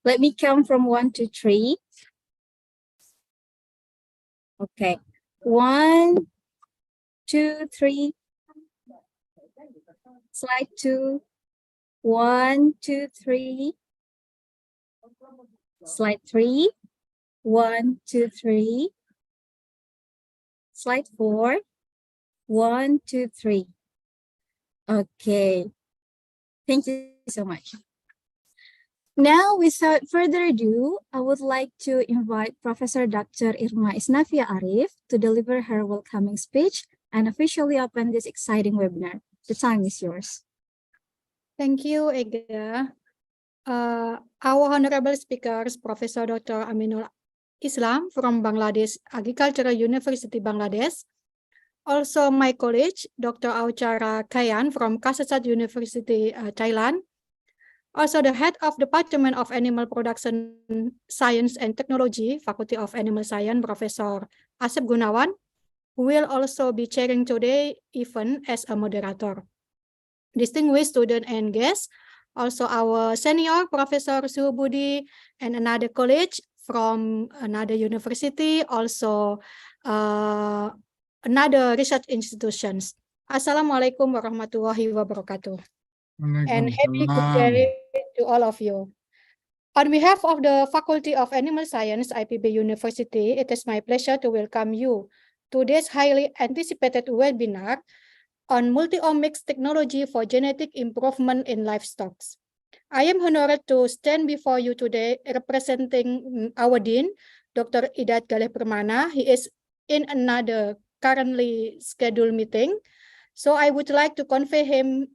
Let me count from 1 to 3. Okay. 1, 2, 3. Slide 2. 1, 2, 3. Slide 3. 1, 2, 3. Slide 4. 1, 2, 3. Okay. Thank you so much. Now, without further ado, I would like to invite Professor Dr. Irma Isnavia Arif to deliver her welcoming speech and officially open this exciting webinar. The time is yours. Thank you, Ega. Our honorable speakers, Professor Dr. Aminul Islam from Bangladesh Agricultural University, Bangladesh. Also, my colleague, Dr. Auchara Kayan from Kasetsat University, Thailand. Also, the head of Department of Animal Production Science and Technology, Faculty of Animal Science, Professor Asep Gunawan, who will also be chairing today's event as a moderator. Distinguished students and guests, also our senior Professor Suhubudi and another college from another university, also another research institutions. Assalamualaikum warahmatullahi wabarakatuh. And happy good day to all of you. On behalf of the Faculty of Animal Science, IPB University, it is my pleasure to welcome you to this highly anticipated webinar on multiomics technology for genetic improvement in livestock. I am honored to stand before you today representing our Dean, Dr. Idat Galeh Permana. He is in another currently scheduled meeting. So I would like to convey him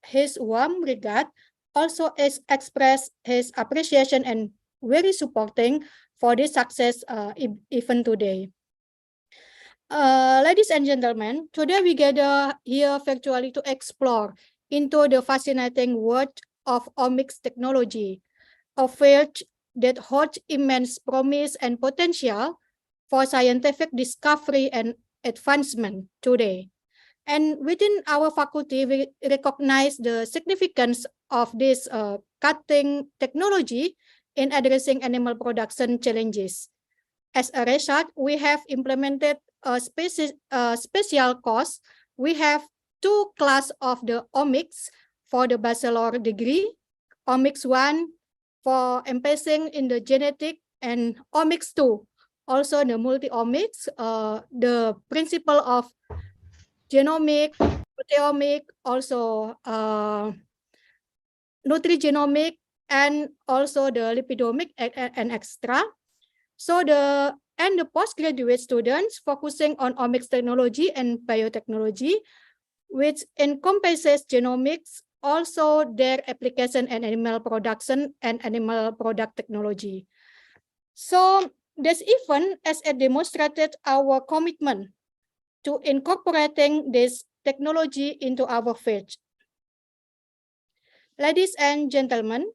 his warm regard, also express his appreciation and very supporting for this success event today. Ladies and gentlemen, today we gather here virtually to explore into the fascinating world of omics technology, a field that holds immense promise and potential for scientific discovery and advancement today. And within our faculty, we recognize the significance of this cutting technology in addressing animal production challenges. As a result, we have implemented a special course. We have two classes of the omics for the bachelor degree, omics 1 for emphasizing in the genetic, and omics 2, also the multiomics, the principle of genomic, proteomic, also nutrigenomic, and also the lipidomic and extra. So the postgraduate students focusing on omics technology and biotechnology, which encompasses genomics, also their application in animal production and animal product technology. So this event has demonstrated our commitment to incorporating this technology into our field. Ladies and gentlemen,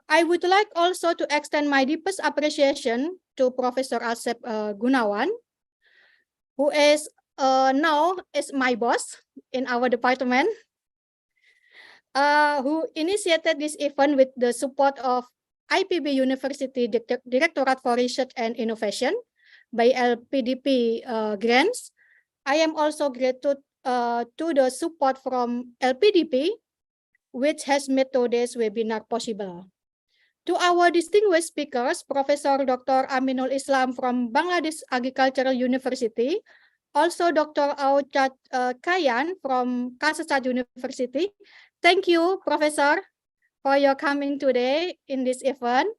I would like also to extend my deepest appreciation to Professor Asep Gunawan, who is now is my boss in our department, who initiated this event with the support of IPB University Directorate for Research and Innovation by LPDP grants. I am also grateful to the support from LPDP, which has made today's webinar possible. To our distinguished speakers, Professor Dr. Aminul Islam from Bangladesh Agricultural University, also Dr. Auchara Kayan from Kasetsat University. Thank you, Professor, for your coming today in this event.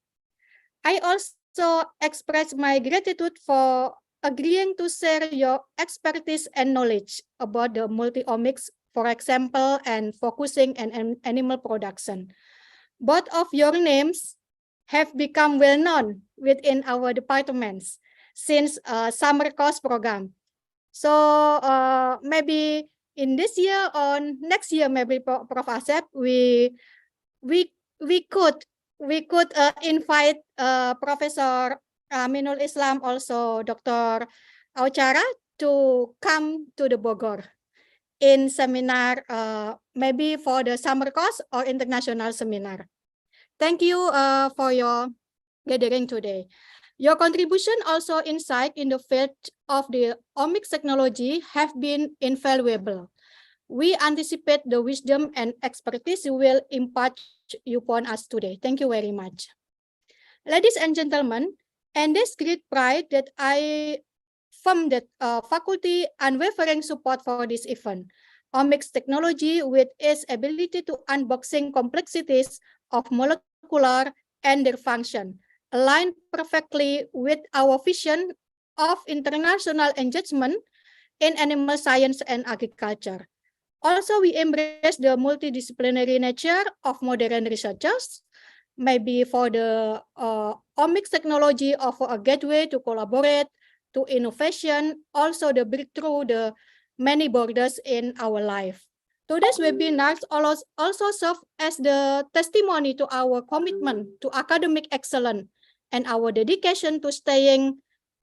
I also express my gratitude for agreeing to share your expertise and knowledge about the multiomics, for example, and focusing on animal production. Both of your names have become well known within our departments since summer course program. So maybe in this year or next year, maybe Prof. Asep, we could invite Professor Aminul Islam, also Dr. Auchara, to come to the Bogor in seminar, maybe for the summer course or international seminar. Thank you for your gathering today. Your contribution also insight in the field of the omics technology have been invaluable. We anticipate the wisdom and expertise you will impart upon us today. Thank you very much. Ladies and gentlemen, and this great pride that I from the faculty unwavering support for this event. Omics technology with its ability to unboxing complexities of molecular and their function align perfectly with our vision of international engagement in animal science and agriculture. Also, we embrace the multidisciplinary nature of modern researchers. Maybe for the omics technology offer a gateway to collaborate, to innovation, also the breakthrough, the many borders in our life. Today's webinars also serve as the testimony to our commitment to academic excellence and our dedication to staying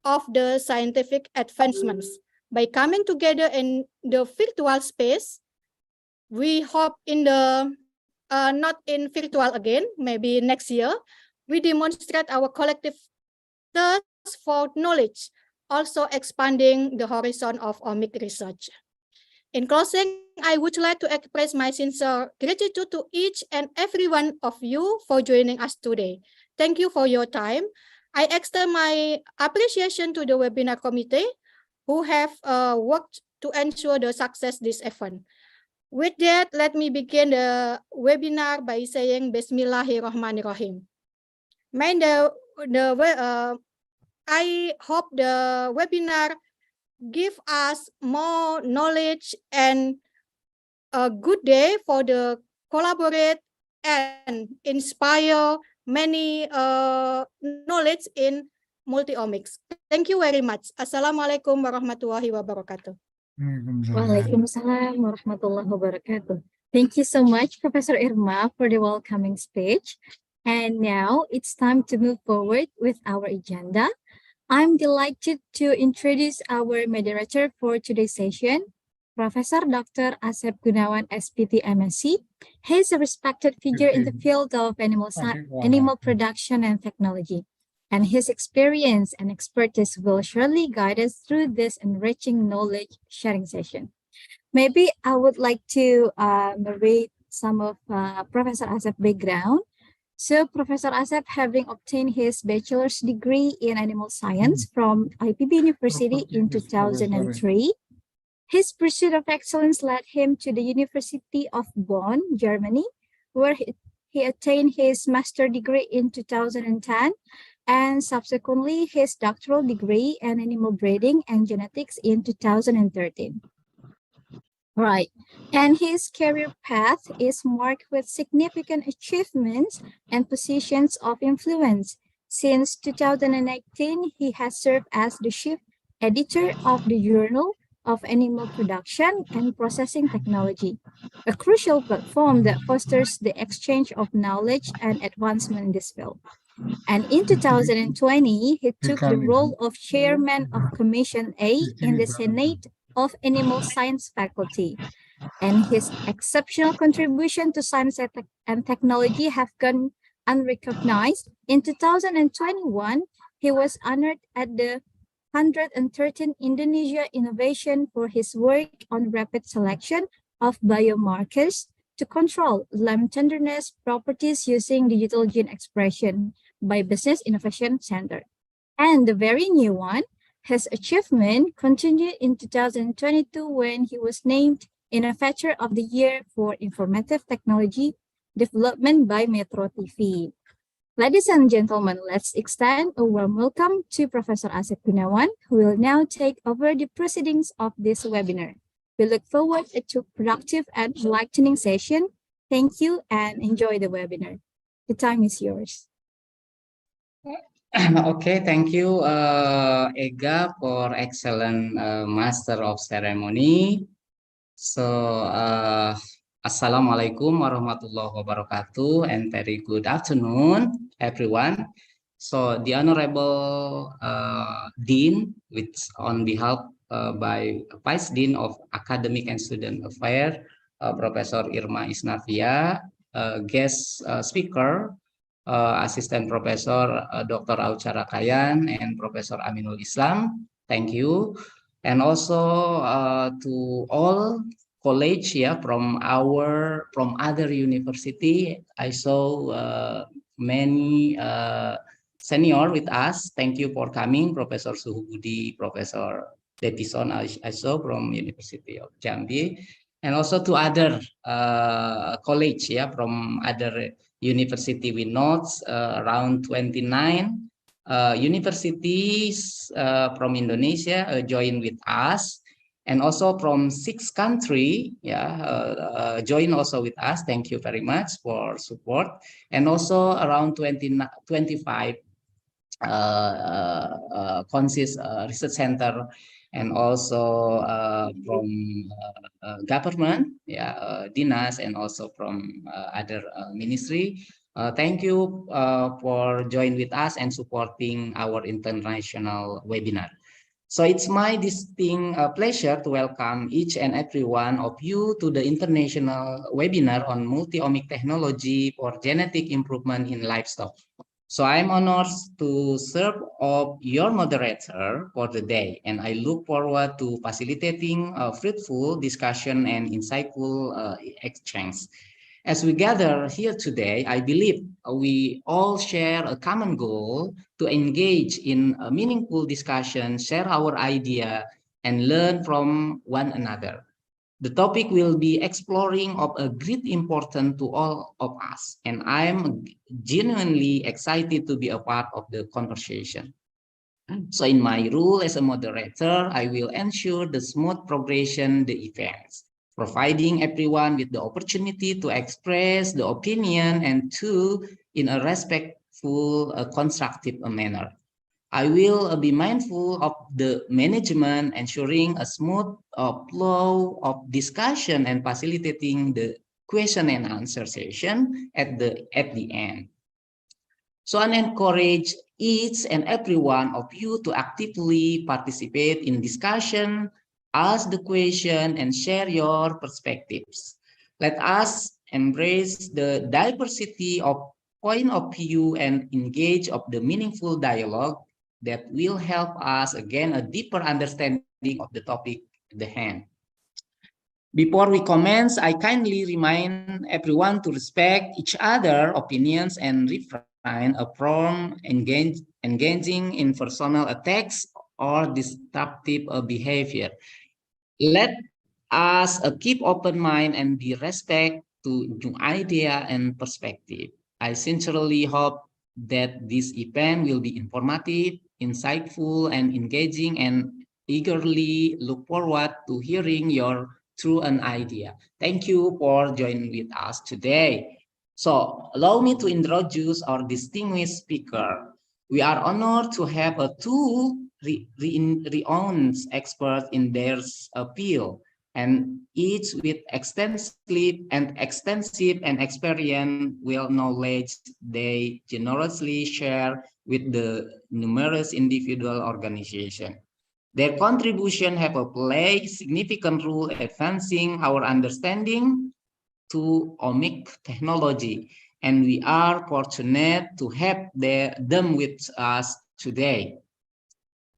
of the scientific advancements. By coming together in the virtual space, we hope in the not in virtual again, maybe next year, we demonstrate our collective thirst for knowledge, also expanding the horizon of omic research. In closing, I would like to express my sincere gratitude to each and every one of you for joining us today. Thank you for your time. I extend my appreciation to the webinar committee who have worked to ensure the success this event. With that, let me begin the webinar by saying Bismillahirrahmanirrahim. May I hope the webinar give us more knowledge and a good day for the collaborate and inspire many knowledge in multiomics. Thank you very much. Assalamualaikum warahmatullahi wabarakatuh. Waalaikumsalam warahmatullahi wabarakatuh. Thank you so much, Professor Irma, for the welcoming speech. And now it's time to move forward with our agenda. I'm delighted to introduce our moderator for today's session, Professor Dr. Asep Gunawan, SPT MSc. He's a respected figure in the field of animal production and technology, and his experience and expertise will surely guide us through this enriching knowledge sharing session. Maybe I would like to narrate some of Professor Asep's background. So Professor Asep, having obtained his bachelor's degree in animal science from IPB University in 2003, his pursuit of excellence led him to the University of Bonn, Germany, where he attained his master's degree in 2010 and subsequently his doctoral degree in animal breeding and genetics in 2013. Right. And his career path is marked with significant achievements and positions of influence. Since 2018, he has served as the chief editor of the Journal of Animal Production and Processing Technology, a crucial platform that fosters the exchange of knowledge and advancement in this field. And in 2020, he took the role of chairman of Commission A in the Senate of Animal Science faculty. And his exceptional contribution to science and technology have gone unrecognized. In 2021, he was honored at the 113th Indonesia Innovation for his work on rapid selection of biomarkers to control lamb tenderness properties using digital gene expression by Business Innovation Center. And the very new one, his achievement continued in 2022 when he was named Innovator of the Year for Informative Technology Development by Metro TV. Ladies and gentlemen, let's extend a warm welcome to Professor Asep Gunawan, who will now take over the proceedings of this webinar. We look forward to a productive and enlightening session. Thank you and enjoy the webinar. The time is yours. Okay, thank you, Ega, for excellent master of ceremony. So, Assalamualaikum warahmatullahi wabarakatuh, and very good afternoon, everyone. So, the Honorable Dean, which on behalf by Vice Dean of Academic and Student Affairs, Professor Irma Isnavia, guest speaker, Assistant Professor Dr. Aucara Kayan and Professor Aminul Islam. Thank you. And also to all college from other university. I saw many senior with us. Thank you for coming, Professor Suhubudi, Professor Detison. I saw from University of Jambi, and also to other college from other university. We notes around 29 universities from Indonesia join with us, and also from 6 countries join also with us. Thank you very much for support. And also around 25 consist research center, and also from government, dinas, and also from other ministry. Thank you for joining with us and supporting our international webinar. So it's my distinct pleasure to welcome each and every one of you to the international webinar on multi-omic technology for genetic improvement in livestock. So I'm honored to serve as your moderator for the day, and I look forward to facilitating a fruitful discussion and insightful exchange. As we gather here today, I believe we all share a common goal to engage in a meaningful discussion, share our idea, and learn from one another. The topic will be exploring of a great importance to all of us, and I am genuinely excited to be a part of the conversation. So in my role as a moderator, I will ensure the smooth progression the events, providing everyone with the opportunity to express the opinion and to in a respectful, constructive manner. I will be mindful of the management, ensuring a smooth flow of discussion and facilitating the question and answer session at the end. So I encourage each and every one of you to actively participate in discussion, ask the question, and share your perspectives. Let us embrace the diversity of point of view and engage of the meaningful dialogue that will help us gain a deeper understanding of the topic at the hand. Before we commence, I kindly remind everyone to respect each other's opinions and refrain from engaging in personal attacks or disruptive behavior. Let us keep open mind and be respect to new idea and perspective. I sincerely hope that this event will be informative, insightful, and engaging, and eagerly look forward to hearing your true an idea. Thank you for joining with us today. So allow me to introduce our distinguished speaker. We are honored to have two renowned experts in their field, and each with extensive and experience, well knowledge they generously share with the numerous individual organizations. Their contribution have played significant role advancing our understanding to omic technology, and we are fortunate to have them with us today.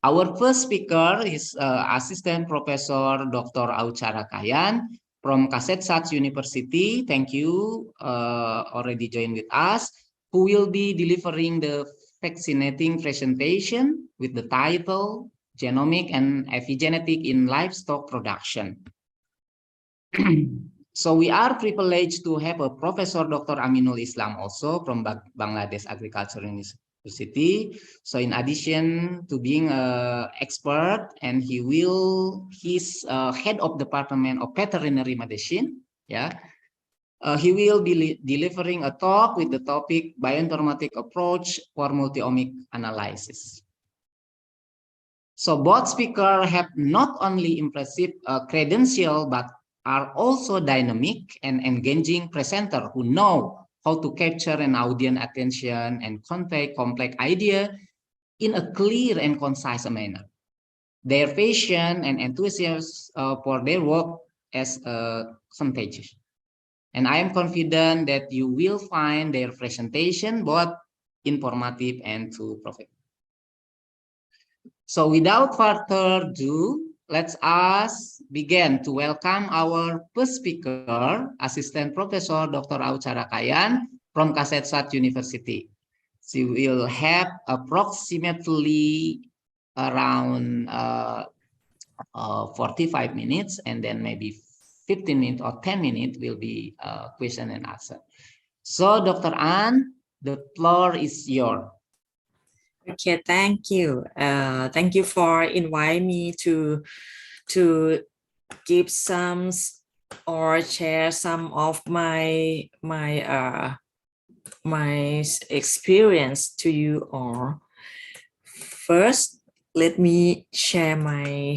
Our first speaker is Assistant Professor Dr. Aucara Kayan from Kasetsat University. Thank you already joined with us, who will be delivering the fascinating presentation with the title Genomic and Epigenetic in Livestock Production. So we are privileged to have a Professor Dr. Aminul Islam also from Bangladesh Agriculture University. So in addition to being an expert, and he's head of Department of Veterinary Medicine. He will be delivering a talk with the topic bioinformatic approach for multi-omic analysis. So both speakers have not only impressive credentials, but are also dynamic and engaging presenters who know how to capture an audience attention and convey complex ideas in a clear and concise manner. Their passion and enthusiasm for their work is contagious. And I am confident that you will find their presentation both informative and to profit. So without further ado, let's us begin to welcome our first speaker, Assistant Professor Dr. Aucara Kayan from Kasetsat University. She will have approximately around 45 minutes, and then maybe 15 minutes or 10 minutes will be question and answer. So Dr. An, the floor is yours. Okay, thank you. Thank you for inviting me to give some or share some of my experience to you all. First, let me share my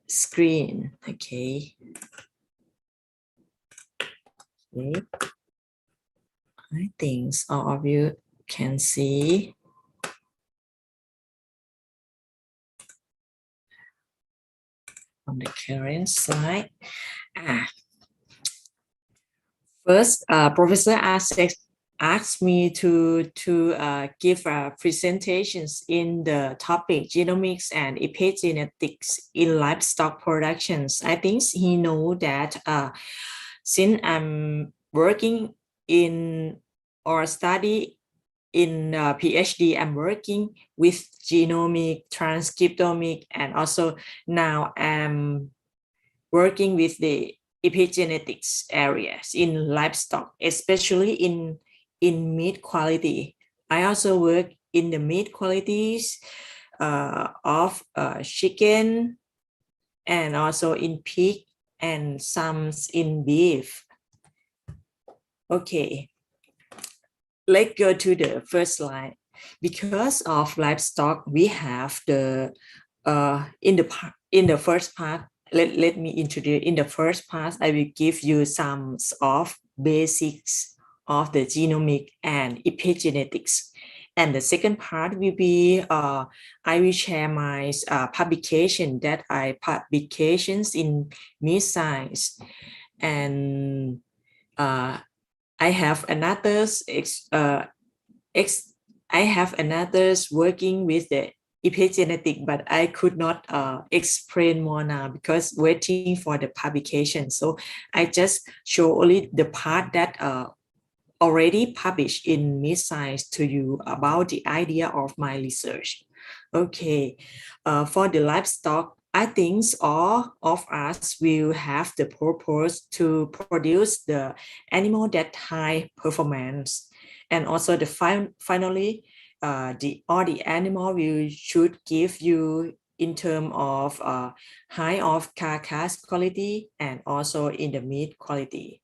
screen. Okay. Okay. I think all of you can see. On the current slide. First, Professor asked me to give presentations in the topic genomics and epigenetics in livestock productions. I think he know that since I'm working in or study in PhD, I'm working with genomic, transcriptomic, and also now I'm working with the epigenetics areas in livestock, especially in meat quality. I also work in the meat qualities of chicken and also in pig and some in beef. Okay. Let's go to the first slide. Because of livestock, we have the in the first part. Let me introduce. In the first part, I will give you some of basics of the genomic and epigenetics. And the second part will be I will share my publication that I publications in meat science, and I have another's working with the epigenetic, but I could not explain more now because waiting for the publication. So I just show only the part that already published in Meat Science to you about the idea of my research. Okay, for the livestock, I think all of us will have the purpose to produce the animal that high performance, and also the finally all the animal will should give you in terms of high of carcass quality and also in the meat quality.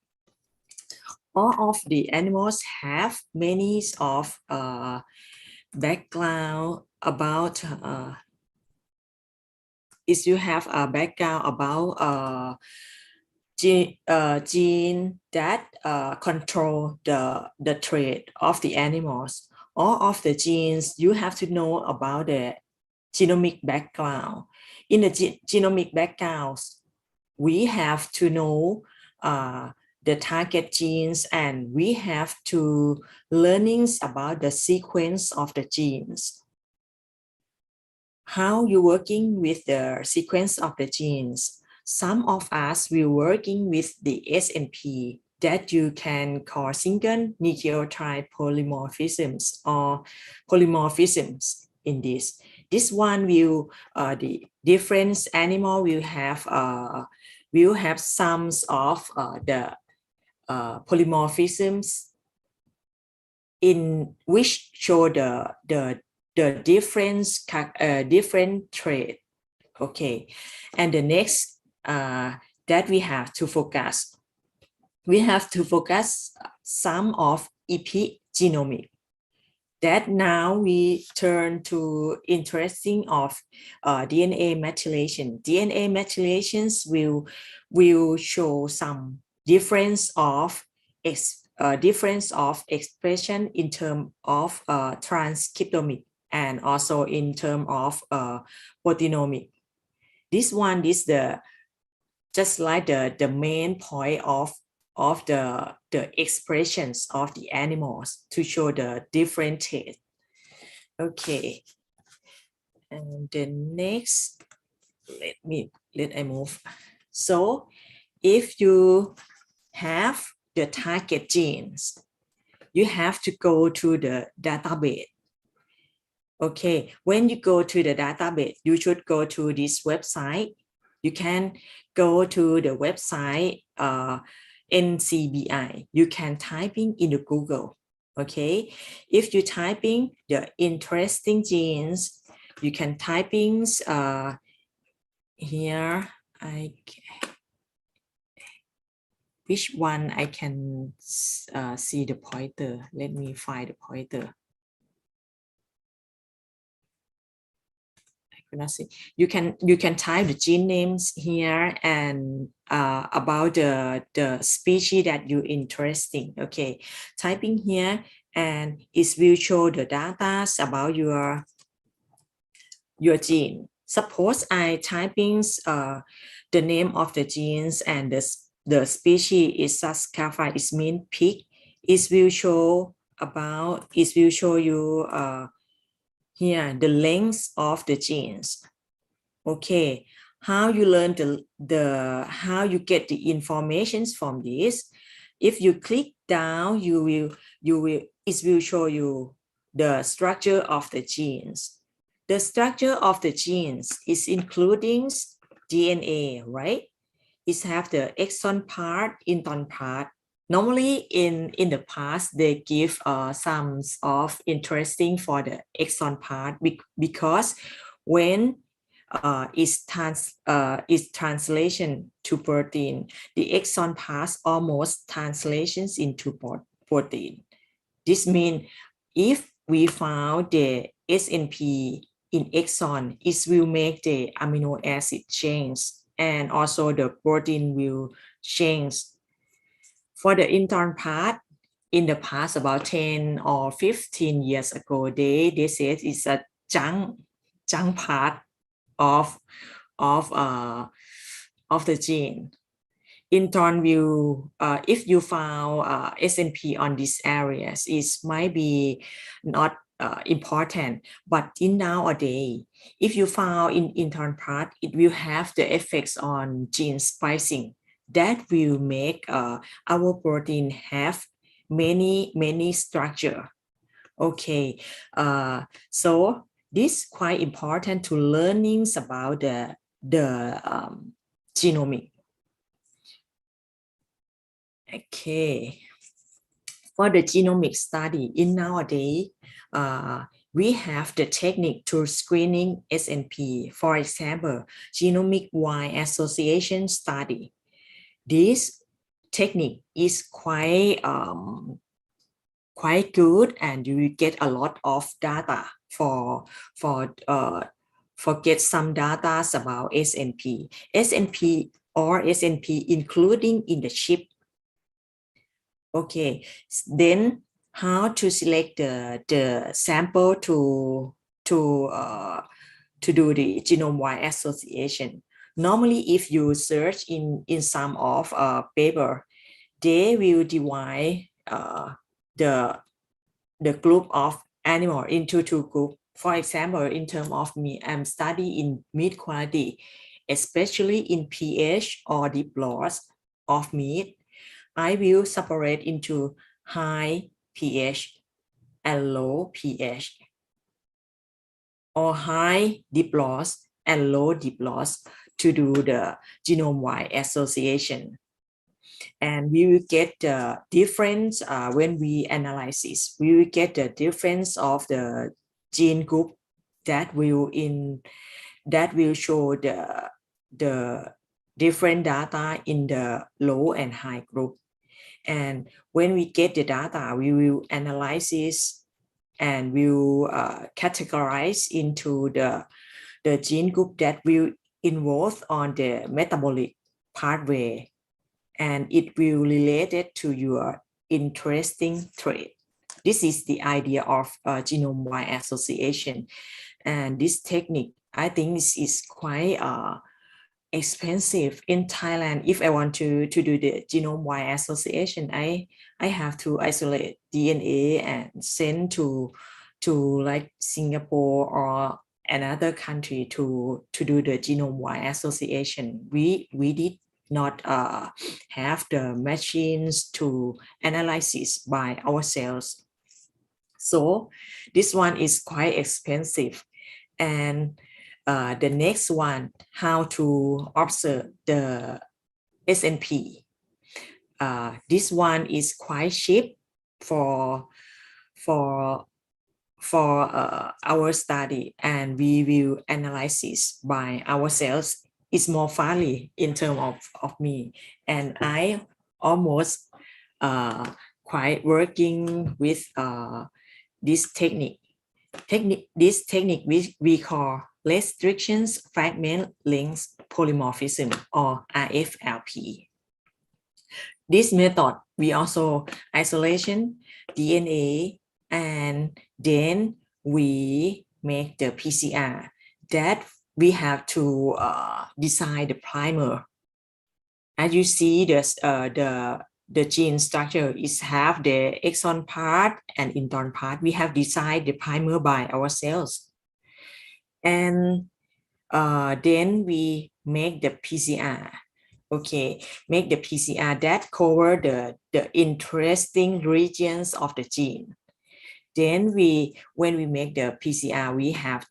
All of the animals have many of background about if you have a background about gene that control the trait of the animals. All of the genes you have to know about the genomic background. In the genomic backgrounds, we have to know the target genes, and we have to learnings about the sequence of the genes. How you working with the sequence of the genes? Some of us will working with the SNP that you can call single nucleotide polymorphisms or polymorphisms in this. This one will the different animal will have some of the polymorphisms in which show the different trait. Okay, and the next that we have to focus. We have to focus some of epigenomic. That now we turn to interesting of DNA methylation. DNA methylations will show some difference of expression in terms of transcriptomic and also in terms of proteomic. This one is the just like the main point of of the expressions of the animals to show the different taste. Okay, and the next, let I move. So if you have the target genes, you have to go to the database. Okay, when you go to the database, you should go to this website. You can go to the website NCBI. You can type in the Google. Okay, if you typing the interesting genes, you can type in here. Which one I can see the pointer? Let me find the pointer. See. You can type the gene names here and about the species that you're interested. Okay, typing here and it will show the data about your gene. Suppose I typing the name of the genes and the species is Saskafai, it means pig. It will show you here the length of the genes. Okay, how you learn how you get the information from this? If you click down, it will show you the structure of the genes. The structure of the genes is including DNA, right? It have the exon part, intron part. Normally in the past, they give some of interesting for the exon part because when is translation to protein, the exon pass almost translations into protein. This means if we found the SNP in exon, it will make the amino acid change and also the protein will change. For the intron part, in the past about 10 or 15 years ago, they said it's a junk part of the gene. Intron will, if you found SNP on these areas, it might be not important, but in nowadays, if you found in intron part, it will have the effects on gene splicing that will make our protein have many structure. Okay, so this is quite important to learnings about the genomic. Okay, for the genomic study in nowadays, we have the technique to screening SNP. For example, genomic Y association study. This technique is quite good, and you will get a lot of data for get some data about SNP including in the chip. Okay, then how to select the sample to do the genome-wide association. Normally, if you search in some of paper, they will divide the group of animal into two groups. For example, in terms of me, I'm studying meat quality, especially in pH or deep loss of meat. I will separate into high pH and low pH, or high deep loss and low deep loss to do the genome-wide association. And we will get the difference when we analyze this. We will get the difference of the gene group that will show the different data in the low and high group. And when we get the data, we will analyze this and will categorize into the gene group that will involve on the metabolic pathway, and it will relate it to your interesting trait. This is the idea of genome-wide association, and this technique, I think, is quite expensive in Thailand. If I want to do the genome-wide association, I have to isolate DNA and send to like Singapore or another country to do the genome-wide association. We did not have the machines to analyze it by ourselves. So this one is quite expensive. And the next one, how to observe the SNP. This one is quite cheap for our study, and we will analyze this by ourselves. It's more funny in terms of me, and I almost quite working with this technique. This technique we call restrictions fragment length polymorphism, or RFLP. This method we also isolation DNA, and then we make the PCR. That we have to design the primer. As you see, the gene structure is have the exon part and intron part. We have designed the primer by ourselves, and then we make the PCR. Okay, make the PCR that cover the interesting regions of the gene. Then when we make the PCR, we have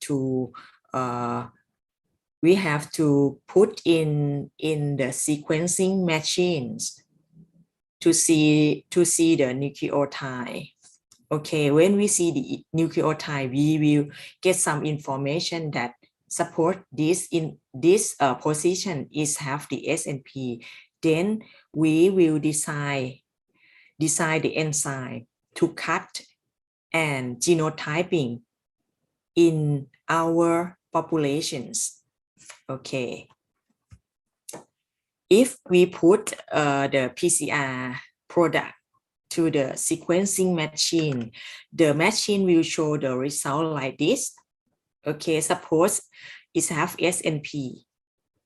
to put in the sequencing machines to see the nucleotide. Okay, when we see the nucleotide, we will get some information that support this in this position is have the SNP. Then we will decide the enzyme to cut and genotyping in our populations. Okay. If we put the PCR product to the sequencing machine, the machine will show the result like this. Okay, suppose it have SNP.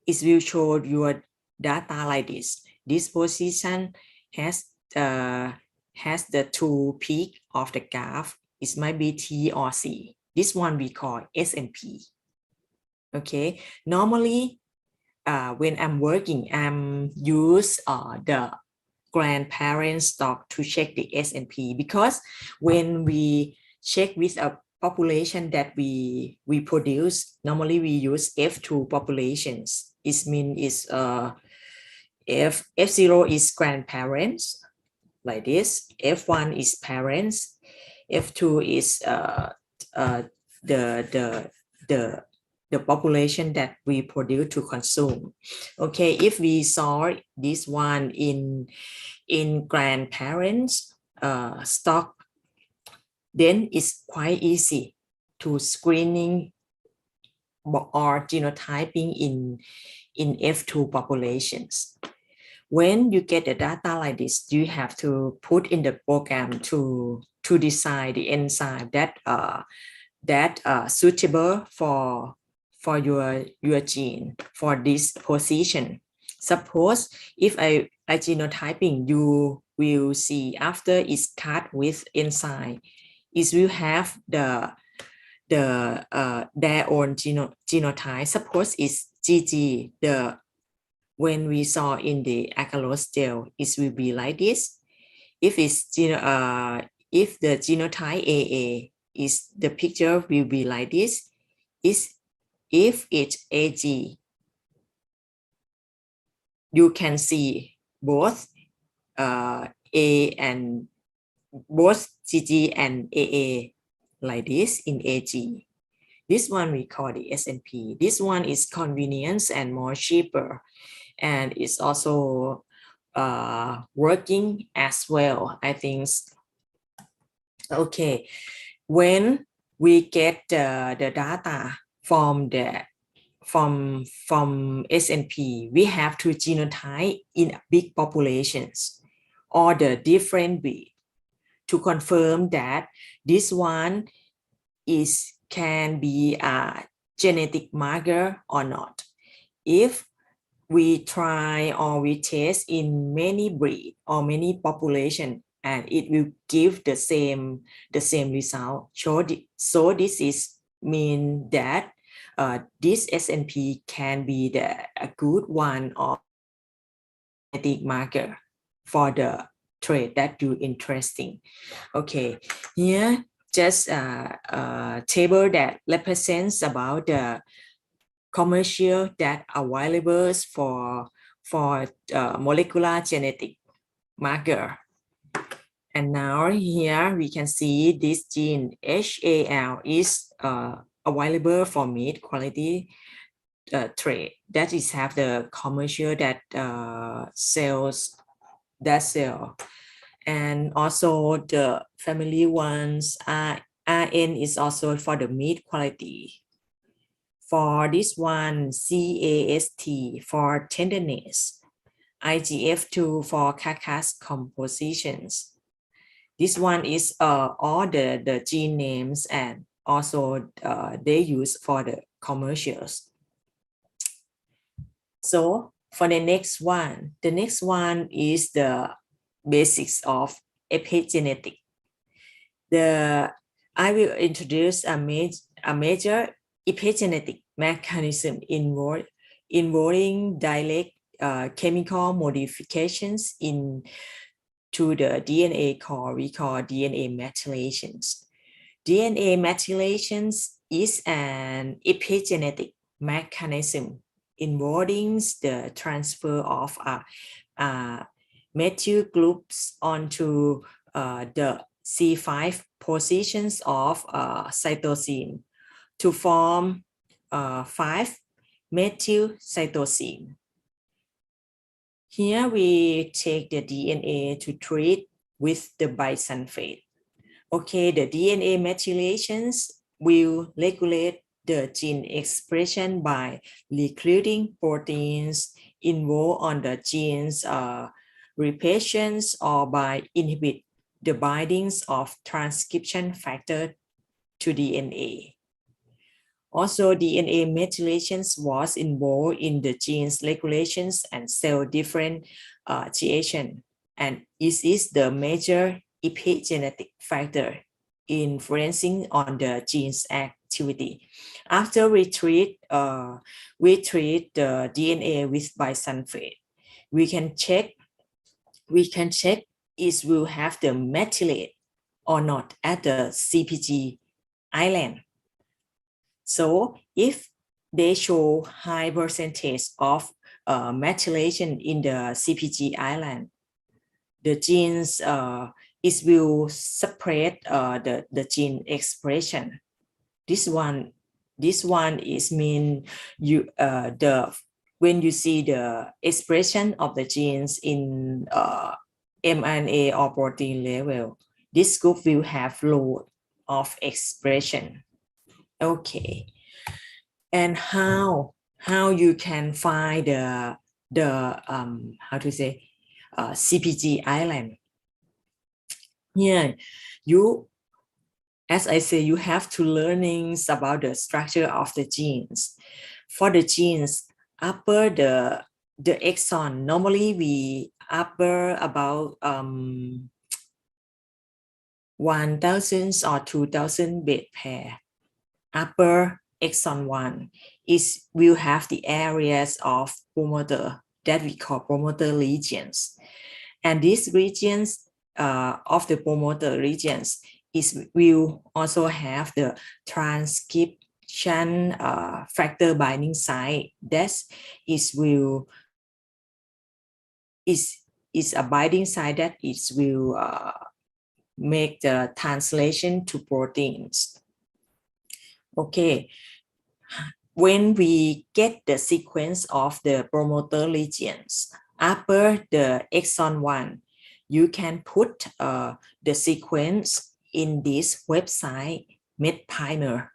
It will show your data like this. This position has the two peak of the graph. It might be T or C. This one we call SNP. Okay, normally when I'm working, I'm use the grandparent stock to check the SNP, because when we check with a population that we produce, normally we use F2 populations. It means F0 is grandparents like this, F1 is parents, F2 is the population that we produce to consume. Okay, if we saw this one in grandparents stock, then it's quite easy to screening or genotyping in F2 populations. When you get the data like this, you have to put in the program to design the enzyme that suitable for your gene for this position. Suppose if I genotyping, you will see after it's cut with enzyme, it will have their own genotype. Suppose it's GG, when we saw in the agarose gel, it will be like this. If it's if the genotype AA is, the picture will be like this. If it's AG, you can see both A and both GG and AA like this in AG. This one we call the SNP. This one is convenience and more cheaper, and it's also working as well, I think. Okay, when we get the data from SNP, we have to genotype in big populations or the different breed to confirm that this one can be a genetic marker or not. If we try or we test in many breed or many population, and it will give the same result. So this is mean that this SNP can be a good one or genetic marker for the trait that you interesting. Okay, here just a table that represents about the commercial that available for molecular genetic marker. And now here we can see this gene HAL is available for meat quality trait that is have the commercial that sells that sell, and also the family ones RN is also for the meat quality. For this one, CAST for tenderness, IGF2 for carcass compositions. This one is all the gene names, and also they use for the commercials. So for the next one is the basics of epigenetic. I will introduce a major epigenetic mechanism involving direct chemical modifications to the DNA core. We call DNA methylations. DNA methylations is an epigenetic mechanism involving the transfer of methyl groups onto the C5 positions of cytosine to form 5-methylcytosine. Here we take the DNA to treat with the bisulfate. Okay, the DNA methylations will regulate the gene expression by recruiting proteins involved on the gene's replications or by inhibit the bindings of transcription factor to DNA. Also, DNA methylations was involved in the gene's regulations and cell differentiation, and it is the major epigenetic factor influencing on the gene's activity. After we treat the DNA with bisulfate, we can check it will have the methylate or not at the CPG island. So if they show high percentage of methylation in the CPG island, the genes it will suppress the gene expression. This one is mean you when you see the expression of the genes in mRNA or protein level, this group will have low of expression. Okay, and how you can find the how to say CPG island? Yeah, as I say, you have to learnings about the structure of the genes. For the genes, upper the exon, normally we upper about 1,000 or 2,000 base pair. Upper exon 1 will have the areas of promoter that we call promoter regions, and these regions of the promoter regions will also have the transcription factor binding site that is a binding site that will make the translation to proteins. Okay, when we get the sequence of the promoter regions upper the exon 1, you can put the sequence in this website MedPrimer.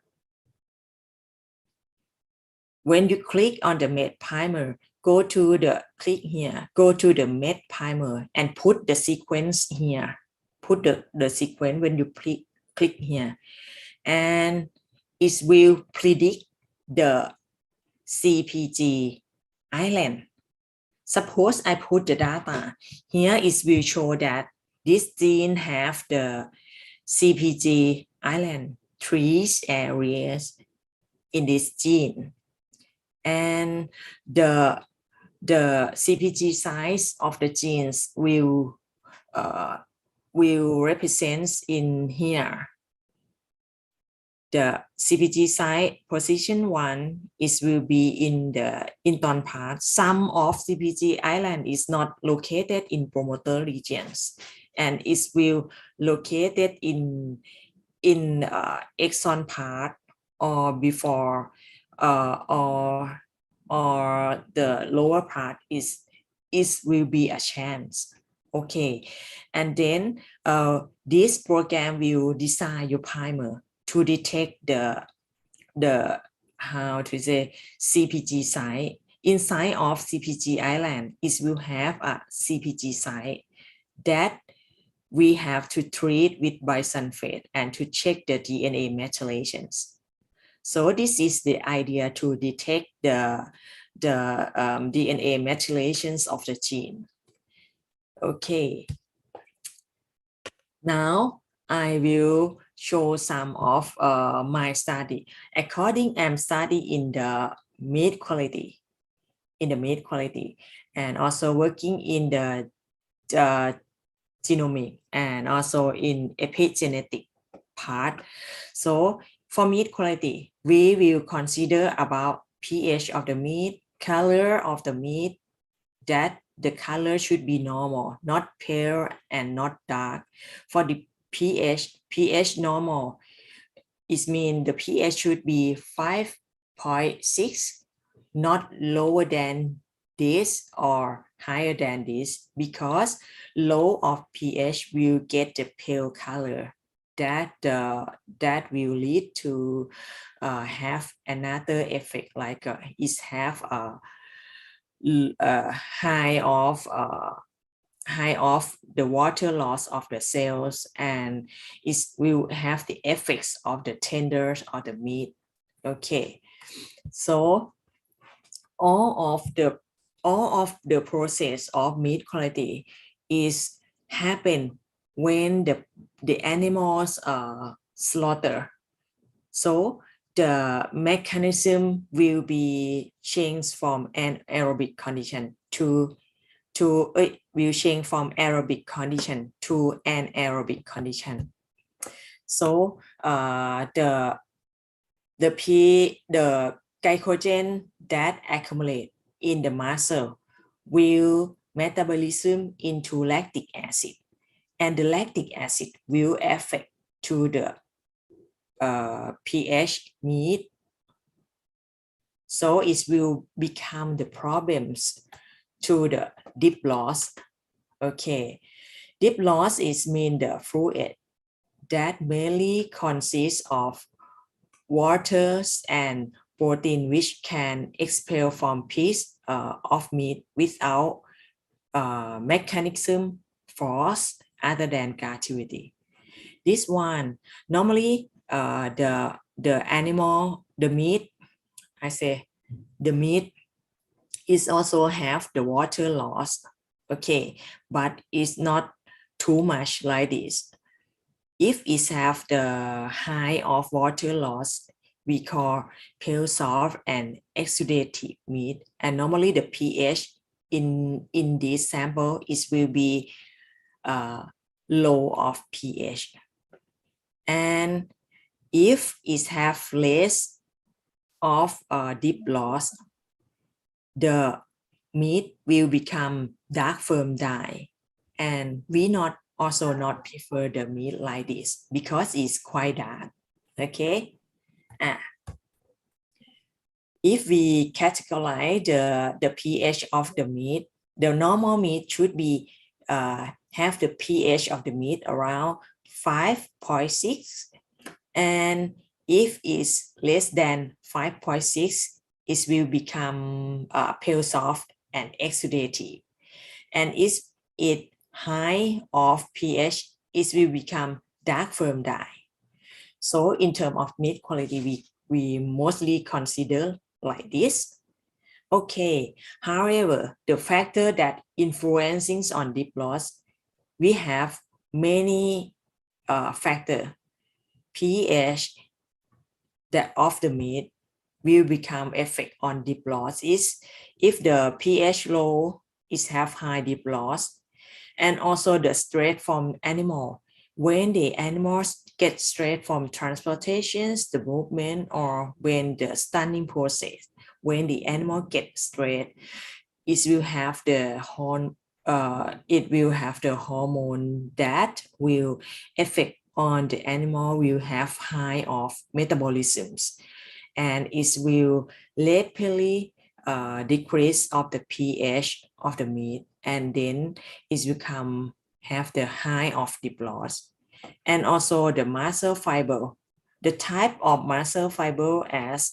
When you click on the MedPrimer, go to the MedPrimer and put the sequence here. Put the sequence when you click here, and it will predict the CPG island Suppose I put the data here, it will show that this gene have the CPG island 3 areas in this gene, and the CPG size of the genes will represent in here. The CPG site position 1 is will be in the intron part. Some of CPG island is not located in promoter regions, and it will located in exon part or before or the lower part is will be a chance. Okay, and then this program will design your primer to detect the how to say CPG site. Inside of CPG island, it will have a CPG site that we have to treat with bisulfate and to check the DNA methylations. So this is the idea to detect the DNA methylations of the gene. Okay. Now I will show some of my study. I'm studying in the meat quality, and also working in the genomic and also in epigenetic part. So for meat quality, we will consider about pH of the meat, color of the meat, that the color should be normal, not pale and not dark. For the pH normal, it means the pH should be 5.6, not lower than this or higher than this, because low of pH will get the pale color. That will lead to have another effect, like it have a high of the water loss of the cells, and it will have the effects of the tenders of the meat. Okay, so all of the process of meat quality is happen when the animals are slaughtered. So the mechanism will be changed from anaerobic condition to will change from aerobic condition to anaerobic condition. So the glycogen that accumulate in the muscle will metabolism into lactic acid, and the lactic acid will affect to the pH meat. So it will become the problems to the dip loss. Okay, dip loss is mean the fluid that mainly consists of waters and protein which can expel from piece of meat without mechanism force other than gravity. This one normally the animal, the meat, the meat is also have the water loss. Okay, but it's not too much like this. If it have the high of water loss, we call pale soft and exudative meat, and normally the pH in this sample is will be low of pH. And if it have less of dip loss, the meat will become dark firm dye, and we also not prefer the meat like this because it's quite dark. Okay, if we categorize the pH of the meat, the normal meat should be have the pH of the meat around 5.6, and if it's less than 5.6, it will become pale soft and exudative, and if it high of pH, it will become dark firm dye. So in terms of meat quality, we mostly consider like this. Okay, however, the factor that influencing on dip loss, we have many factor. pH that of the meat will become effect on dip loss is if the pH low is have high dip loss, and also the stress from animal. When the animals get stress from transportations, the movement, or when the stunning process, when the animal get stressed, it will have the hormone that will affect on the animal will have high of metabolisms, and it will rapidly decrease of the pH of the meat, and then it become have the high of dip loss. And also the muscle fiber, the type of muscle fiber as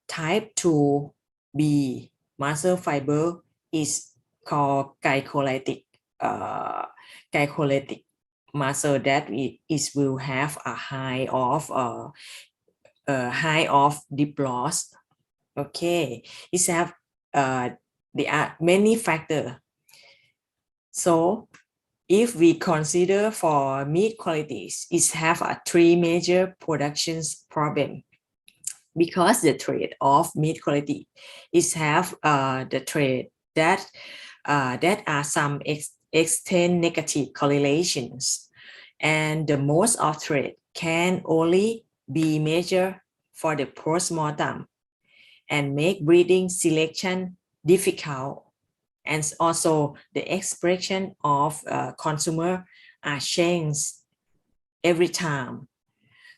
type 2B muscle fiber is called glycolytic muscle that it will have a high of dip loss. Okay, it have there are many factors. So if we consider for meat qualities, it have a three major productions problem, because the trait of meat quality is have the trait that are some extent negative correlations, and the most of trait can only be measured for the postmortem and make breeding selection difficult, and also the expression of consumer are changed every time.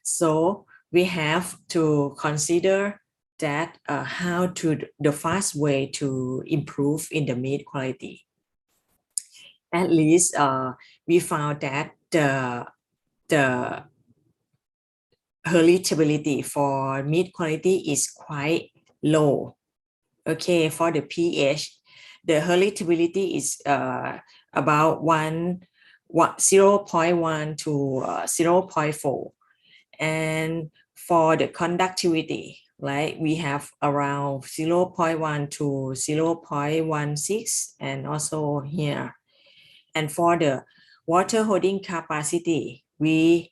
So we have to consider that how to the fast way to improve in the meat quality. At least we found that the heritability for meat quality is quite low. Okay, for the pH, the heritability is about 0.1 to 0.4. And for the conductivity, right, we have around 0.1 to 0.16, and also here. And for the water holding capacity, we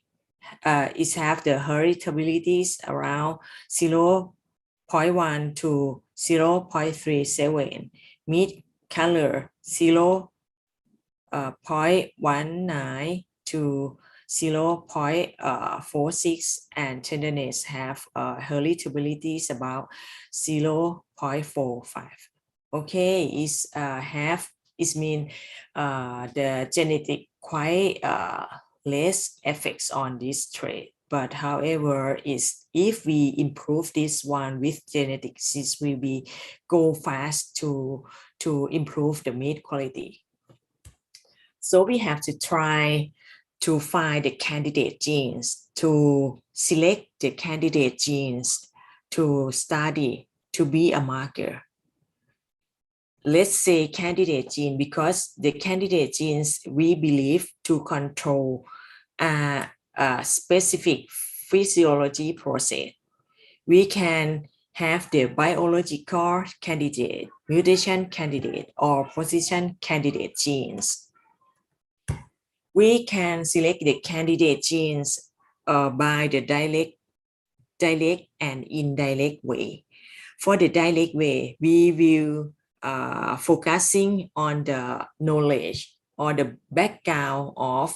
it have the heritabilities around 0.1 to 0.37, meat color 0.19 to 0.46, and tenderness have heritabilities about 0.45. Okay, it mean the genetic quite less effects on this trait. But however, if we improve this one with genetics, it will be go fast to improve the meat quality. So we have to try to find the candidate genes, to select the candidate genes to study to be a marker. Let's say candidate gene, because the candidate genes we believe to control a specific physiology process. We can have the biological candidate, mutation candidate, or position candidate genes. We can select the candidate genes by the direct and indirect way. For the direct way, we will focusing on the knowledge or the background of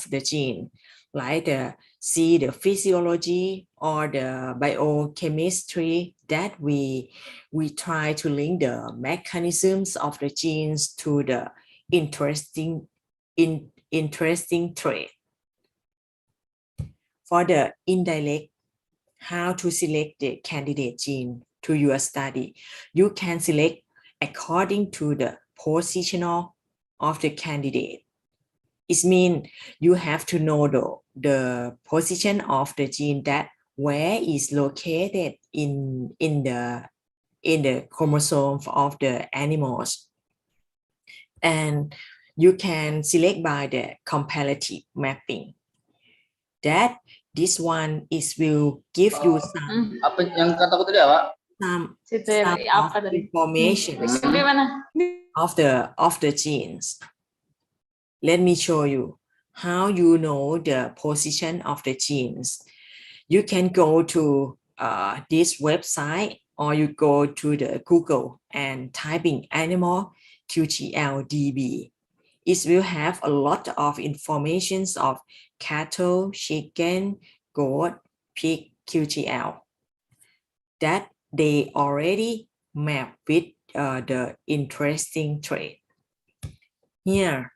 the gene, like see the physiology or the biochemistry, that we try to link the mechanisms of the genes to the interesting trait. For the indirect, how to select the candidate gene to your study, you can select according to the positional of the candidate. It means you have to know the position of the gene, that where is located in the chromosome of the animals, and you can select by the comparative mapping. That this one is will give you some. Apa yang kata aku tadi apa? some Situ some apa of tadi? information Ini mana? of the genes. Let me show you how you know the position of the genes. You can go to this website or you go to the Google and typing animal QTLDB. It will have a lot of informations of cattle, chicken, goat, pig, QTL that they already map with the interesting trait. Here,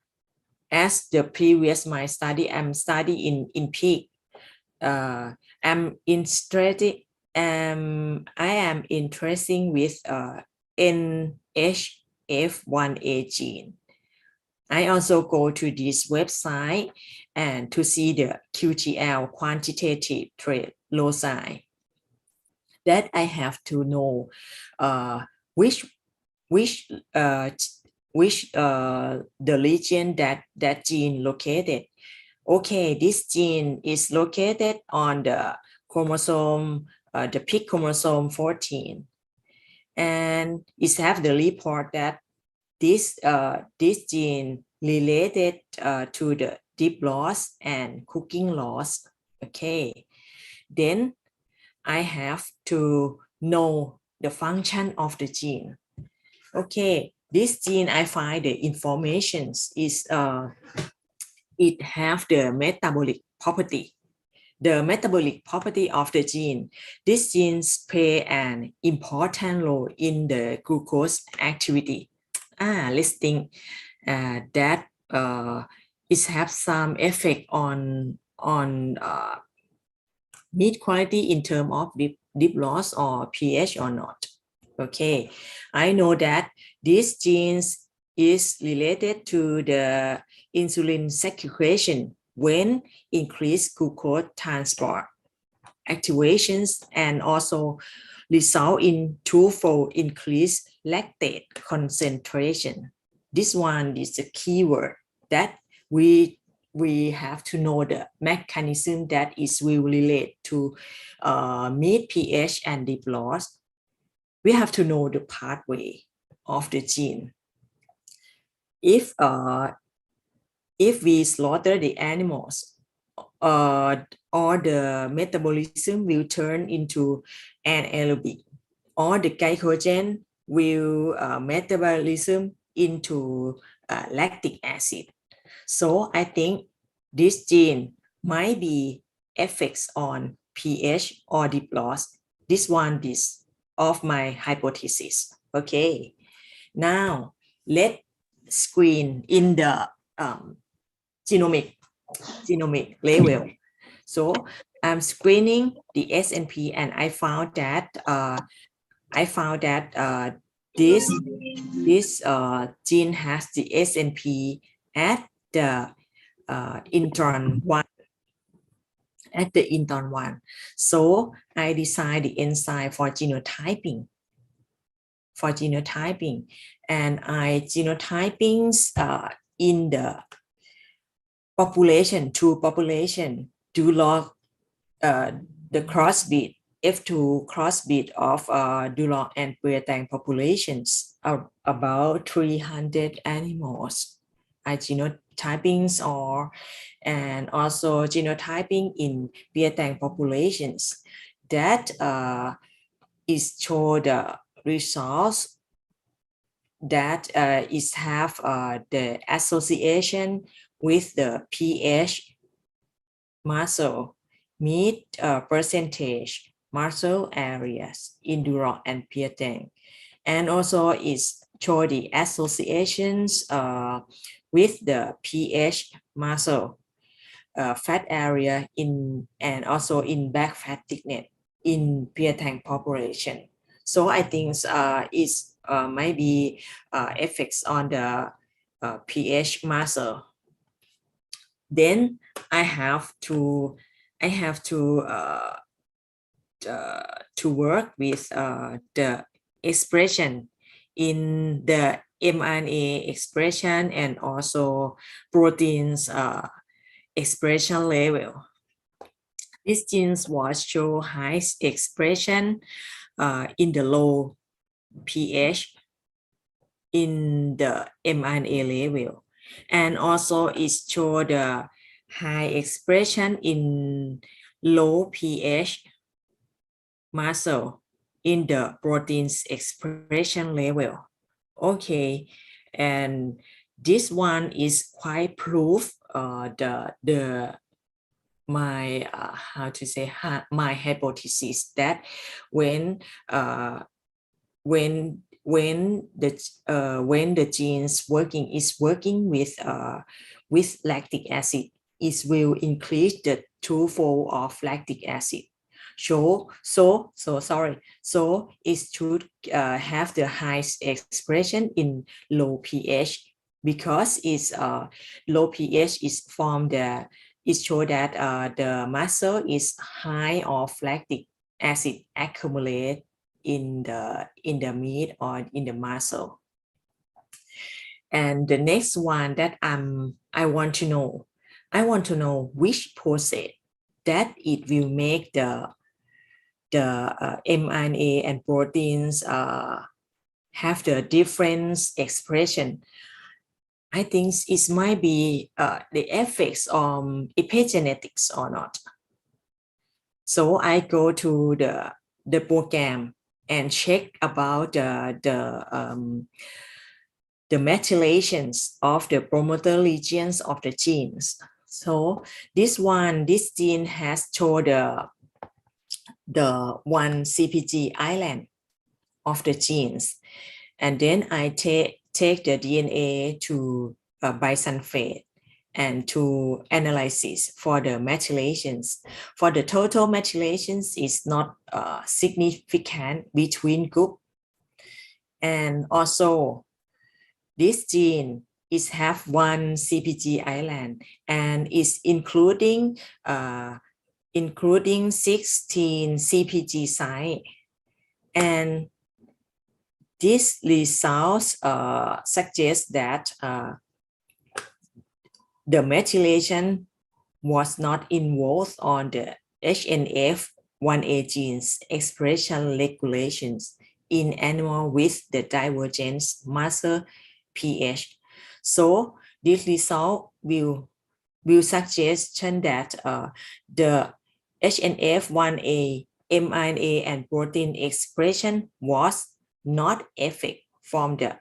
as the previous my study, I'm studying in pig. I'm interested. I am interested with NHF1A gene. I also go to this website and to see the QTL quantitative trait loci. That I have to know which the region that gene located. Okay, this gene is located on the chromosome, the pig chromosome 14, and it have the report that this gene related to the dip loss and cooking loss. Okay, then I have to know the function of the gene. Okay, this gene I find the information is it have the metabolic property. The metabolic property of the gene. These genes play an important role in the glucose activity. Let's think that it have some effect on meat quality in terms of dip loss or pH or not. Okay, I know that these genes is related to the insulin secretion when increased glucose transport activations and also result in twofold increased lactate concentration. This one is the keyword that we have to know the mechanism that is will relate to meat pH and dip loss. We have to know the pathway of the gene. If we slaughter the animals, or the metabolism will turn into anaerobic, or the glycogen will metabolism into lactic acid. So I think this gene might be effects on pH or dip loss. This one is of my hypothesis. Okay, now let's screen in the genomic level. So I'm screening the SNP and I found that this gene has the SNP at the intron 1. At the intron 1. So I design the enzyme for genotyping. And I genotyping in the population, two population, do log the crossbreed, F2 crossbreed of Dulong and Puertang populations of about 300 animals. I genotyping and also genotyping in Puertang populations. That is show the results that is have the association with the pH muscle, meat percentage, muscle areas in Dulong and Puertang, and also is show the associations with the pH muscle, fat area in and also in back fat thickness in Puertang population. So I think it's might be effects on the pH muscle. Then I have to work with the expression in the mRNA expression and also proteins expression level. These genes was show high expression in the low pH in the mRNA level, and also it show the high expression in low pH muscle in the proteins expression level. Okay, and this one is quite proof my how to say my hypothesis that when the genes working with lactic acid, it will increase the twofold of lactic acid. So it should have the highest expression in low pH, because it's low pH is from the, it shows that the muscle is high of lactic acid accumulate in the meat or in the muscle. And the next one that I want to know which process that it will make the mRNA and proteins have the different expression. I think it might be the effects on epigenetics or not. So I go to the program and check about the methylations of the promoter regions of the genes. So this gene has shown the one CPG island of the genes, and then I take the DNA to bisulfate and to analysis for the methylations. For the total methylations is not significant between group, and also this gene is have one CPG island and is including 16 CPG sites, and this results suggest that the methylation was not involved on the HNF1A genes expression regulations in animal with the divergent muscle pH. So this result will suggest that the HNF1A mRNA and protein expression was not effect from the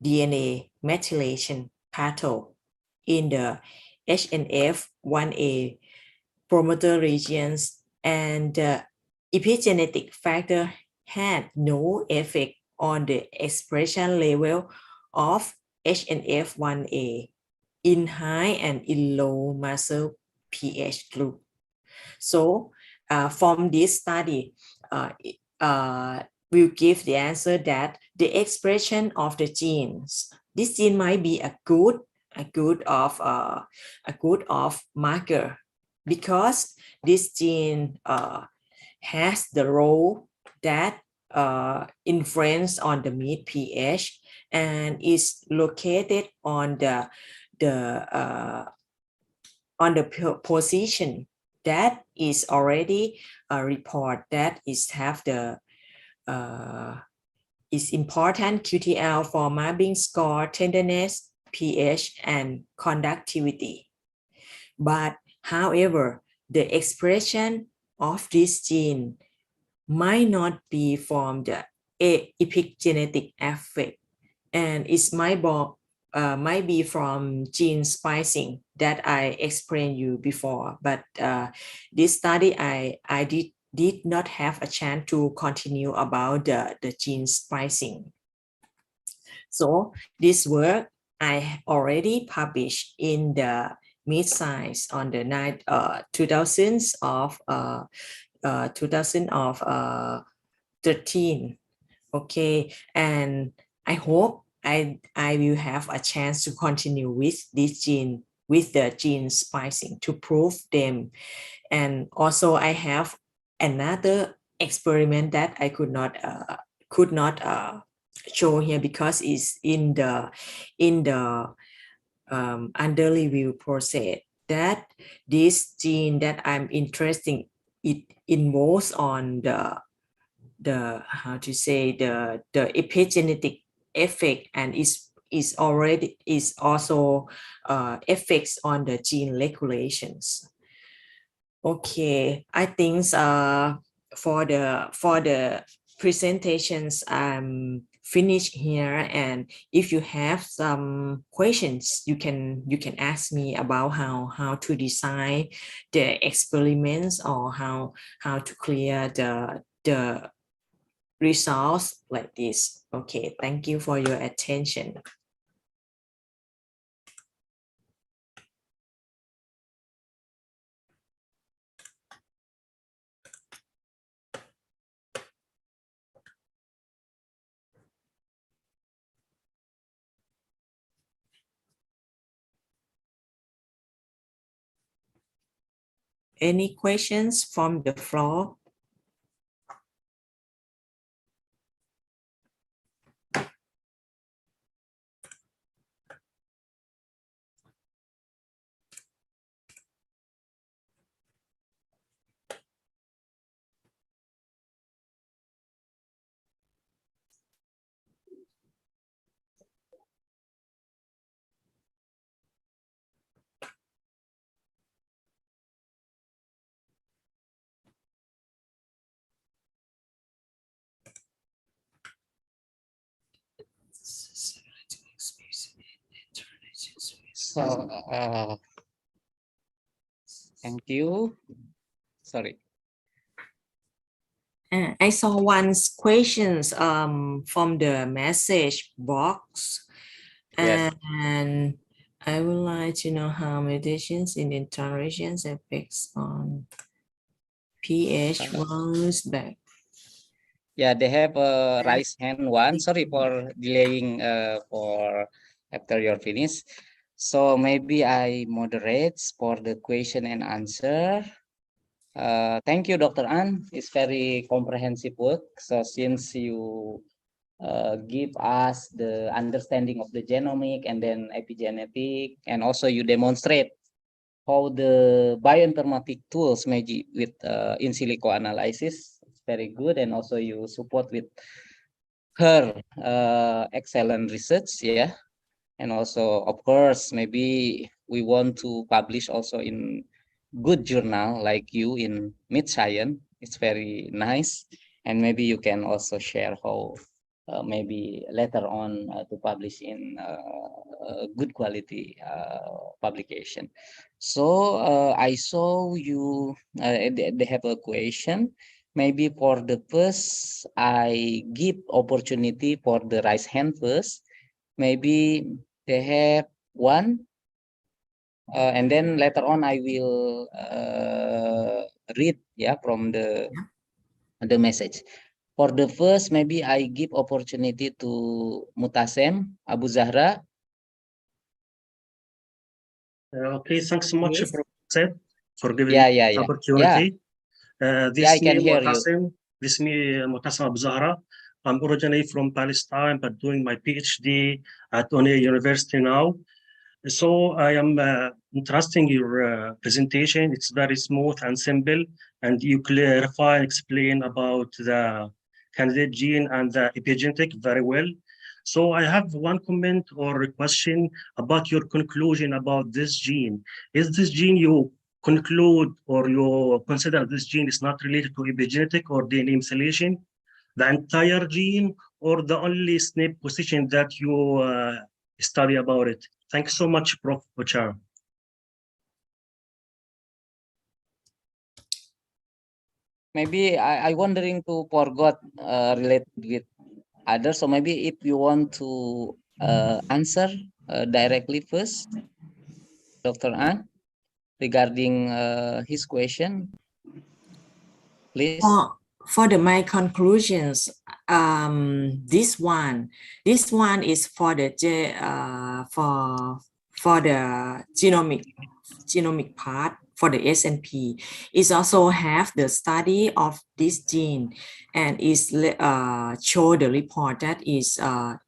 DNA methylation pathway in the HNF1A promoter regions, and the epigenetic factor had no effect on the expression level of HNF1A in high and in low muscle pH group. So from this study, will give the answer that the expression of the genes, this gene might be a good marker, because this gene has the role that influence on the meat pH and is located on the position that is already report that is have the is important QTL for mapping score, tenderness, pH, and conductivity. But however, the expression of this gene might not be from the epigenetic effect, and it might be from gene splicing that I explained you before. But this study I did not have a chance to continue about the gene splicing. So this work I already published in the Meat Science on the 2013. Okay, and I hope I will have a chance to continue with this gene, with the gene splicing, to prove them. And also I have another experiment that I could not show here because it's in the under review process, that this gene that I'm interested, it involves on how to say the epigenetic effect, and is also effects on the gene regulations. Okay, I think for the presentations I'm finished here, and if you have some questions, you can ask me about how to design the experiments, or how to clear the results like this. Okay, thank you for your attention. Any questions from the floor? So, thank you. Sorry. I saw one questions from the message box, Yes. and I would like to know how mutations in interations affects on pH once back. Yeah, they have a raise hand one. Sorry for delaying for after your finish. So maybe I moderate for the question and answer. Thank you, Dr. An. It's very comprehensive work. So since you give us the understanding of the genomic and then epigenetic, and also you demonstrate how the bioinformatic tools maybe with in silico analysis. It's very good, and also you support with her excellent research, yeah. And also, of course, maybe we want to publish also in good journal like you in Mid Science. It's very nice, and maybe you can also share how maybe later on to publish in good quality publication. So I saw you. They have a question. Maybe for the first, I give opportunity for the raise hand first. Maybe they have one, and then later on I will read, yeah, from the message. For the first, maybe I give opportunity to Mutasem Abu Zahra. Okay, thanks so much, Yes. Professor, for giving Yeah, me yeah, this yeah. opportunity. Yeah, I can hear you. This me Mutasem Abu Zahra. I'm originally from Palestine, but doing my PhD at One University now. So I am interested in your presentation. It's very smooth and simple, and you clarify and explain about the candidate gene and the epigenetic very well. So I have one comment or a question about your conclusion about this gene. Is this gene you conclude or you consider this gene is not related to epigenetic or DNA methylation, the entire gene, or the only SNP position that you study about it? Thanks so much, Prof. Ochar. Maybe I wondering to forgot relate with others. So maybe if you want to answer directly first, Dr. An, regarding his question, please. For my conclusions, this one is for the for the genomic part for the SNP. It also have the study of this gene, and is show the report that is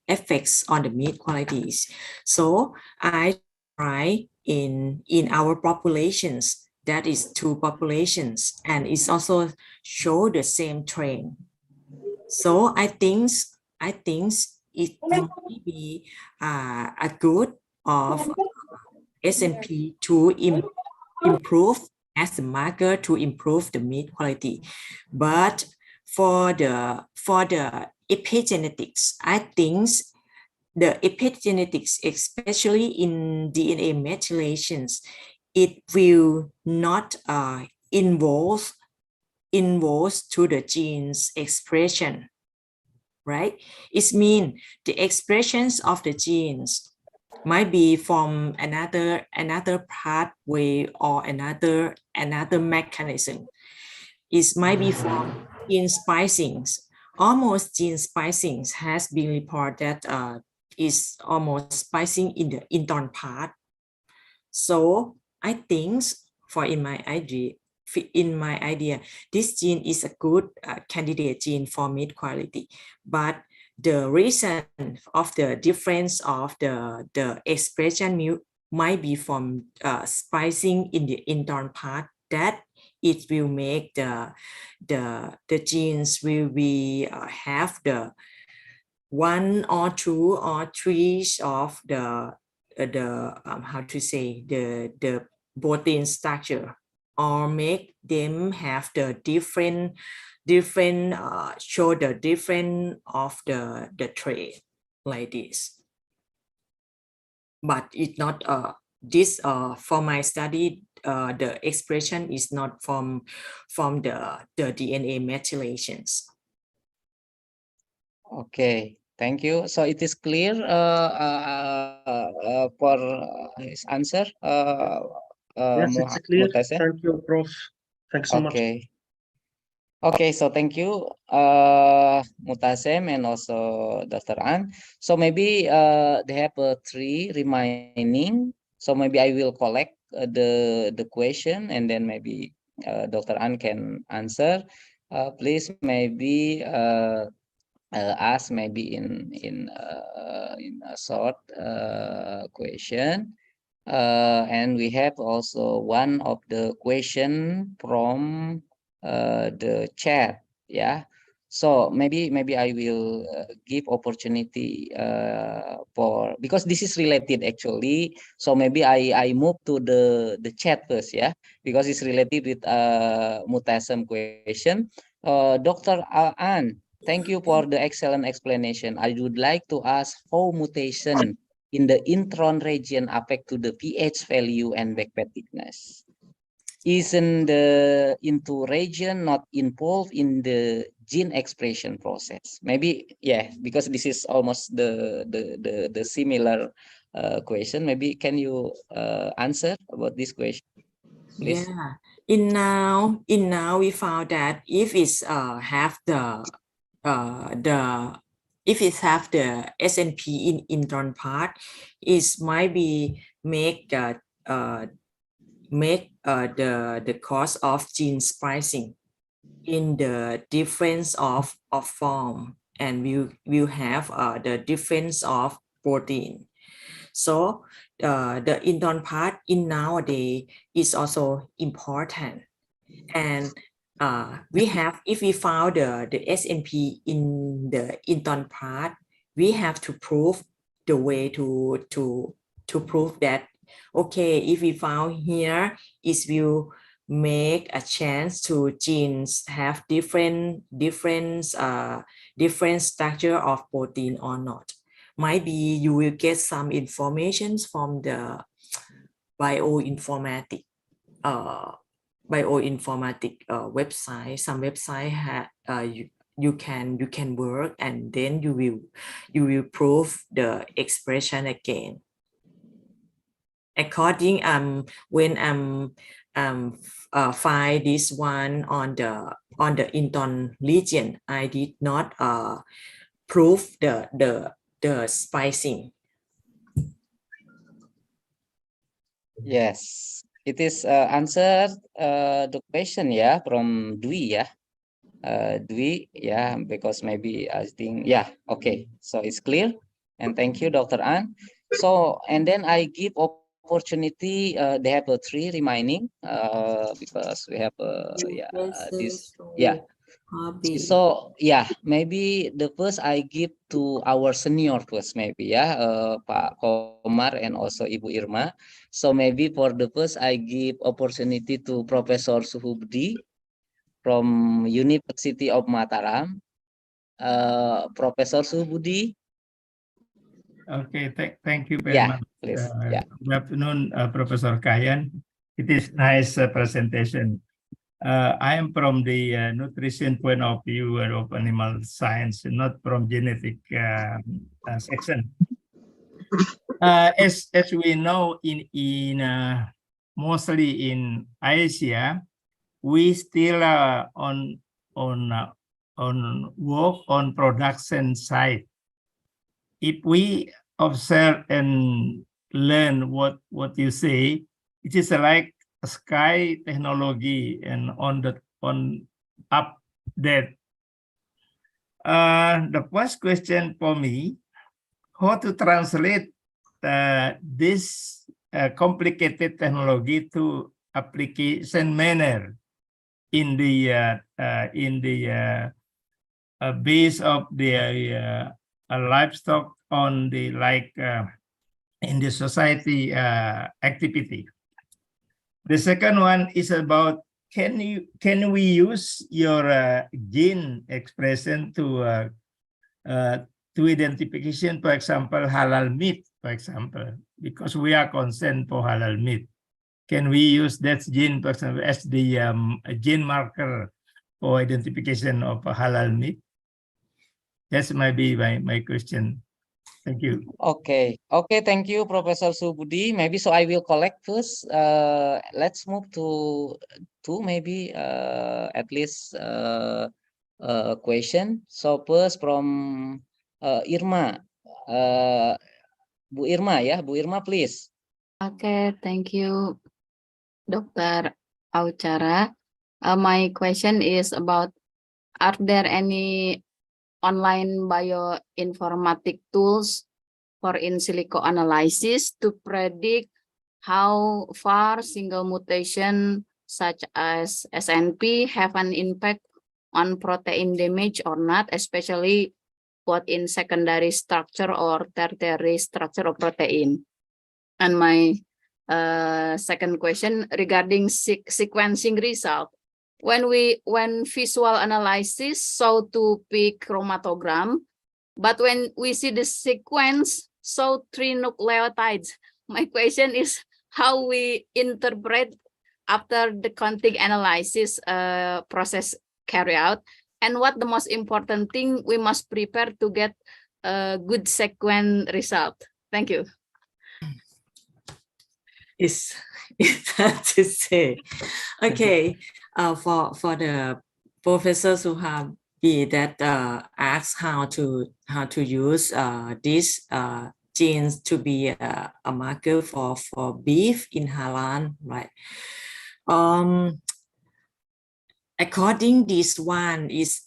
effects on the meat qualities. So I try in our populations. That is two populations, and it's also show the same trend. So I think it might be a good of S&P to improve as a marker to improve the meat quality. But for the epigenetics, I think the epigenetics, especially in DNA methylations, it will not involve to the gene's expression, right? It means the expressions of the genes might be from another pathway or another mechanism. It might be from gene splicings. Almost gene splicings has been reported that is almost splicing in the intron part. So I think for in my idea, this gene is a good candidate gene for meat quality, but the reason of the difference of the expression might be from splicing in the intron part, that it will make the genes will be have the one or two or three of the how to say the protein structure, or make them have the different show the different of the trait like this. But it's not this for my study the expression is not from the DNA methylations. Okay, thank you. So it is clear for his answer, Yes, it's clear. Mutasem. Thank you, Prof. Thanks so much. Okay. Okay, so thank you, Mutasem and also Dr. An. So maybe they have three remaining. So maybe I will collect the question, and then maybe Dr. An can answer. Please maybe ask maybe in a short question. And we have also one of the question from the chat. Yeah, so maybe I will give opportunity for, because this is related actually, so maybe I move to the chat first, yeah, because it's related with Mutasem question. Dr. An, thank you for the excellent explanation. I would like to ask how mutation in the intron region affect to the pH value and backbed thickness. Isn't the into region not involved in the gene expression process? Maybe, yeah, because this is almost the similar question. Maybe can you answer about this question, please? Yeah, in now we found that if it's have the if it have the SNP in intron part, it might be make the cause of gene splicing in the difference of form, and will have the difference of protein. So the intron part in nowadays is also important. And we have, if we found the SNP in the intron part, we have to prove the way to prove that, okay, if we found here, it will make a chance to genes have different structure of protein or not. Might be you will get some information from the bioinformatic website. Some website you can work, and then you will prove the expression again. According when find this one on the intron region, I did not prove the splicing. Yes, it is answered the question, yeah, from Dwi, yeah. Dwi, yeah, because maybe I think, yeah, okay, so it's clear, and thank you, Dr. An. So, and then I give opportunity, they have three remaining because we have yeah, this, yeah, Hobby. So yeah, maybe the first I give to our senior first, maybe ya, Pak Komar and also Ibu Irma. So maybe for the first I give opportunity to Professor Suhubdi from University of Mataram. Professor Suhubdi, Okay, thank you very yeah, much. please, yeah. Good afternoon, Professor Kayan. It is nice presentation. I am from the nutrition point of view of animal science, not from genetic section. As we know, in mostly in Asia, we still on work on production side. If we observe and learn what you say, it is like a sky technology and on update. The first question for me, how to translate this complicated technology to application manner in the base of the livestock on the in the society activity. The second one is about can we use your gene expression to identification, for example, halal meat, for example, because we are concerned for halal meat. Can we use that gene, for example, as the gene marker for identification of halal meat? That's might be my question. Thank you. Okay, thank you, Professor Subudi. Maybe so I will collect first. Let's move to two, maybe at least question. So first from Irma. Bu Irma ya, Bu Irma please. Okay, thank you, Dr. Aucara. My question is about, are there any online bioinformatic tools for in silico analysis to predict how far single mutation such as SNP have an impact on protein damage or not, especially what in secondary structure or tertiary structure of protein? And my second question regarding sequencing result. When visual analysis show two peak chromatogram, but when we see the sequence show 3 nucleotides, my question is how we interpret after the contig analysis process carry out, and what the most important thing we must prepare to get a good sequence result. Thank you. It's hard to say. Okay, for the professors who have that asked how to use these genes to be a marker for beef in halal, right? According this one is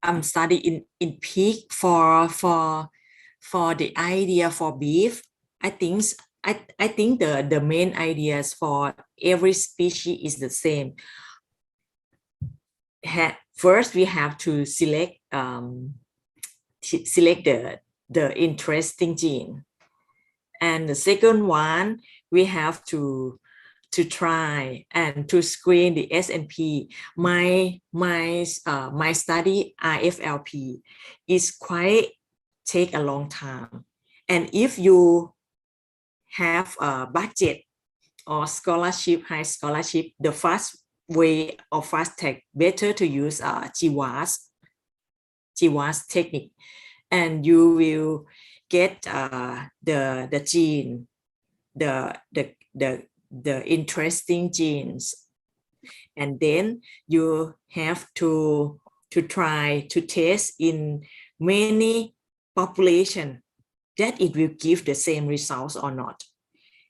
I'm studying in pig for the idea for beef. I think the main ideas for every species is the same. First, we have to select the interesting gene, and the second one we have to try and to screen the SNP. My study RFLP is quite take a long time, and if you have a budget or scholarship, high scholarship, the fast way or fast tech, better to use GWAS technique, and you will get the gene, the interesting genes, and then you have to try to test in many population that it will give the same results or not.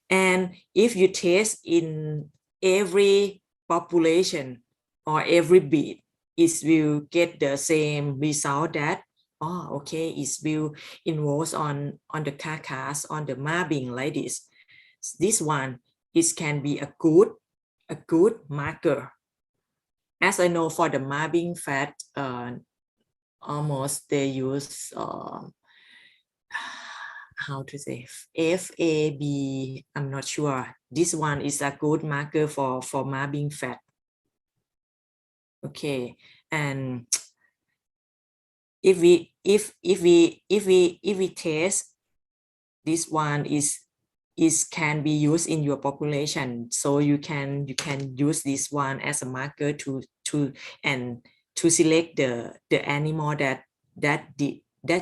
And if you test in every population or every breed, it will get the same result that, oh, okay, it will involve on the carcass, on the mabbing like this. This one, it can be a good marker as I know, for the marbling fat, almost they use how to say FAB. I'm not sure. This one is a good marker for marbling fat. Okay, and if we test, this one can be used in your population, so you can use this one as a marker to select the animal that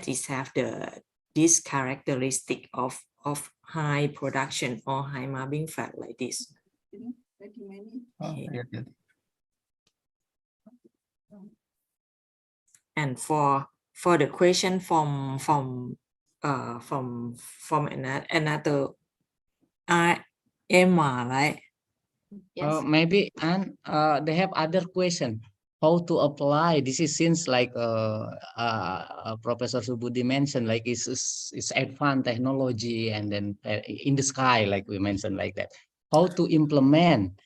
is have this characteristic of high production or high marbling fat like this. Oh, yeah, yeah. And for the question from another Emma, right? Yes. Maybe and they have other question. How to apply? This is since like Professor Subudi mentioned, like it's advanced technology, and then in the sky, like we mentioned, like that. How to implement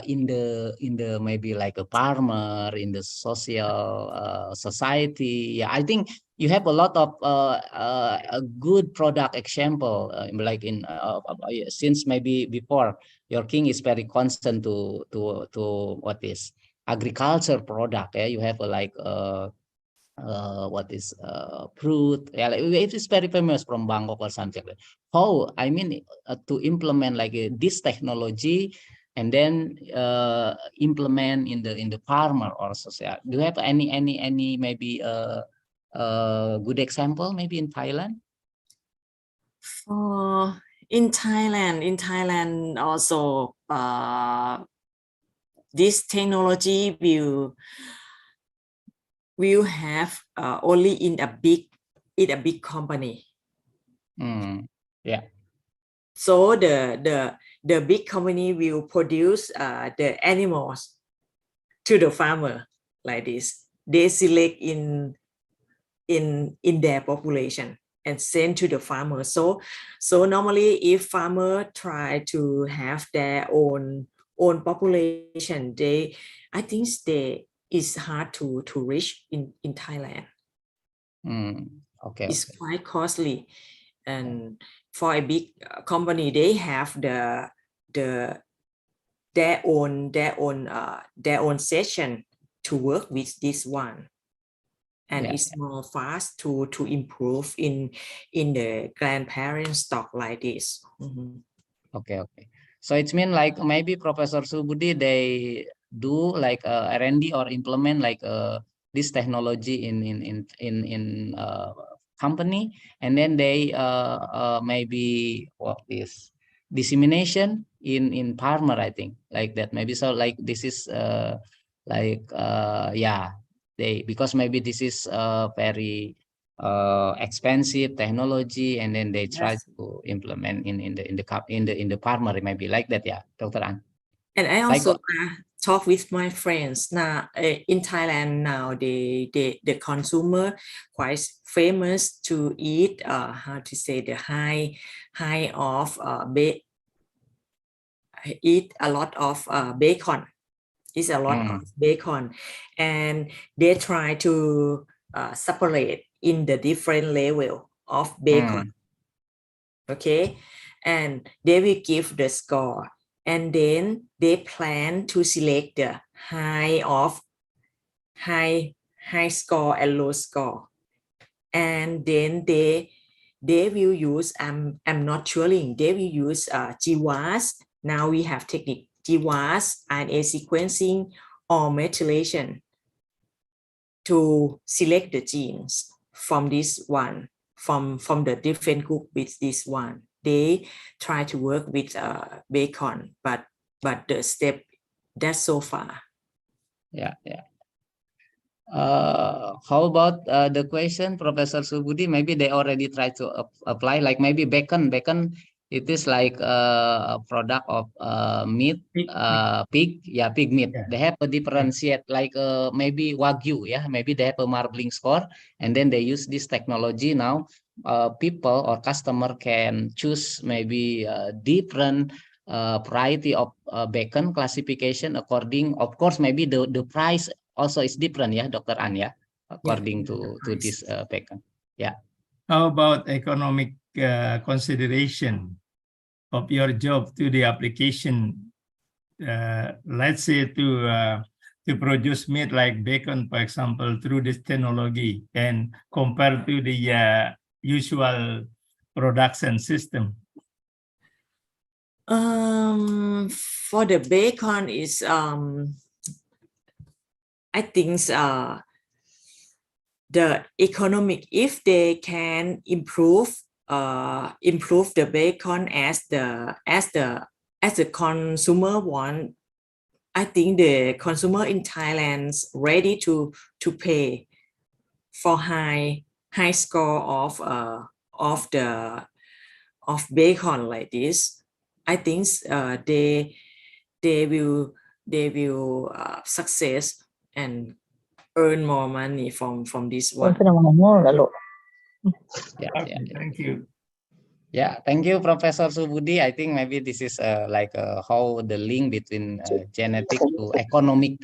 in the maybe like a farmer in the social society? Yeah, I think you have a lot of a good product example, like in since maybe before your king is very constant to what is agriculture product. Yeah, you have a like what is fruit. Yeah, like, it is very famous from Bangkok or something. How I mean to implement like this technology and then implement in the farmer or social. Do you have any maybe good example maybe in Thailand? In Thailand also this technology will have only in a big company. Yeah. So the big company will produce the animals to the farmer like this. They select in their population and send to the farmer. So normally if farmer try to have their own population, I think it's hard to reach in Thailand. Okay. It's quite costly, and for a big company, they have their own session to work with this one, and Yeah. it's more fast to improve in the grandparent stock like this. Okay. So it's mean like maybe Professor Subudi they do like R&D or implement like this technology in company, and then they maybe what is dissemination in farmer, I think, like that maybe. So like this is like yeah, they, because maybe this is very expensive technology, and then they try Yes. to implement in the farmer, maybe like that. Yeah, Dr. An. And I Like also talk with my friends now in Thailand. Now the consumer quite famous to eat how to say the high of eat a lot of bacon. It's a lot of bacon, and they try to separate in the different level of bacon. Okay, and they will give the score, and then they plan to select the high score and low score, and then they will use I'm not sure, they will use GWAS. Now we have technique GWAS, RNA sequencing, or methylation to select the genes from this one, from the different group with this one. They try to work with bacon, but the step that's so far. Yeah. How about the question, Professor Subudi? Maybe they already try to apply, like maybe bacon. It is like a product of meat, pig. Yeah, pig meat. Yeah. They have a differentiate, like maybe Wagyu. Yeah, maybe they have a marbling score, and then they use this technology now. People or customer can choose maybe different variety of bacon classification according, of course, maybe the price also is different, yeah, Dr. An, yeah, according to this bacon. Yeah. How about economic consideration of your job to the application? Let's say to produce meat like bacon, for example, through this technology and compared to the usual production system. For the bacon is I think the economic, if they can improve the bacon as the consumer want, I think the consumer in Thailand's ready to pay for high score of bacon like this. I think they will success and earn more money from this one. Yeah. Thank you. Yeah, thank you, Professor Subudi. I think maybe this is like how the link between genetic to economic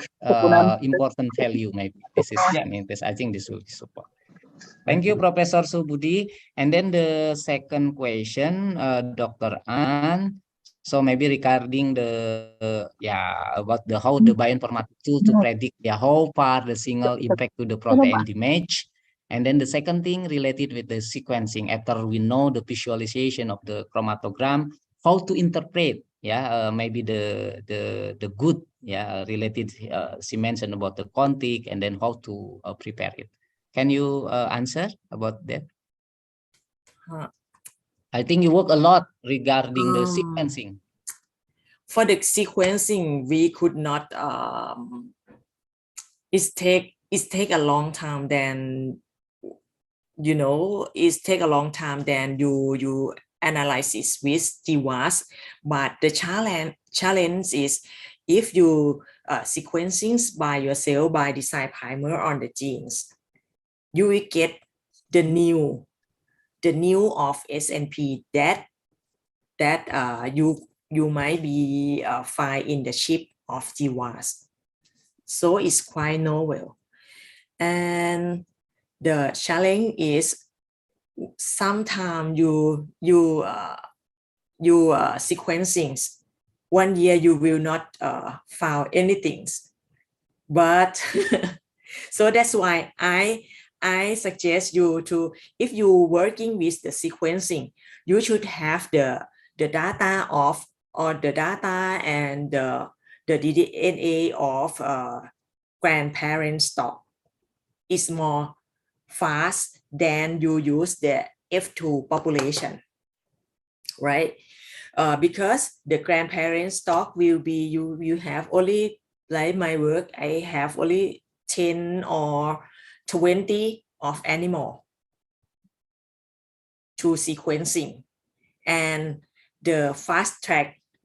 important value. Maybe this is an interest. I think this will be support. Thank you, Professor Subudi. And then the second question, Dr. An. So maybe regarding the about the how the bioinformatics tool to predict how far the single impact to the protein damage. And then the second thing related with the sequencing, after we know the visualization of the chromatogram, how to interpret, maybe the good, related, she mentioned about the quantic, and then how to prepare it. Can you answer about that? I think you work a lot regarding the sequencing. For the sequencing, we could not. It take a long time. Then it take a long time. Then you analyze it with GWAS. But the challenge is if you sequencing by yourself by design primer on the genes, you will get the new of SNP that you might be find in the chip of GWAS. So it's quite novel. And the challenge is sometimes you sequencing 1 year you will not found anything. But so that's why I suggest you to, if you working with the sequencing, you should have the data of, or the data and the DNA of grandparent stock is more fast than you use the F2 population, right? Because the grandparent stock will be, you have only, like my work, I have only 10 or 20 of animal to sequencing. And the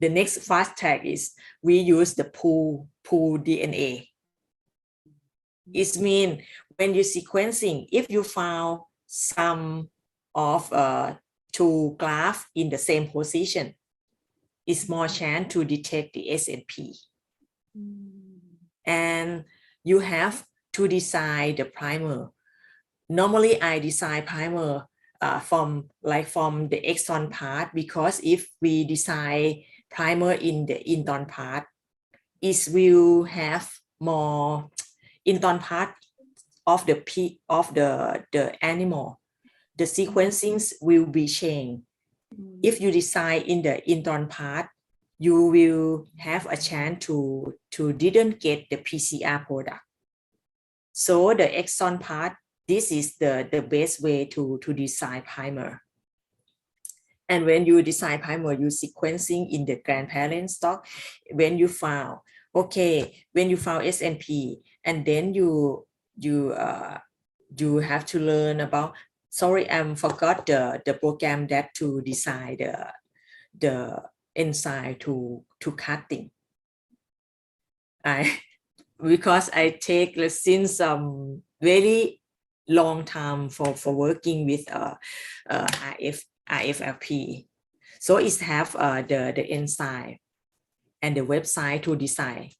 next fast track is we use the pool DNA. It means when you sequencing, if you found some of two graphs in the same position, it's more chance to detect the SNP. And you have to design the primer. Normally, I design primer from the exon part, because if we design primer in the intron part, it will have more intron part of the animal. The sequencing will be changed. If you design in the intron part, you will have a chance to didn't get the PCR product. So the exon part, this is the best way to design primer. And when you design primer, you sequencing in the grandparent stock. When you found SNP, and then you have to learn about. Sorry, I forgot the program that to design the enzyme to cutting. Because I take since very long time for working with IFLP. So it have the enzyme and the website to design.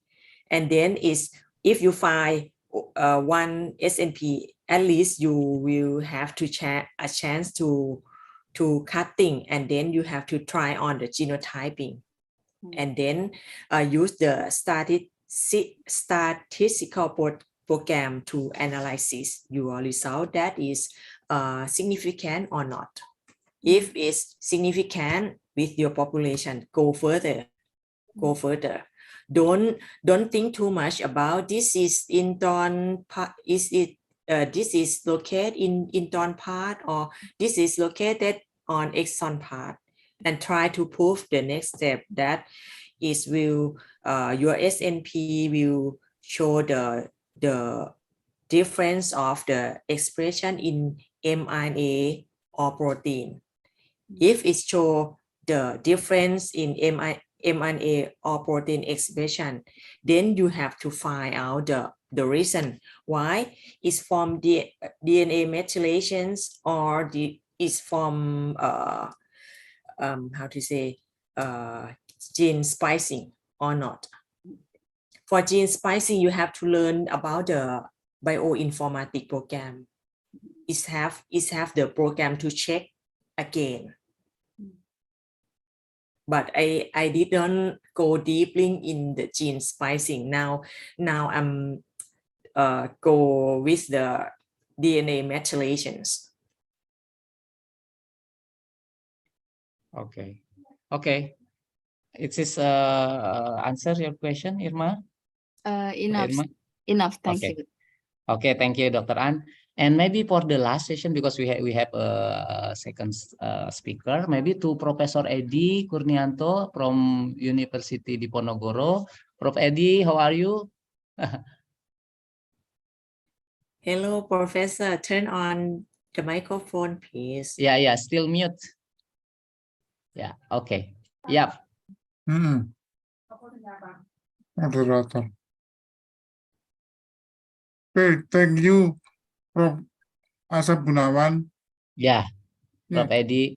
And then is if you find one SNP, at least you will have to a chance to cutting, and then you have to try on the genotyping, and then use the statistical program to analyze your result that is significant or not. If it's significant with your population, go further. Don't think too much about this is intron part, is it this is located in intron part, or this is located on exon part, and try to prove the next step that is will your SNP will show the difference of the expression in mRNA or protein. If it show the difference in mRNA or protein expression, then you have to find out the reason why it's from the DNA methylations, or is from how to say gene splicing or not. For gene splicing, you have to learn about the bioinformatics program. It have the program to check again. But I didn't go deeply in the gene splicing. Now I'm go with the DNA methylations. Okay. It is answer your question, Irma? Enough. Irma? Enough. Thank Okay. you. Okay, thank you, Dr. An. And maybe for the last session, because we have a second speaker, maybe to Professor Edi Kurnianto from University Diponegoro. Prof. Edi, how are you? Hello, Professor. Turn on the microphone, please. Yeah, still mute. Yeah, okay. Yeah. Moderator. Okay, thank you, Prof. Asap Gunawan. Yeah, Prof. Edi.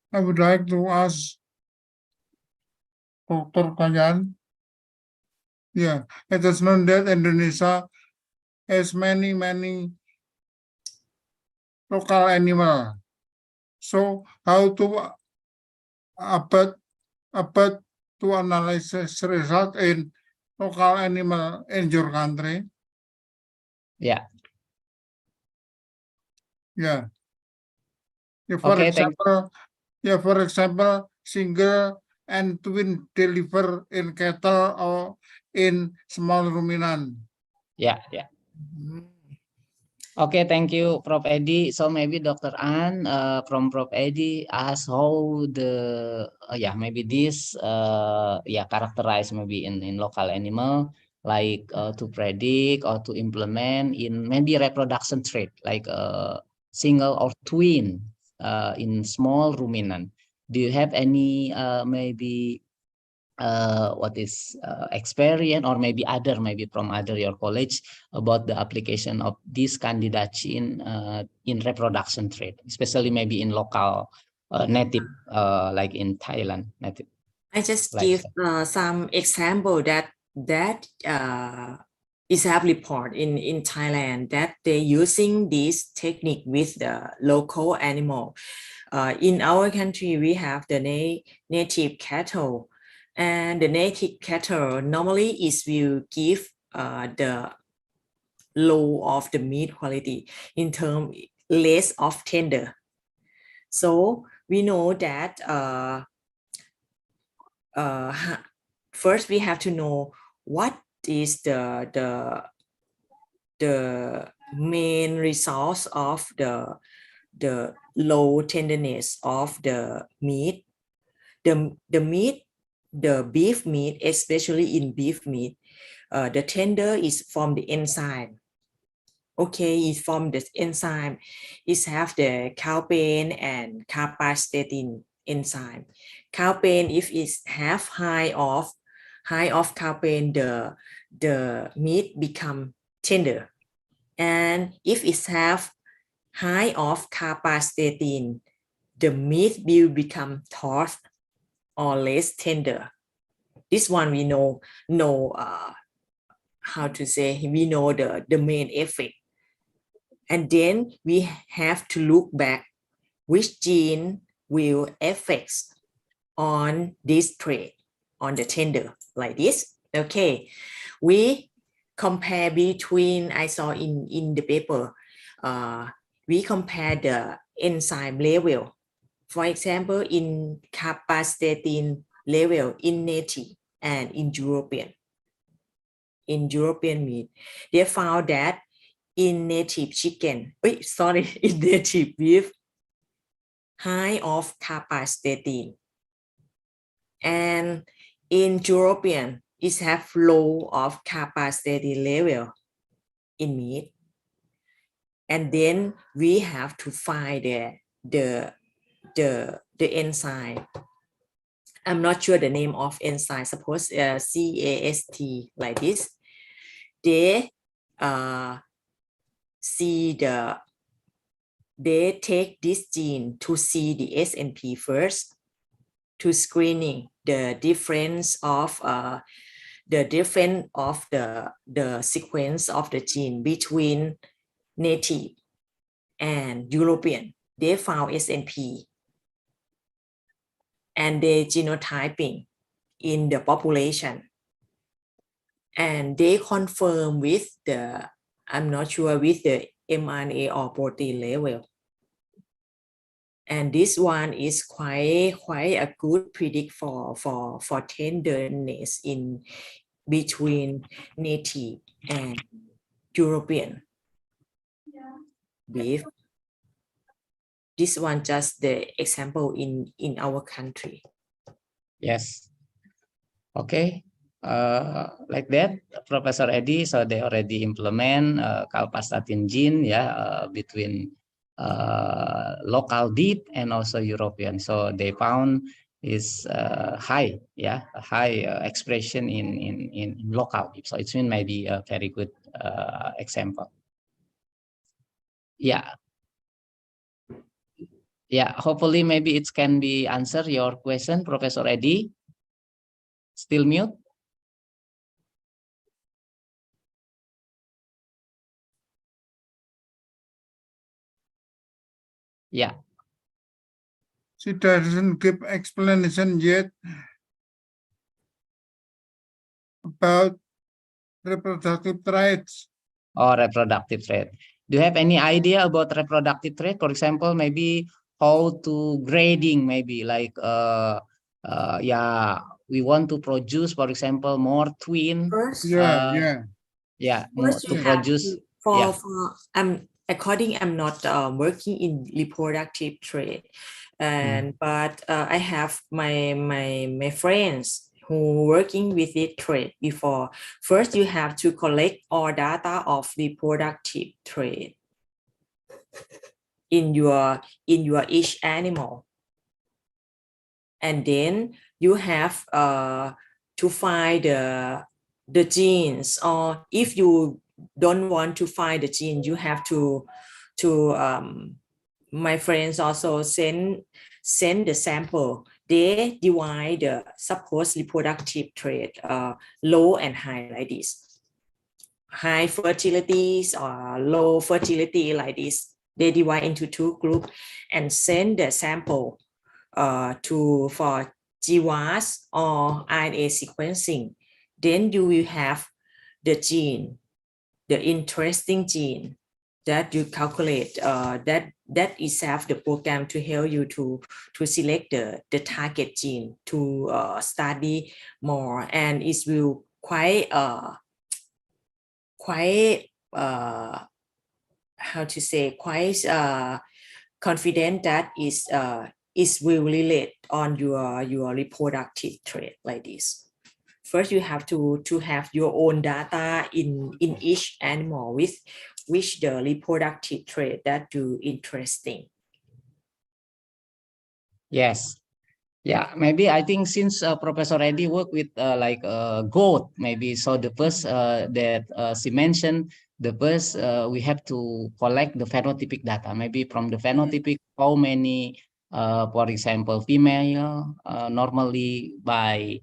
I would like to ask Dr. Kayan. Yeah, it is known that Indonesia has many local animal. So how to about to analyze result in local animal in your country? Yeah. Yeah. Okay, for example, single and twin deliver in cattle or in small ruminant. Yeah. Okay, thank you, Prof. Edi. So maybe Dr. An from Prof. Edi asked how the maybe this characterize maybe in local animal, like to predict or to implement in maybe reproduction trait, like single or twin in small ruminant. Do you have any maybe what is experience, or maybe from other your college, about the application of this candidate gene in reproduction trait, especially maybe in local native like in Thailand native? I just give some example that is have report in Thailand that they using this technique with the local animal. In our country, we have the native cattle, and the native cattle normally will give the low of the meat quality in term less of tender. So we know that first we have to know what is the main resource of the low tenderness of the meat. The beef meat, especially in beef meat, the tender is from the enzyme. Okay, it's from the enzyme. It have the cowpain and capastatin enzyme. Cowpain, if it have high of cowpain, the meat become tender. And if it have high of capastatin, the meat will become tough or less tender. This one we know how to say, we know the main effect. And then we have to look back which gene will affect on this trait, on the tender, like this. Okay, we compare between, I saw in the paper, we compare the enzyme level. For example, in capastatin level in native and in European meat, they found that in native chicken, in native beef, high of capastatin, and in European, it have low of capastatin level in meat. And then we have to find the enzyme. I'm not sure the name of enzyme, suppose CAST, like this. They they take this gene to see the SNP first, to screening the difference of the sequence of the gene between native and European. They found SNP, and they genotyping in the population, and they confirm with the, I'm not sure, with the mRNA or protein level. And this one is quite a good predict for tenderness in between native and European beef. This one just the example in our country. Yes. Okay. Like that, Professor Eddie. So they already implement calpastatin gene, between local beef and also European. So they found is high, high expression in local beef. So it's been maybe a very good example. Yeah. Yeah, hopefully maybe it can be answer your question, Professor Eddie. Still mute? Yeah. She doesn't give explanation yet about reproductive traits. Or reproductive trait. Do you have any idea about reproductive trait? For example, maybe how to grading, maybe like we want to produce, for example, more twin. First, more to produce. According, I'm not working in reproductive trait, but I have my friends who working with this trait before. First, you have to collect all data of reproductive trait in your each animal, and then you have to find the genes, or if you don't want to find the gene, you have to my friends also send the sample. They divide the supposed reproductive trait, low and high, like this. High fertility or low fertility, like this. They divide into two groups and send the sample for GWAS or RNA sequencing. Then you will have the gene, the interesting gene that you calculate, that is have the program to help you to select the target gene to study more, and it will quite how to say, quite confident that is will relate on your reproductive trait, like this. First, you have to have your own data in each animal with which the reproductive trait that you interesting. Yes. Yeah, maybe I think since Professor Eddy worked with goat, maybe so the first that she mentioned, the first we have to collect the phenotypic data. Maybe from the phenotypic, how many For example, female normally by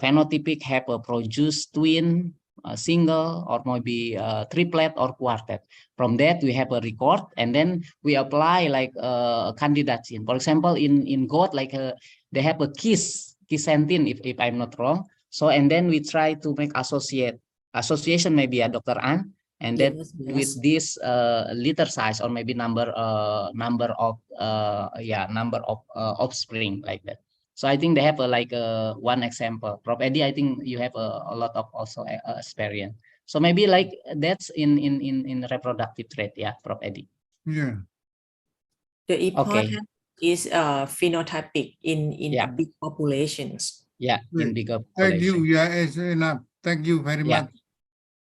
phenotypic have a produce twin, single, or maybe triplet or quartet. From that we have a record, and then we apply like a candidate gene. For example, in goat, like they have a kisantin, if I'm not wrong. So and then we try to make association, maybe Dr. An, and then Yes, with yes. this liter size or maybe number of offspring, like that. So I think they have like one example. Prof. Eddie, I think you have a lot of also experience. So maybe like that's in reproductive trait, yeah, Prof. Eddie. Yeah. The important Okay. is phenotypic in Yeah. a big populations. Yeah, in Great. bigger Thank you. population. Yeah, it's enough. Thank you very Yeah. much.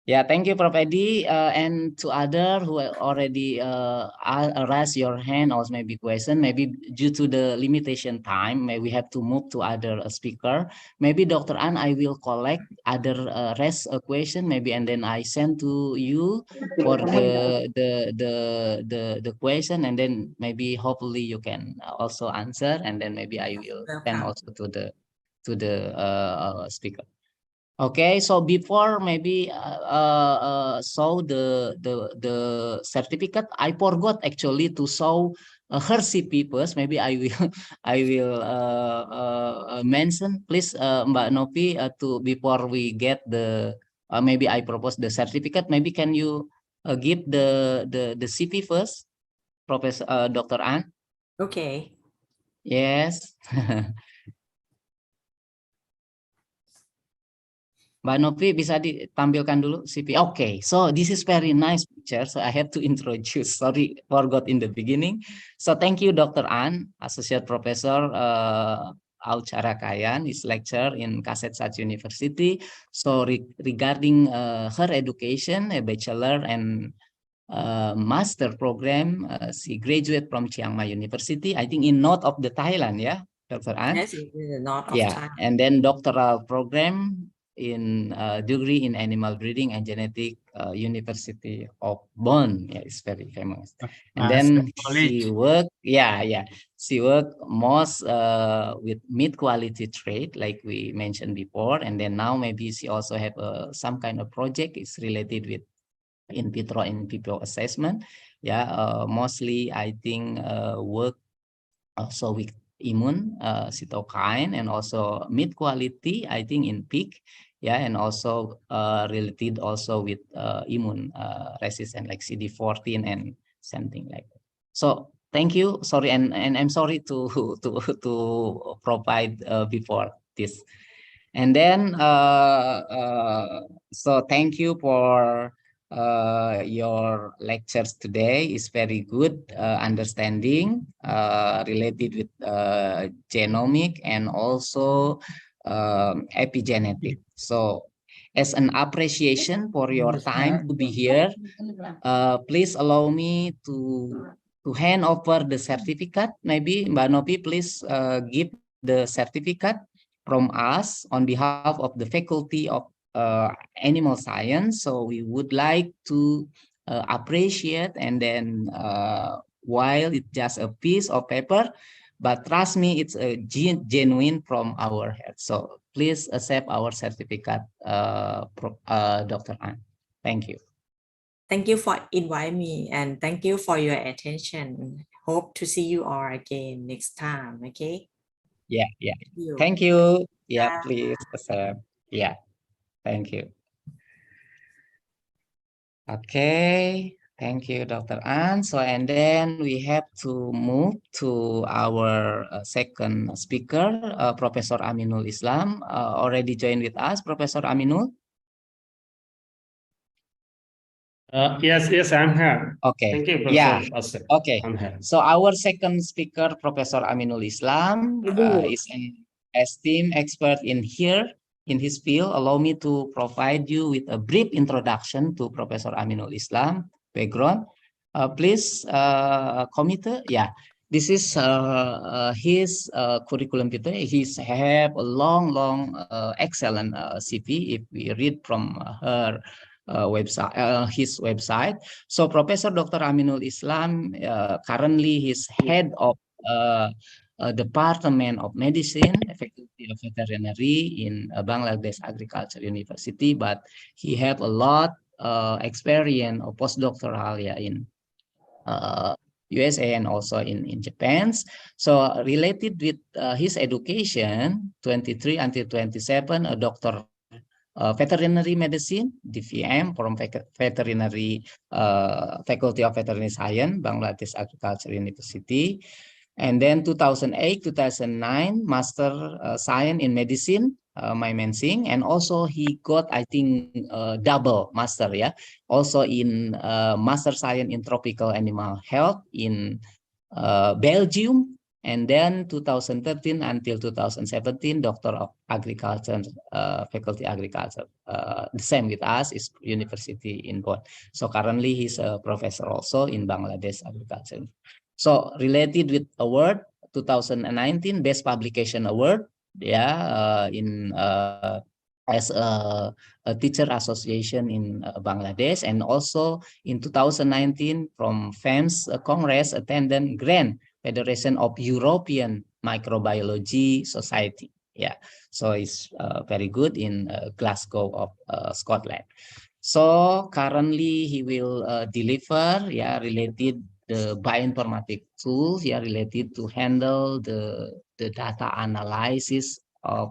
Yeah, thank you, Prof. Eddie. And to other who already raised your hand or maybe question, maybe due to the limitation time, maybe we have to move to other speaker. Maybe Dr. An, I will collect other raise a question, maybe, and then I send to you for the question, and then maybe hopefully you can also answer, and then maybe I will send also to the speaker. Okay, so before maybe show the certificate, I forgot actually to show her CP first. Maybe I will I will mention, please, Mbak Novi, to before we get the maybe I propose the certificate. Maybe can you give the CP first, Professor Dr. An? Okay. Yes. Mbak Novi bisa ditampilkan dulu CV. Okay, so this is very nice picture. So I have to introduce. Sorry, forgot in the beginning. So thank you, Dr. An, Associate Professor Aucara Kayan, is lecturer in Kasetsat University. So regarding her education, a bachelor and master program, she graduated from Chiang Mai University, I think in north of the Thailand, yeah, Dr. An? Yes, in the north of Yeah, Thailand. and then doctoral program in degree in animal breeding and genetic, University of Bonn. Yeah, it's very famous. And then she worked, she worked most with meat quality trait, like we mentioned before. And then now maybe she also have some kind of project is related with in vitro and in vivo assessment. Yeah, mostly I think work also with immune cytokine and also meat quality, I think in pig, yeah, and also related also with immune resistant like CD14 and something like that. So thank you. Sorry, and I'm sorry to to provide before this. And then so thank you for your lectures today. Is very good understanding related with genomic and also epigenetic. So as an appreciation for your time to be here, please allow me to hand over the certificate. Maybe Mbak Novi, please give the certificate from us on behalf of the Faculty of Animal Science. So we would like to appreciate, and then while it's just a piece of paper, but trust me, it's a genuine from our head. So please accept our certificate, Dr. An. Thank you. Thank you for inviting me, and thank you for your attention. Hope to see you all again next time. Okay. Yeah. You. Thank you. Yeah, Bye. please accept. Yeah. Thank you. Okay. Thank you, Dr. An. So, and then we have to move to our second speaker, Professor Aminul Islam, already joined with us. Professor Aminul. Yes, I'm here. Okay. Thank you, Yeah. Professor. Okay. I'm here. So our second speaker, Professor Aminul Islam, is an esteemed expert in his field. Allow me to provide you with a brief introduction to Professor Aminul Islam background. Please, committee. Yeah. This is his curriculum vitae. He's have a long, excellent CV. If we read from her website, his website. So Professor Dr. Aminul Islam currently he's head of Department of Medicine, Faculty of Veterinary in Bangladesh Agriculture University, but he have a lot experience or postdoctoral in USA and also in Japan. So related with his education, 23 until 27, a doctor veterinary medicine, DVM, from veterinary Faculty of Veterinary Science, Bangladesh Agriculture University. And then 2008, 2009, Master Science in Medicine, Mymensing. And also he got, I think, double master, yeah. Also in Master Science in Tropical Animal Health in Belgium. And then 2013 until 2017, Doctor of Agriculture, Faculty Agriculture. The same with us, is University in Bonn. So currently he's a professor also in Bangladesh Agriculture. So related with award, 2019 Best Publication Award, yeah, as a teacher association in Bangladesh, and also in 2019 from FEMS Congress attendant grant Federation of European Microbiology Society. Yeah, so it's very good in Glasgow of Scotland. So currently he will deliver, yeah, related the bioinformatic tools, yeah, related to handle the data analysis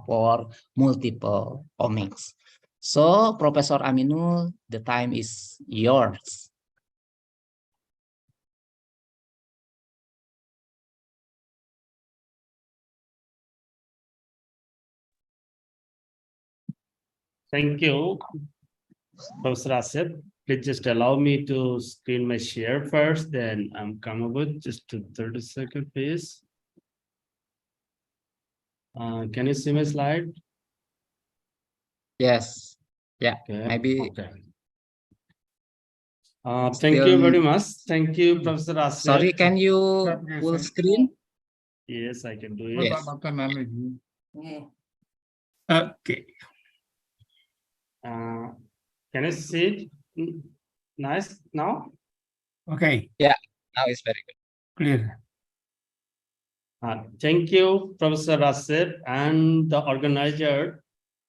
for multiple omics. So Professor Aminul, the time is yours. Thank you, Professor Asif. Please just allow me to screen my share first, then I'm coming with just to 30 seconds, please. Can you see my slide? Yes. Yeah, Okay. maybe. Okay. Thank you very much. Thank you, Professor Asif. Sorry, can you full screen? Yes, I can do it. Yes. Okay. Can you see it nice now? Okay. Yeah, now it's very good. Clear. Thank you, Professor Asif, and the organizer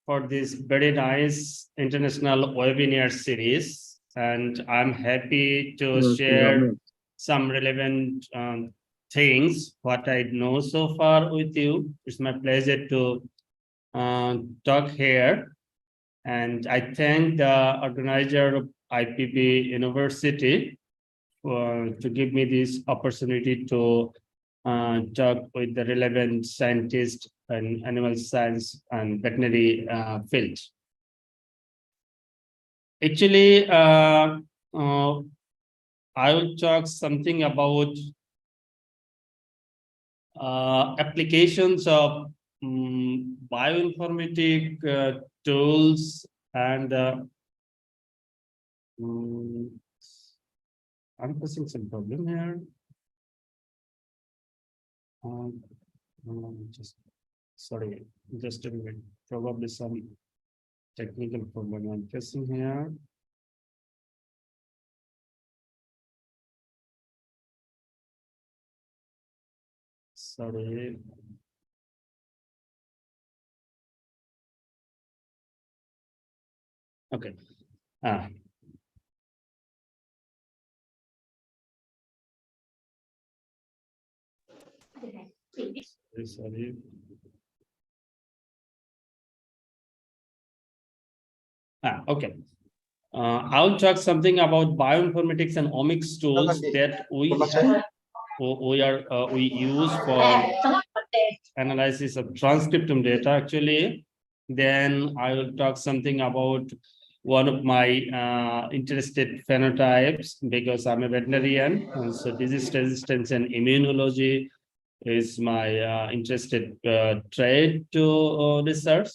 for this very nice international webinar series. And I'm happy to share some relevant things, what I know so far with you. It's my pleasure to talk here. And I thank the organizer of IPB University to give me this opportunity to talk with the relevant scientists and animal science and veterinary field. Actually, I will talk something about applications of bioinformatic tools and I'm facing some problem here. Just sorry, just a minute. Probably some technical problem I'm facing here. Sorry. Okay. Sorry. Okay. I'll talk something about bioinformatics and omics tools that we use for analysis of transcriptome data actually. Then I will talk something about one of my interested phenotypes, because I'm a veterinarian, and so disease resistance and immunology is my interested trade to research.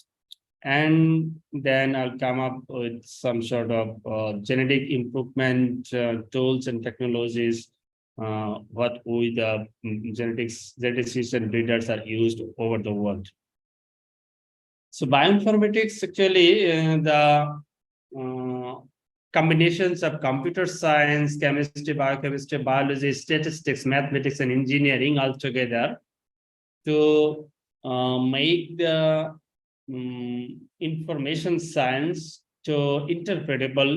And then I'll come up with some sort of genetic improvement tools and technologies, what we the geneticists and breeders are used over the world. So bioinformatics actually the combinations of computer science, chemistry, biochemistry, biology, statistics, mathematics, and engineering all together to make the information science to interpretable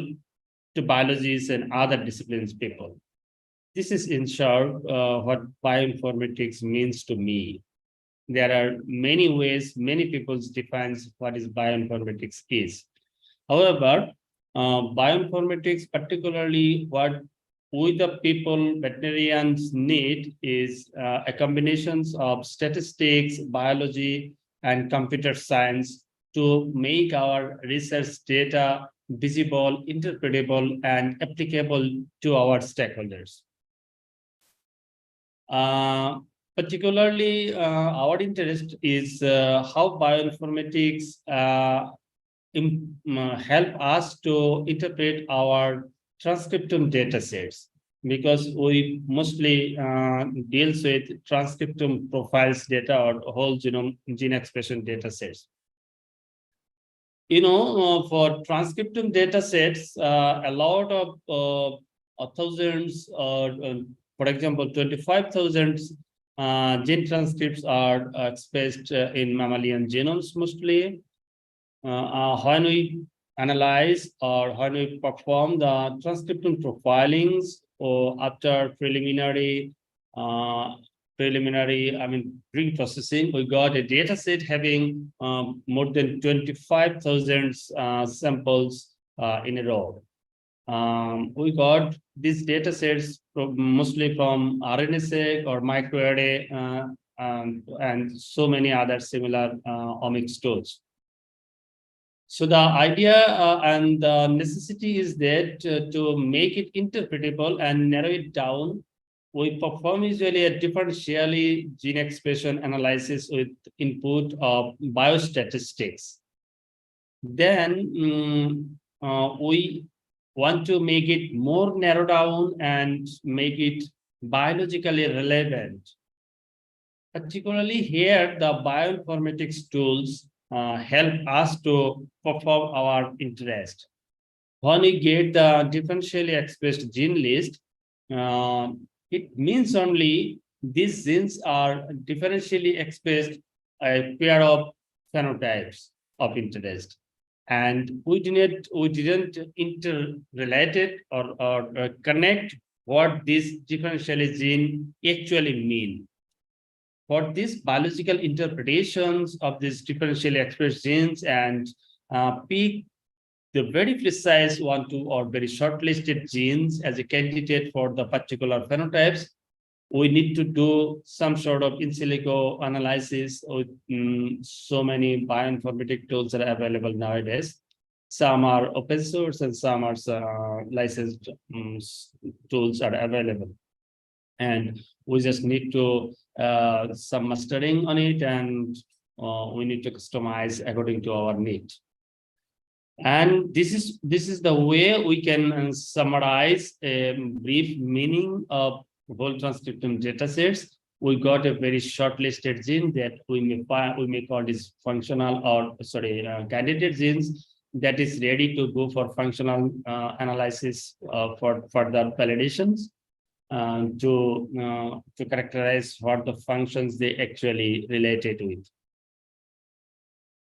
to biologists and other disciplines people. This is in short what bioinformatics means to me. There are many ways, many people defines what is bioinformatics is. However, bioinformatics, particularly what we the people, veterinarians need is a combination of statistics, biology, and computer science to make our research data visible, interpretable, and applicable to our stakeholders. Particularly, our interest is how bioinformatics help us to interpret our transcriptome data sets, because we mostly deals with transcriptome profiles data or whole genome gene expression data sets. You know, for transcriptome data sets, a lot of thousands or for example, 25,000 gene transcripts are expressed in mammalian genomes mostly. When we analyze or when we perform the transcriptome profilings or after preliminary, pre-processing, we got a data set having more than 25,000 samples in a row. We got these data sets mostly from RNA-seq or microarray and so many other similar omics tools. So the idea and the necessity is that to make it interpretable and narrow it down, we perform usually a differentially gene expression analysis with input of biostatistics. Then we want to make it more narrow down and make it biologically relevant. Particularly here, the bioinformatics tools help us to perform our interest. When we get the differentially expressed gene list, it means only these genes are differentially expressed a pair of phenotypes of interest. And we didn't interrelate it or connect what this differentially gene actually mean. For these biological interpretations of these differentially expressed genes and pick the very precise one, two, or very shortlisted genes as a candidate for the particular phenotypes, we need to do some sort of in silico analysis with so many bioinformatic tools that are available nowadays. Some are open source and some are licensed tools are available. And we just need to some mastering on it, and we need to customize according to our need. And this is the way we can summarize a brief meaning of whole transcriptome data sets. We got a very short-listed gene that we may call this functional or candidate genes that is ready to go for functional analysis for further validations to characterize what the functions they actually related with.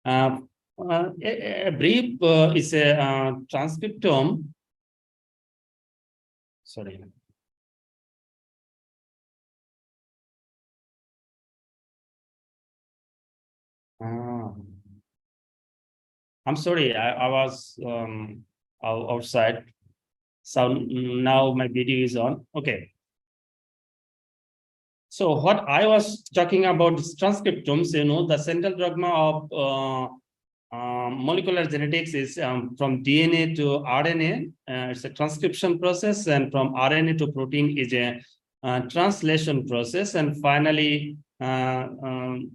A brief is a transcriptome. Sorry. I'm sorry, I was outside. So now my video is on. Okay. So what I was talking about is transcriptomes, you know, the central dogma of molecular genetics is from DNA to RNA. It's a transcription process, and from RNA to protein is a translation process. And finally, the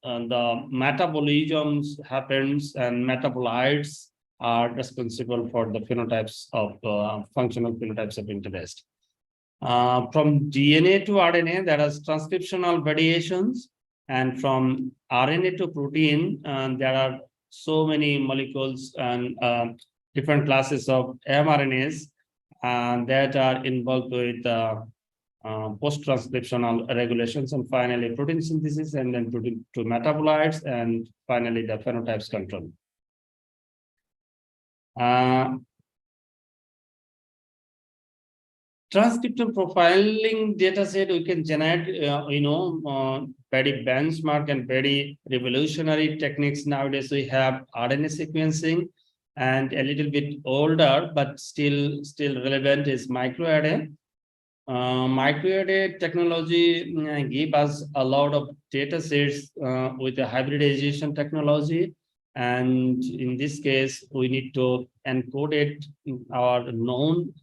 metabolisms happens, and metabolites are responsible for the phenotypes of functional phenotypes of interest. From DNA to RNA, there are transcriptional variations, and from RNA to protein, there are so many molecules and different classes of mRNAs that are involved with post-transcriptional regulations, and finally protein synthesis, and then protein to metabolites, and finally the phenotypes control. Transcription profiling data set, we can generate, very benchmark and very revolutionary techniques. Nowadays, we have RNA sequencing, and a little bit older, but still relevant is microarray. Microarray technology give us a lot of data sets with the hybridization technology. And in this case, we need to encode it in our known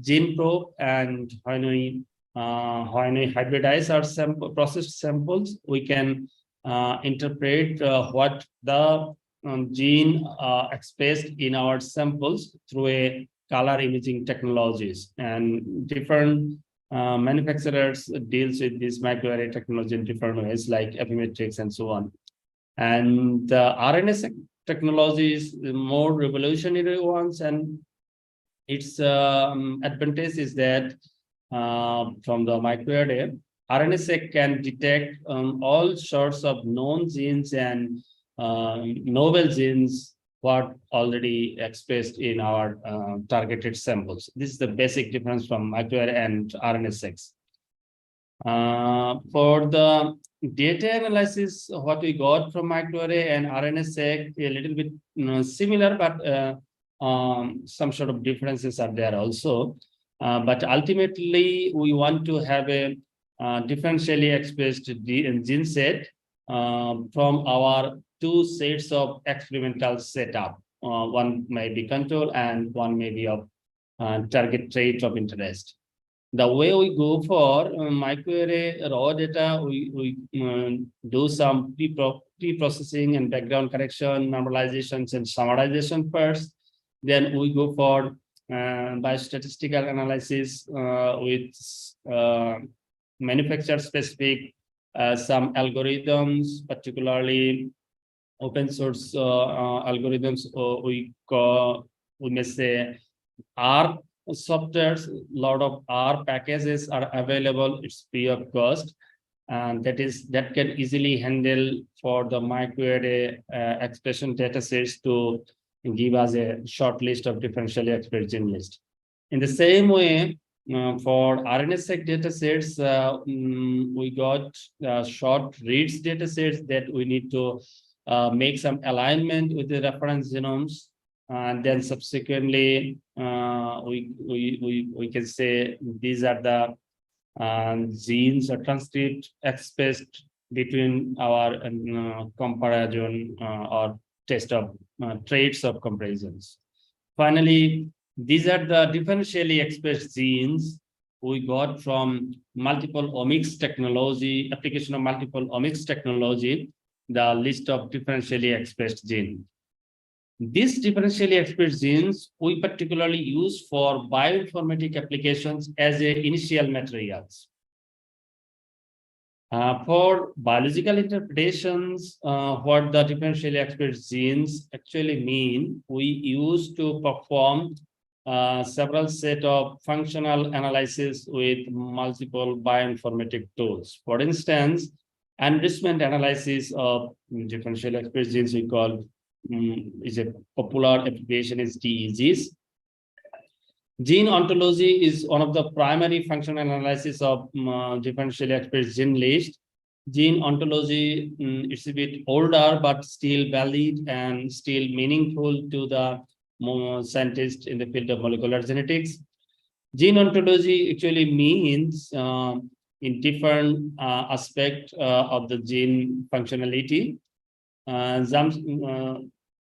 gene probe, and when we hybridize our processed samples, we can interpret what the gene expressed in our samples through a color imaging technologies. And different manufacturers deals with this microarray technology in different ways, like Epimetrics and so on. And the RNA technology is the more revolutionary ones, and its advantage is that from the microarray, RNA-seq can detect all sorts of known genes and novel genes what already expressed in our targeted samples. This is the basic difference from microarray and RNA-seq. For the data analysis, what we got from microarray and RNA-seq, a little bit similar, but some sort of differences are there also. But ultimately, we want to have a differentially expressed gene set from our two sets of experimental setup. One may be control and one may be of target trait of interest. The way we go for microarray raw data, we do some pre-processing and background correction, normalizations, and summarization first. Then we go for biostatistical analysis with manufacturer-specific some algorithms, particularly open source algorithms. We may say R softwares. A lot of R packages are available. It's free of cost, and that can easily handle for the microarray expression datasets to give us a short list of differentially expressed gene list. In the same way, for RNA-seq datasets, we got short reads datasets that we need to make some alignment with the reference genomes, and then subsequently we can say these are the genes or transcript expressed between our comparison or test of traits of comparisons. Finally, these are the differentially expressed genes we got from multiple omics technology, application of multiple omics technology, the list of differentially expressed genes. These differentially expressed genes we particularly use for bioinformatic applications as initial materials. For biological interpretations, what the differentially expressed genes actually mean, we use to perform several set of functional analysis with multiple bioinformatic tools. For instance, enrichment analysis of differentially expressed genes we call is a popular application is DEGs. Gene ontology is one of the primary functional analysis of differentially expressed gene list. Gene ontology is a bit older, but still valid and still meaningful to the scientists in the field of molecular genetics. Gene ontology actually means in different aspect of the gene functionality.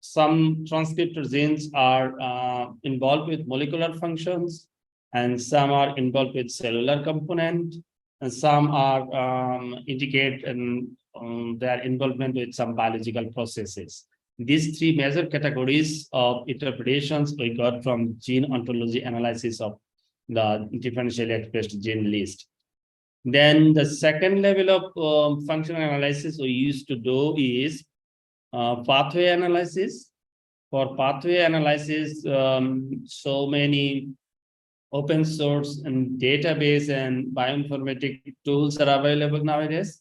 Some transcriptor genes are involved with molecular functions, and some are involved with cellular component, and some are indicate their involvement with some biological processes. These three major categories of interpretations we got from gene ontology analysis of the differentially expressed gene list. Then the second level of functional analysis we used to do is pathway analysis. For pathway analysis, so many open source and database and bioinformatic tools are available nowadays.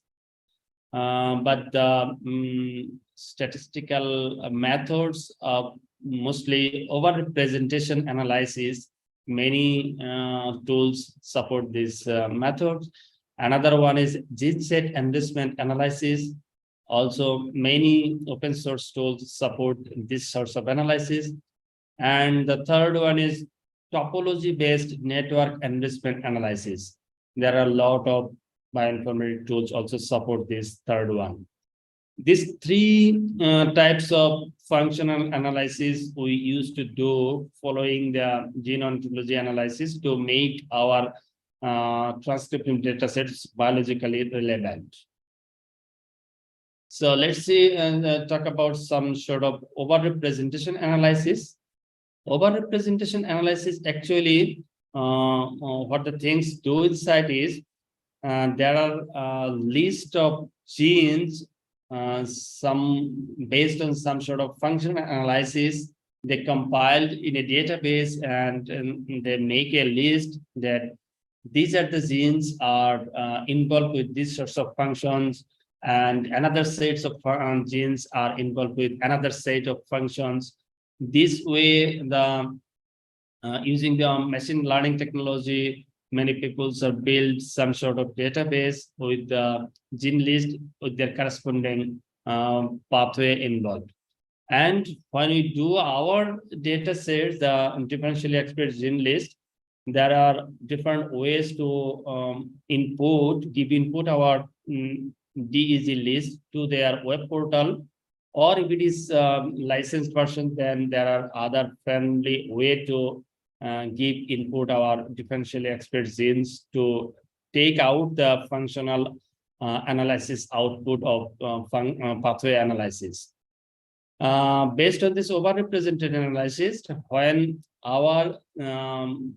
But the statistical methods of mostly overrepresentation analysis, many tools support this method. Another one is gene set enrichment analysis. Also, many open source tools support this sorts of analysis. And the third one is topology-based network enrichment analysis. There are a lot of bioinformatic tools also support this third one. These three types of functional analysis we used to do following the gene ontology analysis to make our transcriptome datasets biologically relevant. So let's see and talk about some sort of overrepresentation analysis. Overrepresentation analysis actually, what the things do inside is, there are a list of genes, some based on some sort of functional analysis, they compiled in a database and they make a list that these are the genes are involved with these sorts of functions, and another sets of genes are involved with another set of functions. This way, the using the machine learning technology, many people have built some sort of database with the gene list with their corresponding pathway involved. And when we do our data sets, the differentially expressed gene list, there are different ways to give input our DEG list to their web portal, or if it is licensed version, then there are other friendly way to give input our differentially expressed genes to take out the functional analysis output of pathway analysis. Based on this overrepresented analysis, when our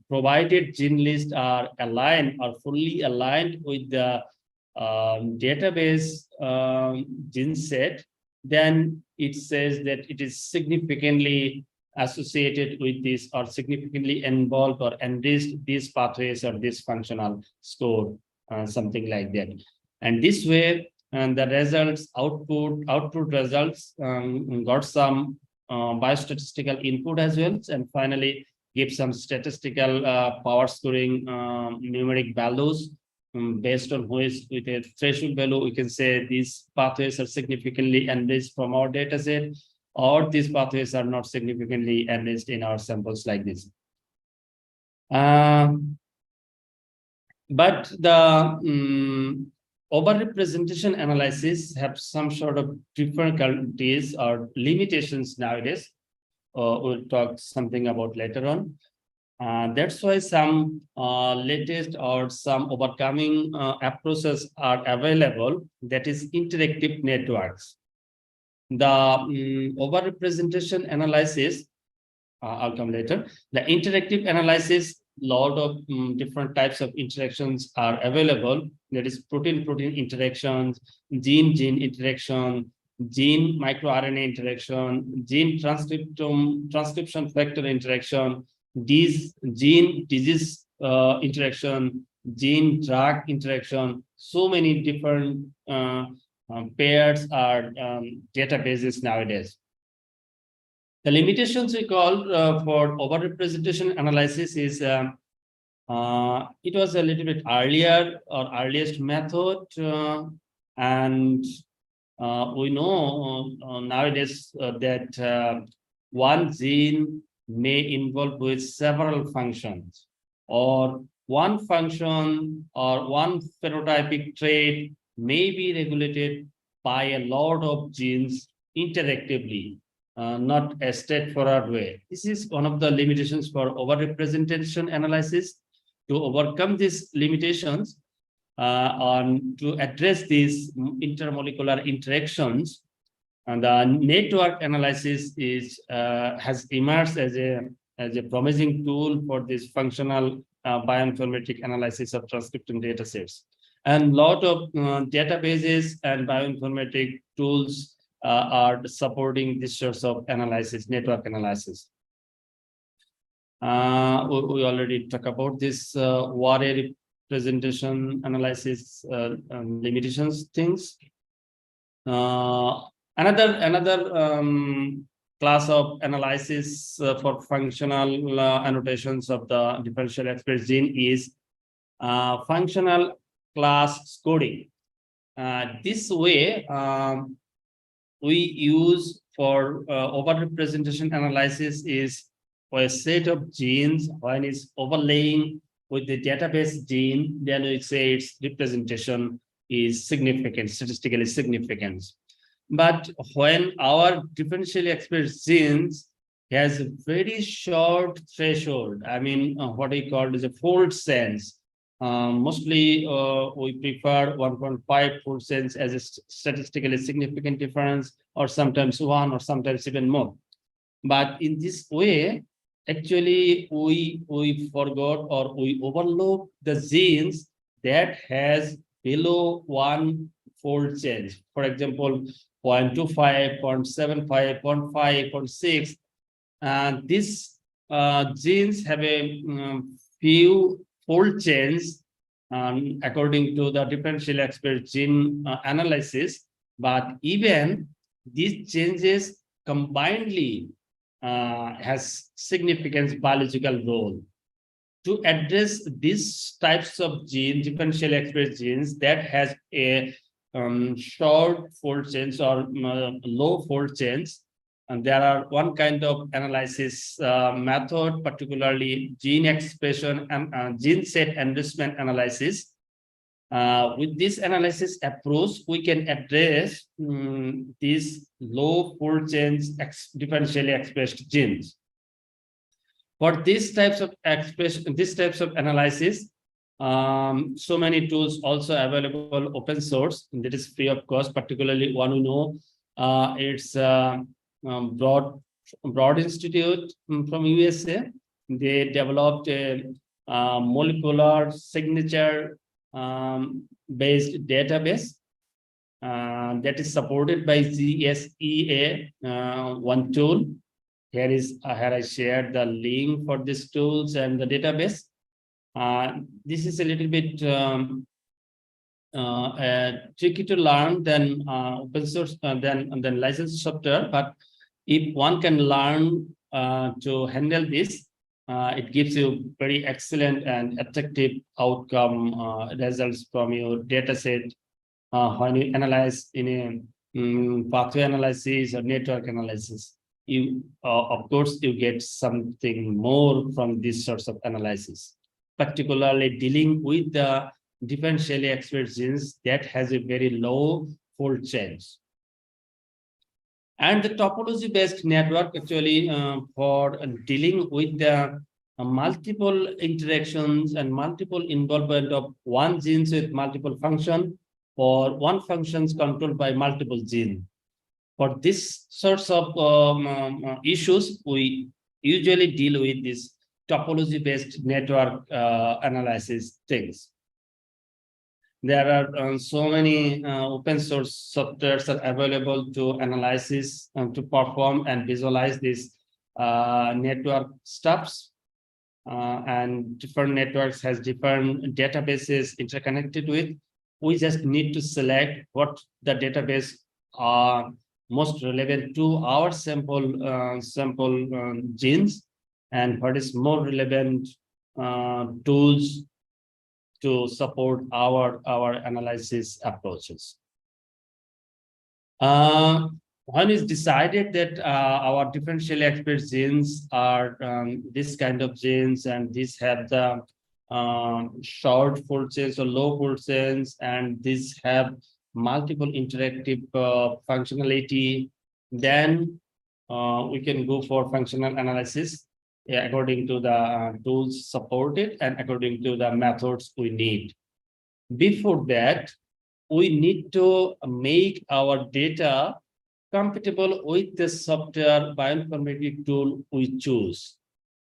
provided gene lists are aligned or fully aligned with the database gene set, then it says that it is significantly associated with this or significantly involved or enriched these pathways or this functional score, something like that. And this way, and the results output results got some biostatistical input as well, and finally give some statistical power scoring numeric values based on which with a threshold value we can say these pathways are significantly enriched from our data set, or these pathways are not significantly enriched in our samples like this. But the overrepresentation analysis have some sort of difficulties or limitations nowadays. We'll talk something about later on. That's why some latest or some overcoming approaches are available, that is interactive networks. The overrepresentation analysis, I'll come later. The interactive analysis, lot of different types of interactions are available. That is protein-protein interactions, gene-gene interaction, gene microRNA interaction, gene transcription factor interaction, these gene disease interaction, gene drug interaction. So many different pairs are databases nowadays. The limitations we call for overrepresentation analysis is it was a little bit earlier or earliest method, and we know nowadays that one gene may involve with several functions, or one function or one phenotypic trait may be regulated by a lot of genes interactively. Not a straightforward way. This is one of the limitations for overrepresentation analysis. To overcome these limitations, to address these intermolecular interactions, and the network analysis is has emerged as a promising tool for this functional bioinformatic analysis of transcriptome datasets. And a lot of databases and bioinformatic tools are supporting this sorts of analysis, network analysis. We already talked about this water representation analysis limitations things. Another class of analysis for functional annotations of the differential express gene is functional class scoring. This way, we use for overrepresentation analysis is for a set of genes when it's overlaying with the database gene, then we say its representation is significant, statistically significant. But when our differentially expressed genes has a very short threshold, I mean, what we call is a fold sense. Mostly we prefer 1.5 fold sense as a statistically significant difference, or sometimes 1, or sometimes even more. But in this way, actually we forgot or we overlook the genes that has below 1 fold change. For example, 0.25, 0.75, 0.5, 0.6. And these genes have a few fold changes according to the differential express gene analysis. But even these changes combinedly has significant biological role. To address these types of genes, differentially expressed genes that has a short fold change or low fold change, and there are one kind of analysis method, particularly gene expression and gene set enrichment analysis. With this analysis approach, we can address these low fold change differentially expressed genes. For these types of analysis, so many tools also available open source, and that is free of cost. Particularly one we know, it's Broad Institute from USA. They developed a molecular signature based database that is supported by GSEA one tool. Here I shared the link for these tools and the database. This is a little bit tricky to learn than open source than licensed software, but if one can learn to handle this, it gives you very excellent and attractive outcome results from your data set when you analyze in a pathway analysis or network analysis. You of course you get something more from these sorts of analysis, particularly dealing with the differentially expressed genes that has a very low fold change. And the topology based network actually for dealing with the multiple interactions and multiple involvement of one genes with multiple function, or one functions controlled by multiple genes. For this sorts of issues, we usually deal with this topology-based network analysis things. There are so many open source softwares are available to analysis and to perform and visualize these network stuffs. And different networks has different databases interconnected with. We just need to select what the database are most relevant to our sample genes, and what is more relevant tools to support our analysis approaches. When it's decided that our differentially expressed genes are this kind of genes, and these have the short fold chains or low fold chains, and these have multiple interactive functionality, then we can go for functional analysis according to the tools supported and according to the methods we need. Before that, we need to make our data compatible with the software bioinformatic tool we choose,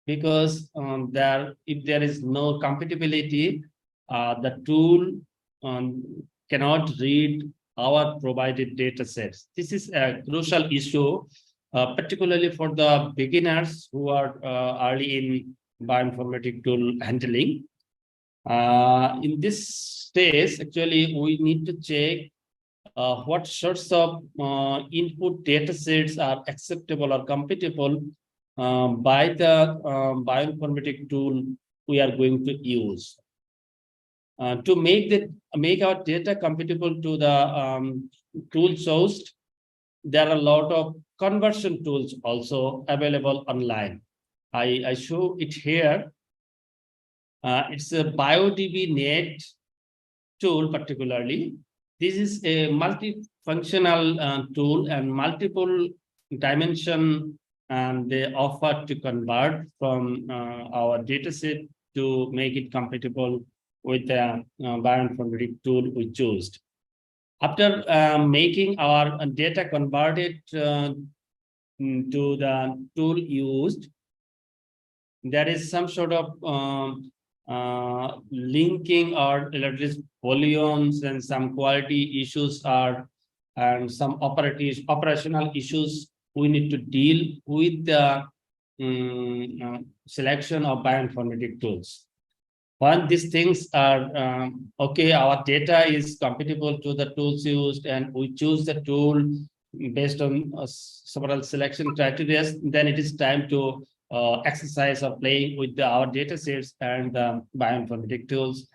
because if there is no compatibility, the tool cannot read our provided data sets. This is a crucial issue, particularly for the beginners who are early in bioinformatic tool handling. In this stage, actually, we need to check what sorts of input data sets are acceptable or compatible by the bioinformatic tool we are going to use. To make our data compatible to the tool sourced, there are a lot of conversion tools also available online. I show it here. It's a BioDB.net tool particularly. This is a multifunctional tool and multiple dimension, and they offer to convert from our dataset to make it compatible with the bioinformatic tool we chose. After making our data converted to the tool used, there is some sort of linking or at least volumes and some quality issues are, and some operational issues we need to deal with the selection of bioinformatic tools. Once these things are okay, our data is compatible to the tools used, and we choose the tool based on several selection criteria, then it is time to exercise of playing with our data sets and bioinformatic tools.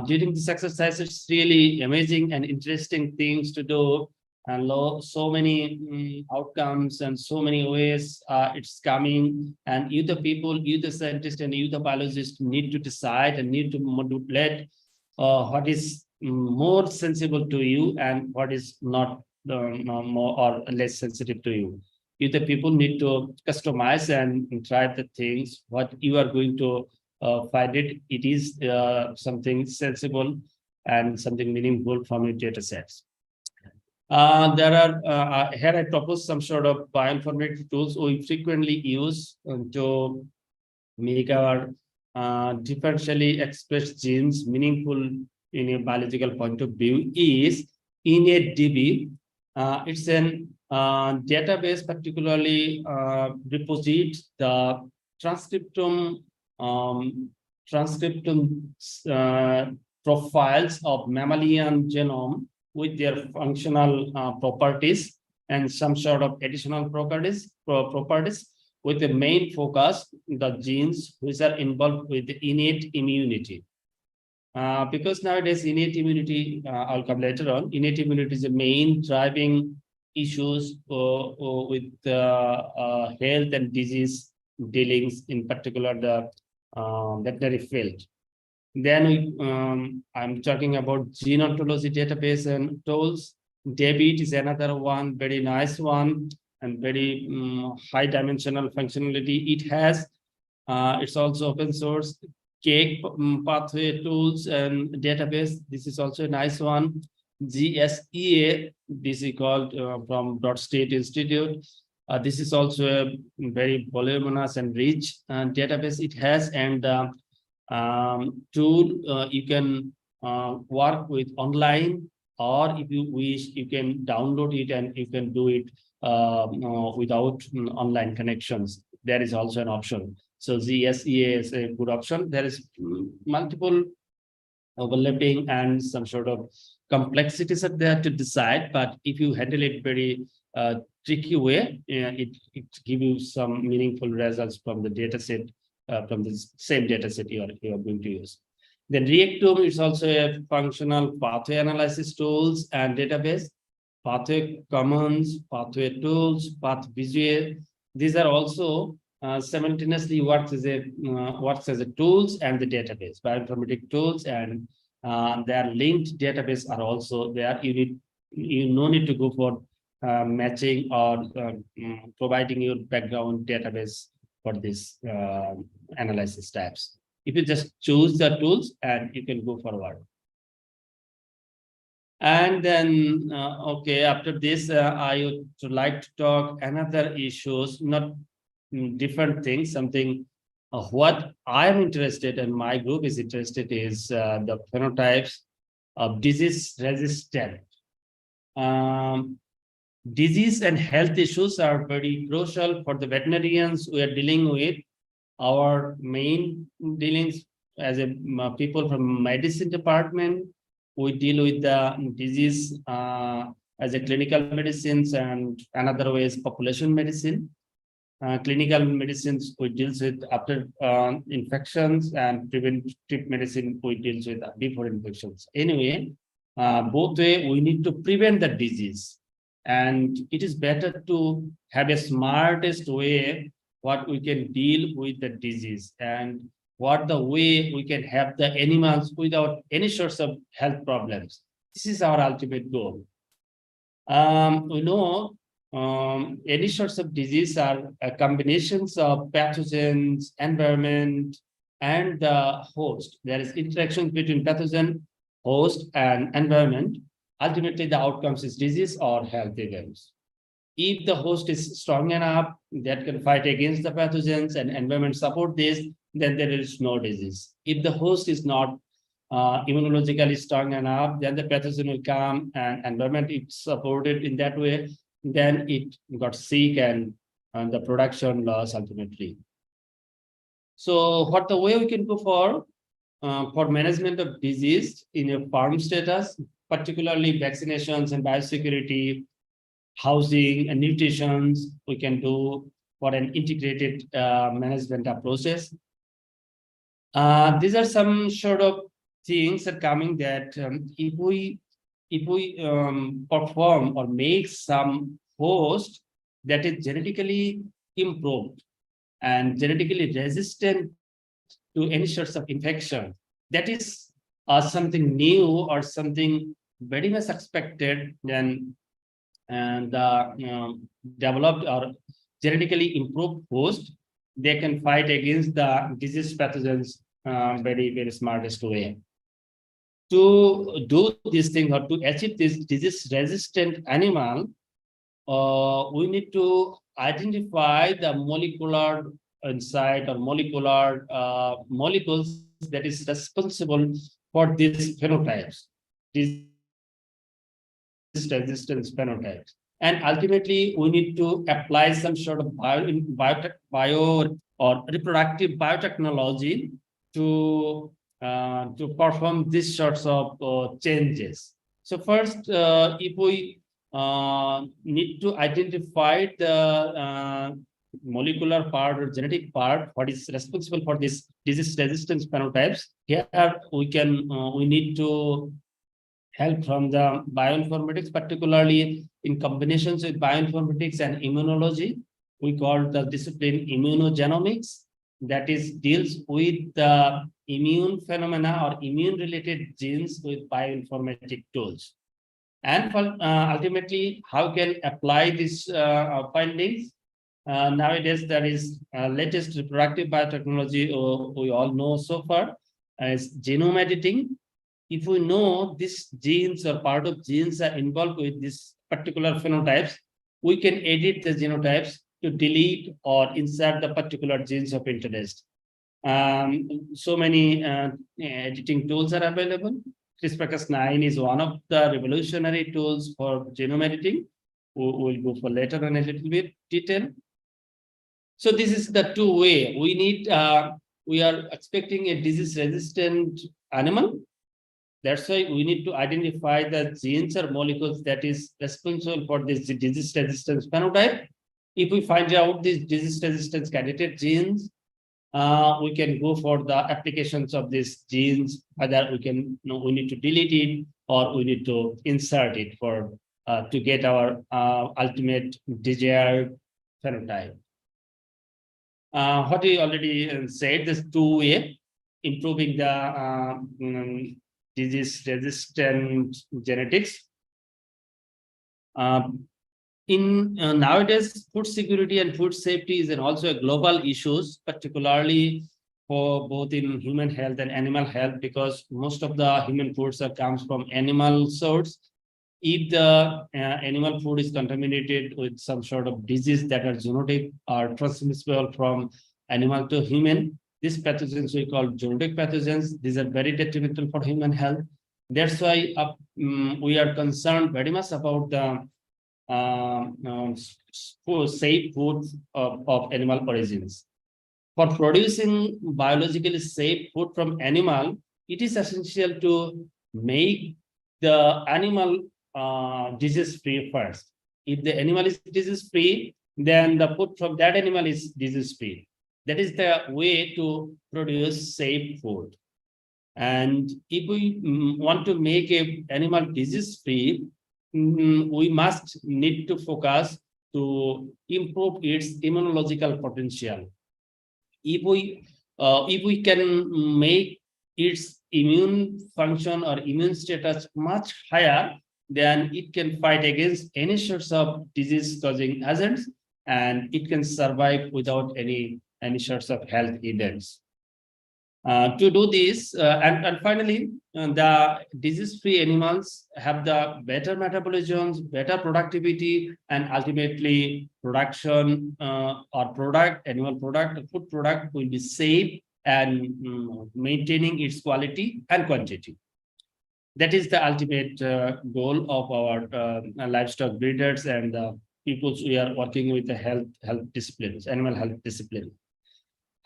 During this exercise, it's really amazing and interesting things to do, and so many outcomes and so many ways it's coming. And you, the people, you, the scientists, and you, the biologists, need to decide and need to modulate what is more sensible to you and what is not more or less sensitive to you. You, the people, need to customize and try the things what you are going to find it is something sensible and something meaningful from your data sets. There are here I propose some sort of bioinformatic tools we frequently use to make our differentially expressed genes meaningful in a biological point of view is InnatedDB. It's an database particularly deposits the transcriptome profiles of mammalian genome with their functional properties and some sort of additional properties with the main focus the genes which are involved with innate immunity. Because nowadays innate immunity, I'll come later on, innate immunity is the main driving issues with health and disease dealings, in particular the veterinary field. Then I'm talking about gene ontology database and tools. DBIT is another one, very nice one, and very high dimensional functionality it has. It's also open source. Cake pathway tools and database. This is also a nice one. GSEA, this is called from Broad State Institute. This is also a very voluminous and rich database it has, and tool you can work with online, or if you wish, you can download it and you can do it without online connections. There is also an option. So GSEA is a good option. There is multiple overlapping and some sort of complexities are there to decide, but if you handle it very tricky way, it gives you some meaningful results from the data set, from the same data set you are going to use. Then Reactome is also a functional pathway analysis tools and database. Pathway commons, pathway tools, path visual. These are also simultaneously works as a tools and the database. Bioinformatic tools and their linked database are also there. You no need to go for matching or providing your background database for this analysis types. If you just choose the tools and you can go forward. And then, okay, after this, I would like to talk another issues, not different things, something what I'm interested and my group is interested is the phenotypes of disease resistant Disease and health issues are very crucial for the veterinarians we are dealing with. Our main dealings as a people from medicine department, we deal with the disease as a clinical medicines, and another way is population medicine. Clinical medicines we deals with after infections, and preventive medicine we deals with before infections. Anyway, both way we need to prevent the disease, and it is better to have a smartest way what we can deal with the disease, and what the way we can have the animals without any sorts of health problems. This is our ultimate goal. We know any sorts of disease are combinations of pathogens, environment, and the host. There is interaction between pathogen, host, and environment. Ultimately, the outcomes is disease or health events. If the host is strong enough that can fight against the pathogens and environment support this, then there is no disease. If the host is not immunologically strong enough, then the pathogen will come, and environment is supported in that way, then it got sick, and the production loss ultimately. So what the way we can go for management of disease in a farm status, particularly vaccinations and biosecurity, housing and nutrition, we can do for an integrated management approaches. These are some sort of things are coming that if we perform or make some host that is genetically improved and genetically resistant to any sorts of infection, that is something new or something very much expected, then and developed or genetically improved host, they can fight against the disease pathogens very, very smartest way. To do this thing or to achieve this disease resistant animal, we need to identify the molecular insight or molecular molecules that is responsible for these phenotypes, disease resistance phenotypes. And ultimately, we need to apply some sort of bio or reproductive biotechnology to perform these sorts of changes. So first, if we need to identify the molecular part or genetic part, what is responsible for this disease resistance phenotypes, here we need to help from the bioinformatics, particularly in combinations with bioinformatics and immunology. We call the discipline immunogenomics, that is deals with the immune phenomena or immune related genes with bioinformatic tools. And for, ultimately, how can apply these findings? Nowadays, there is latest reproductive biotechnology we all know so far as genome editing. If we know these genes or part of genes are involved with this particular phenotypes, we can edit the genotypes to delete or insert the particular genes of interest. So many editing tools are available. CRISPR-Cas9 is one of the revolutionary tools for genome editing. We'll go for later on a little bit detail. So this is the two way we need. We are expecting a disease-resistant animal. That's why we need to identify the genes or molecules that is responsible for this disease resistance phenotype. If we find out these disease resistance candidate genes, we can go for the applications of these genes. Either we need to delete it or we need to insert it for to get our ultimate desired phenotype. What we already said, this two-way improving the disease-resistant genetics. Nowadays, food security and food safety is also a global issues, particularly for both in human health and animal health, because most of the human foods comes from animal source. If the animal food is contaminated with some sort of disease that are zoonotic or transmissible from animal to human, these pathogens we call zoonotic pathogens. These are very detrimental for human health. That's why we are concerned very much about the safe food of animal origins. For producing biologically safe food from animal, it is essential to make the animal disease-free first. If the animal is disease-free, then the food from that animal is disease-free. That is the way to produce safe food. And if we want to make an animal disease-free, we must need to focus to improve its immunological potential. If we can make its immune function or immune status much higher, then it can fight against any sorts of disease-causing agents, and it can survive without any sorts of health events. To do this, and finally, the disease-free animals have the better metabolisms, better productivity, and ultimately production animal product, food product will be safe and maintaining its quality and quantity. That is the ultimate goal of our livestock breeders and the people we are working with the health disciplines, animal health discipline.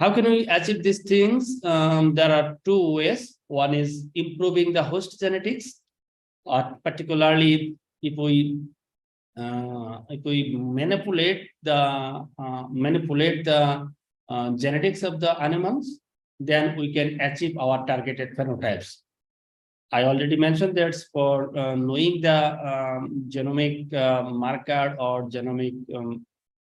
How can we achieve these things? There are two ways. One is improving the host genetics, particularly if we manipulate the genetics of the animals, then we can achieve our targeted phenotypes. I already mentioned that for knowing the genomic marker or genomic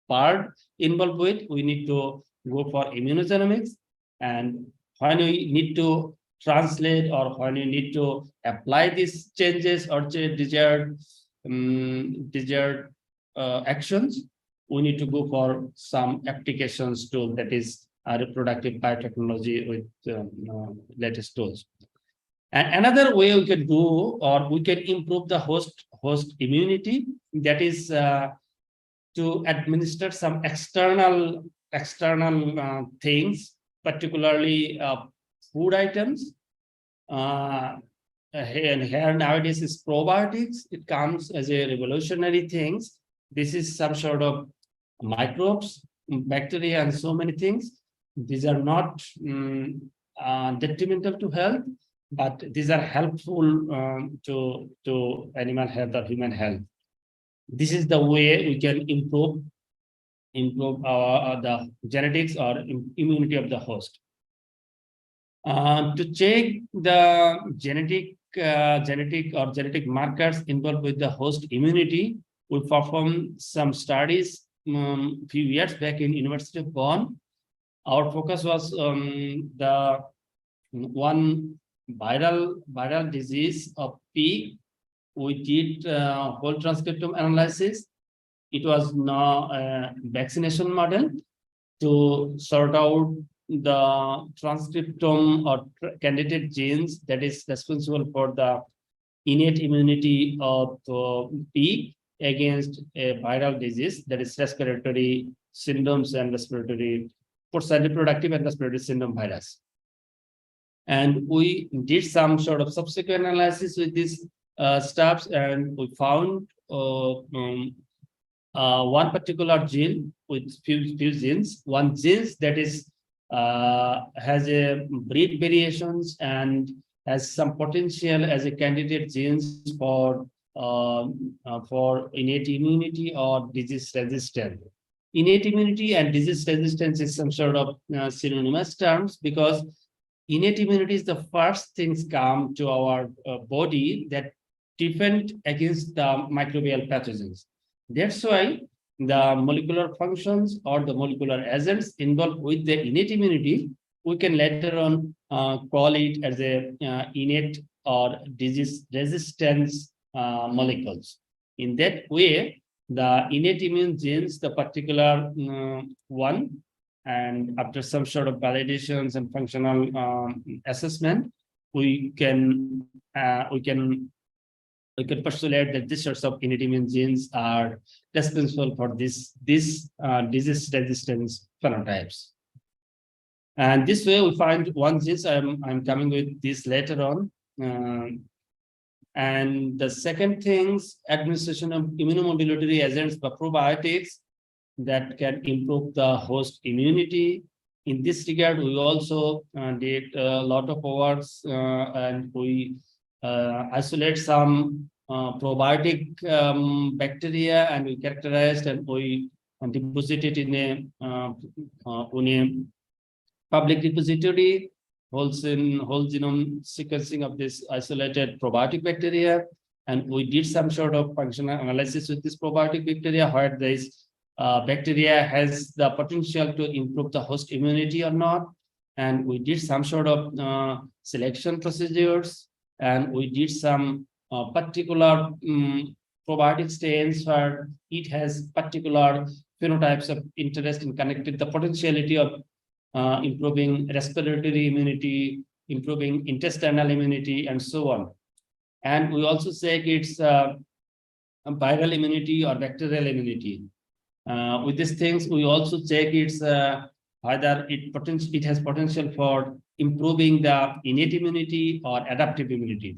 part involved with, we need to go for immunogenomics, and when we need to translate or when we need to apply these changes or desired actions, we need to go for some applications tool, that is reproductive biotechnology with latest tools. And another way we can do, or we can improve the host immunity, that is to administer some external things, particularly food items. And here nowadays is probiotics. It comes as a revolutionary things. This is some sort of microbes, bacteria, and so many things. These are not detrimental to health, but these are helpful to animal health or human health. This is the way we can improve the genetics or immunity of the host. To check the genetic markers involved with the host immunity, we performed some studies few years back in University of Bonn. Our focus was the one viral disease of pig. We did whole transcriptome analysis. It was now a vaccination model to sort out the transcriptome or candidate genes that is responsible for the innate immunity of pig against a viral disease, that is respiratory syndromes and respiratory reproductive and respiratory syndrome virus. And we did some sort of subsequent analysis with these stuffs, and we found one particular gene with few genes. One gene that is has a breed variations and has some potential as a candidate genes for innate immunity or disease resistance. Innate immunity and disease resistance is some sort of synonymous terms, because innate immunity is the first things come to our body that defend against the microbial pathogens. That's why the molecular functions or the molecular agents involved with the innate immunity, we can later on call it as a innate or disease resistance molecules. In that way, the innate immune genes, the particular one, and after some sort of validations and functional assessment, we can postulate that these sorts of innate immune genes are responsible for this disease resistance phenotypes. And this way we find one gene, I'm coming with this later on. And the second things, administration of immunomodulatory agents, the probiotics that can improve the host immunity. In this regard, we also did a lot of works and we isolate some probiotic bacteria and we characterized and we deposit it in a public repository, whole genome sequencing of this isolated probiotic bacteria. And we did some sort of functional analysis with this probiotic bacteria, where this bacteria has the potential to improve the host immunity or not. And we did some sort of selection procedures, and we did some particular probiotic strains where it has particular phenotypes of interest in connected the potentiality of improving respiratory immunity, improving intestinal immunity, and so on. And we also say it's viral immunity or bacterial immunity. With these things, we also check it's whether it has potential for improving the innate immunity or adaptive immunity.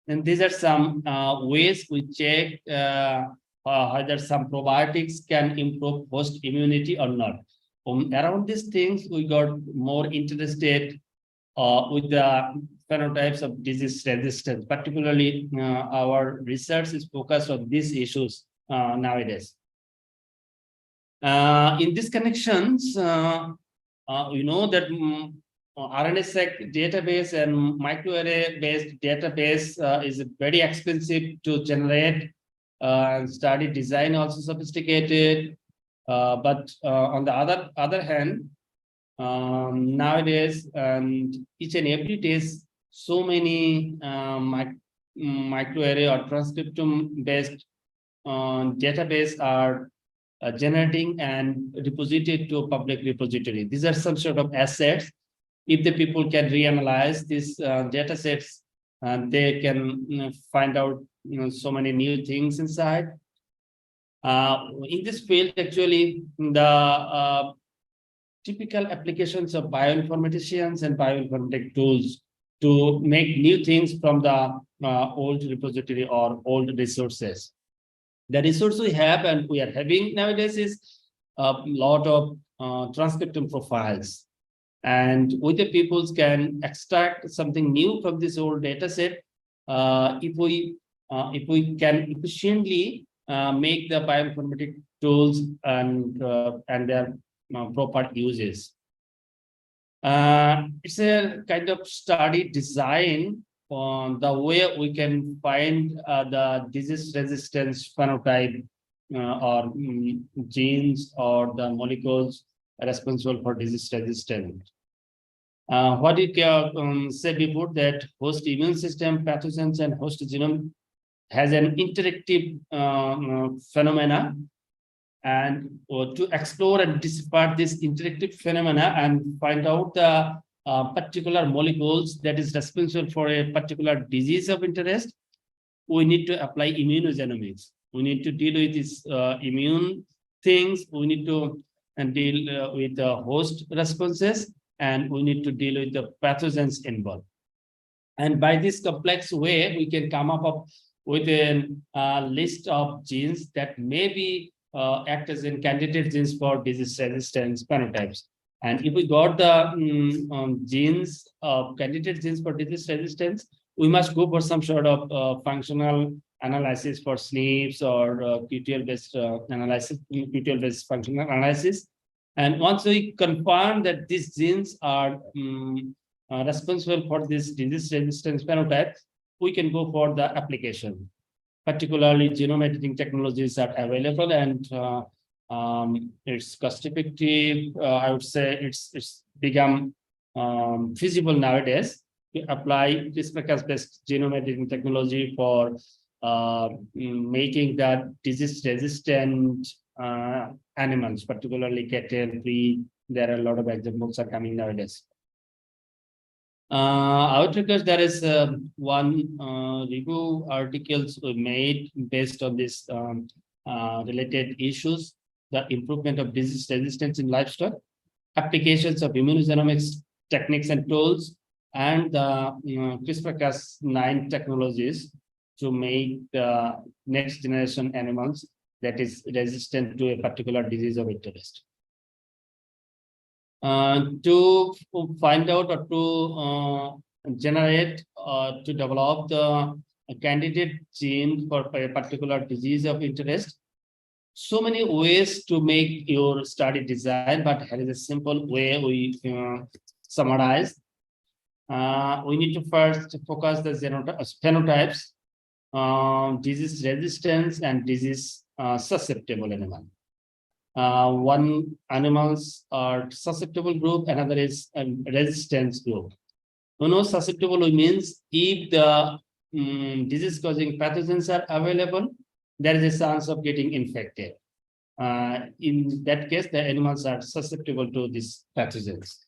And these are some ways we check whether some probiotics can improve host immunity or not. Around these things, we got more interested with the phenotypes of disease resistance. Particularly, our research is focused on these issues nowadays. In these connections, we know that RNA-seq database and microarray-based database is very expensive to generate. Study design also sophisticated. But on the other hand, nowadays and each and every day, so many microarray or transcriptome-based database are generating and reposited to a public repository. These are some sort of assets. If the people can reanalyze these data sets, they can find out so many new things inside. In this field, actually, the typical applications of bioinformaticians and bioinformatic tools to make new things from the old repository or old resources. The resource we have and we are having nowadays is a lot of transcriptome profiles. And we the peoples can extract something new from this old data set if we can efficiently make the bioinformatic tools and their proper uses. It's a kind of study design on the way we can find the disease resistance phenotype or genes or the molecules responsible for disease resistance. What you can say before that host immune system, pathogens, and host genome has an interactive phenomena, and to explore and decipher this interactive phenomena and find out the particular molecules that is responsible for a particular disease of interest, we need to apply immunogenomics. We need to deal with these immune things. We need to deal with the host responses, and we need to deal with the pathogens involved. And by this complex way, we can come up with a list of genes that may be act as in candidate genes for disease resistance phenotypes. And if we got the genes of candidate genes for disease resistance, we must go for some sort of functional analysis for SNPs or QTL-based analysis, QTL-based functional analysis. And once we confirm that these genes are responsible for this disease resistance phenotype, we can go for the application. Particularly, genome editing technologies are available, and it's cost effective. I would say it's become feasible nowadays to apply CRISPR-Cas-based genome editing technology for making that disease resistant animals, particularly cattle, pig. There are a lot of examples are coming nowadays. Outriders, there is one review articles we made based on this related issues, the improvement of disease resistance in livestock, applications of immunogenomics techniques and tools, and the CRISPR-Cas9 technologies to make the next generation animals that is resistant to a particular disease of interest. To find out or to generate or to develop the candidate gene for a particular disease of interest, so many ways to make your study design, but here is a simple way we summarize. We need to first focus the phenotypes, disease resistance and disease susceptible animal. One animals are susceptible group, another is resistance group. Susceptible means if the disease causing pathogens are available, there is a chance of getting infected. In that case, the animals are susceptible to these pathogens.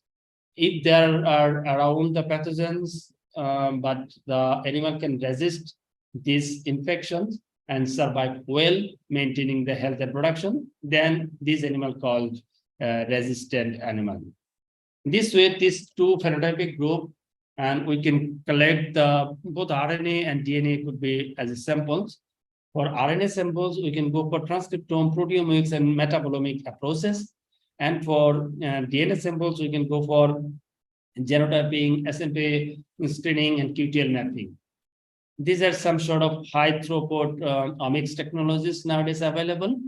If there are around the pathogens, but the animal can resist these infections and survive well, maintaining the health and production, then this animal called resistant animal. This way, these two phenotypic group, and we can collect the both RNA and DNA could be as samples. For RNA samples, we can go for transcriptome, proteomics, and metabolomic approaches. And for DNA samples, we can go for genotyping, SNP screening, and QTL mapping. These are some sort of high throughput omics technologies nowadays available.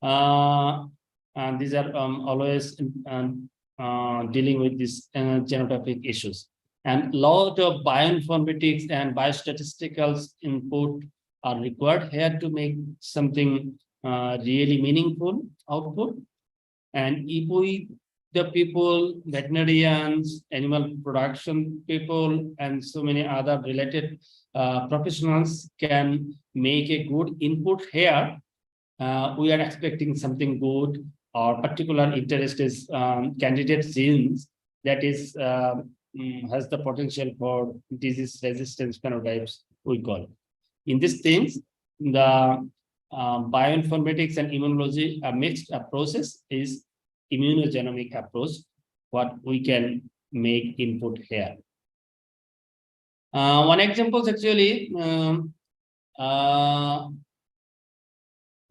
And these are always dealing with these genotypic issues. And a lot of bioinformatics and biostatistical input are required here to make something really meaningful output. And if we, the people, veterinarians, animal production people, and so many other related professionals can make a good input here, we are expecting something good. Our particular interest is candidate genes that is has the potential for disease resistance phenotypes, we call. In these things, the bioinformatics and immunology, a mixed approaches is immunogenomic approach, what we can make input here. One example is actually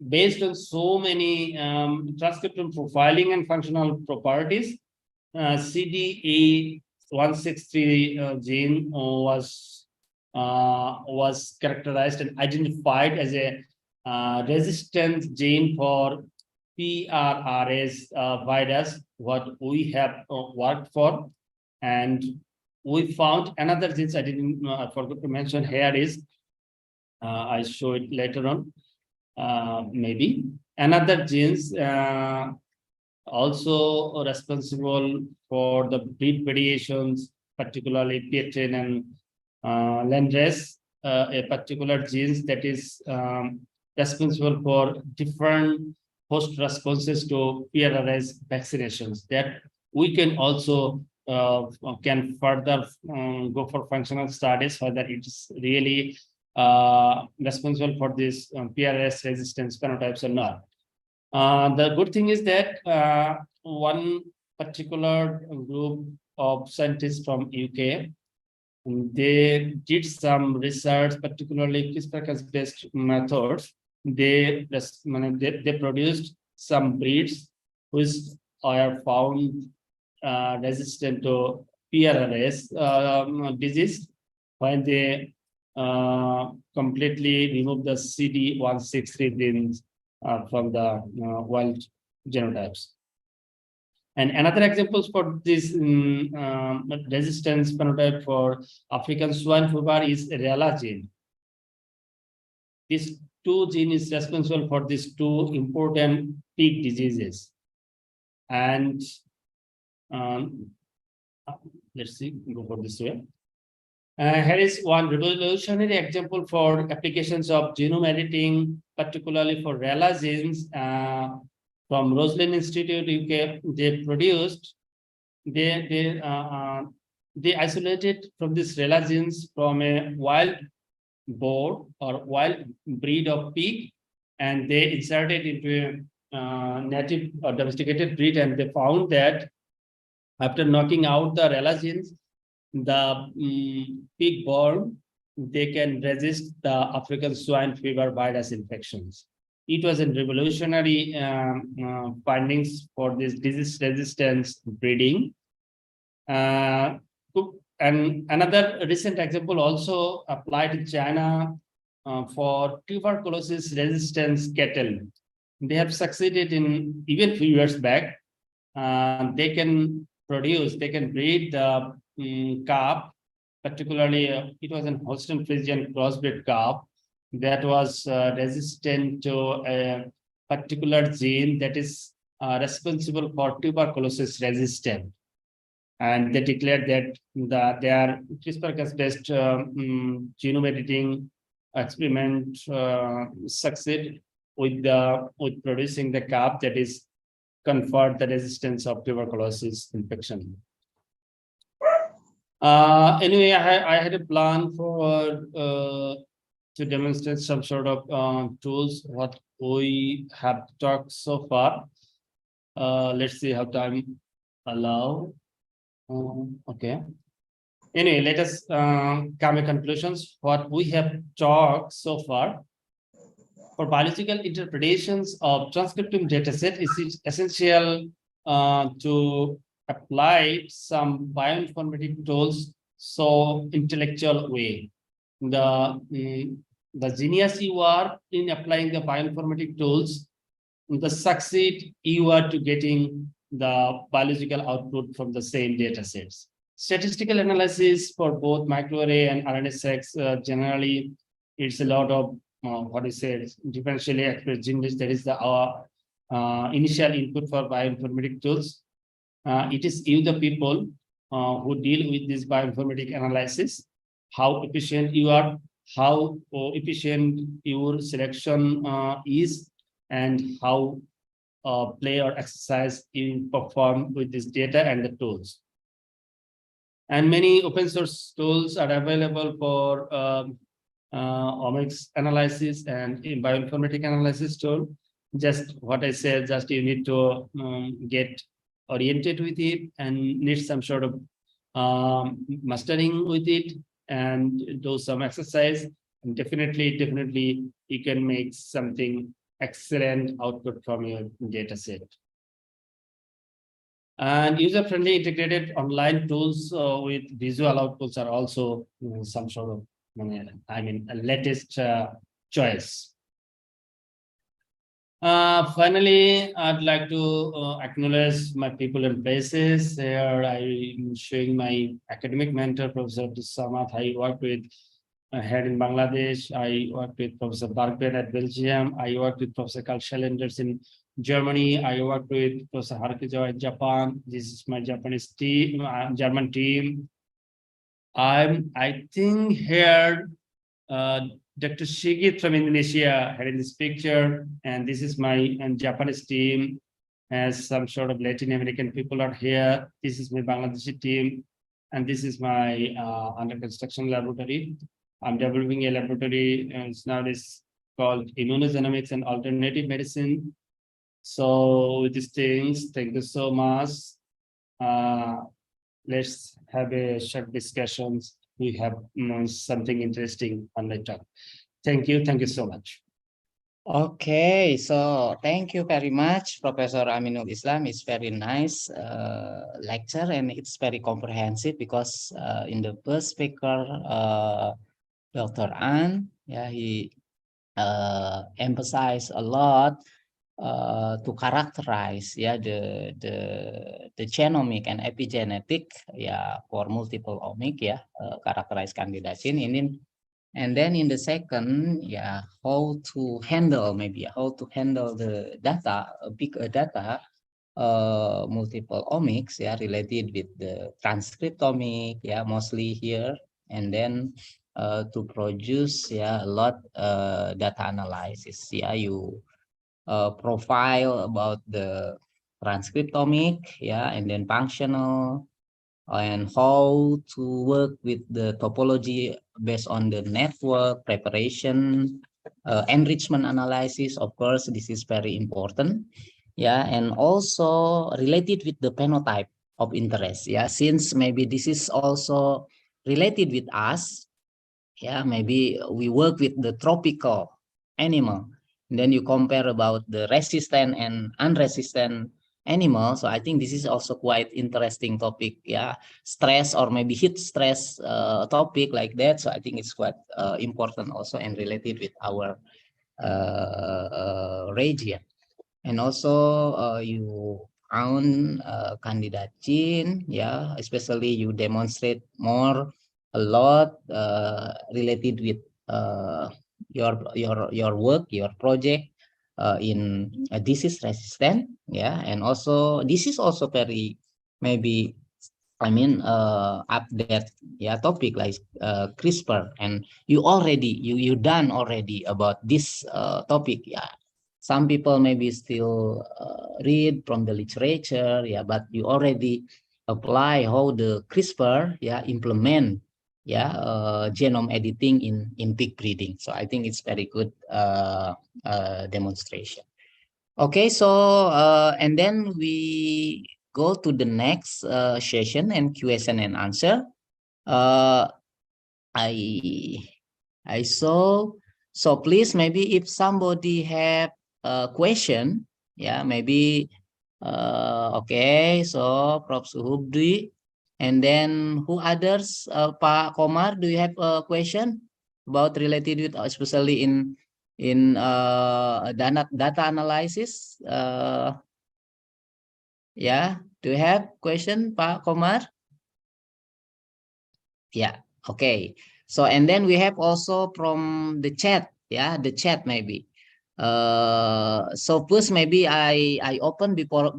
based on so many transcriptome profiling and functional properties, CD163 gene was characterized and identified as a resistant gene for PRRS virus, what we have worked for. And we found another genes I didn't forgot to mention here is, I show it later on, maybe. Another genes also responsible for the breed variations, particularly Pietrin and Landrace, a particular genes that is responsible for different host responses to PRRS vaccinations that we can also can further go for functional studies whether it's really responsible for this PRRS resistance phenotypes or not. The good thing is that one particular group of scientists from UK, they did some research, particularly CRISPR-Cas-based methods. They produced some breeds which are found resistant to PRRS disease when they completely remove the CD163 genes from the wild genotypes. And another examples for this resistance phenotype for African swine fever is Rela gene. This two gene is responsible for these two important pig diseases. And let's see, go for this way. Here is one revolutionary example for applications of genome editing, particularly for Rela genes. From Roslin Institute, UK, they produced, they isolated from these Rela genes from a wild boar or wild breed of pig, and they inserted into a native or domesticated breed, and they found that after knocking out the Rela genes, the pig born they can resist the African swine fever virus infections. It was a revolutionary findings for this disease resistance breeding. And another recent example also applied in China for tuberculosis resistance cattle. They have succeeded in even few years back. They can breed the calf, particularly it was an Holstein Friesian crossbred calf that was resistant to a particular gene that is responsible for tuberculosis resistance. And they declared that their CRISPR-Cas-based genome editing experiment succeed with producing the calf that is conferred the resistance of tuberculosis infection. Anyway, I had a plan for to demonstrate some sort of tools what we have talked so far. Let's see how time allow. Okay. Anyway, let us come to conclusions. What we have talked so far. For biological interpretations of transcriptome dataset, is essential to apply some bioinformatic tools so intellectual way. The genius you are in applying the bioinformatic tools, the succeed you are to getting the biological output from the same data sets. Statistical analysis for both microarray and RNA-seq generally it's a lot of what is said differentially expressed genes. That is the initial input for bioinformatic tools. It is you the people who deal with this bioinformatic analysis, how efficient you are, how efficient your selection is, and how play or exercise you perform with this data and the tools. And many open source tools are available for omics analysis and in bioinformatic analysis tool. Just what I said, just you need to get oriented with it and need some sort of mastering with it and do some exercise. And definitely you can make something excellent output from your data set. And user-friendly integrated online tools with visual outputs are also some sort of, a latest choice. Finally, I'd like to acknowledge my people and places. Here I'm showing my academic mentor, Professor Samat. I worked with here in Bangladesh. I worked with Professor Barkben at Belgium. I worked with Professor Karl Schellenders in Germany. I worked with Professor Harukizawa in Japan. This is my Japanese team, German team. I think here Dr. Shigit from Indonesia had in this picture, and this is my Japanese team. As some sort of Latin American people are here. This is my Bangladeshi team, and this is my under construction laboratory. I'm developing a laboratory, and it's nowadays called Immunogenomics and Alternative Medicine. So with these things, thank you so much. Let's have a short discussions. We have something interesting on the talk. Thank you so much. Okay, so thank you very much, Professor Aminul Islam. It's very nice lecture, and it's very comprehensive because in the first speaker, Dr. An, yeah, he emphasized a lot to characterize the genomic and epigenetic for multiple omic characterize candida gene and then in the second how to handle the data big data multiple omics related with the transcriptomic mostly here, and then to produce a lot data analysis you profile about the transcriptomic and then functional and how to work with the topology based on the network preparation, enrichment analysis. Of course, this is very important, and also related with the phenotype of interest, since maybe this is also related with us Yeah, maybe we work with the tropical animal. And then you compare about the resistant and unresistant animal. So I think this is also quite interesting topic. Yeah, stress or maybe heat stress topic like that. So I think it's quite important also and related with our region. And also you own candidate Chin, yeah, especially you demonstrate more a lot related with your work, your project in disease resistant, yeah, and also this is also very maybe I mean update yeah topic like CRISPR, and you done already about this topic, yeah. Some people maybe still read from the literature, yeah, but you already apply how the CRISPR, yeah, implement, yeah, genome editing in pig breeding. So I think it's very good demonstration. Okay, so and then we go to the next session and question and answer. Uh, I saw. So please, maybe if somebody have a question, yeah, maybe. Okay, so Prof. Suhubdi, and then who others? Pak Komar, do you have a question about related with especially in data analysis? Yeah, do you have question, Pak Komar? Yeah, okay. So and then we have also from the chat, yeah, the chat maybe. So first maybe I open before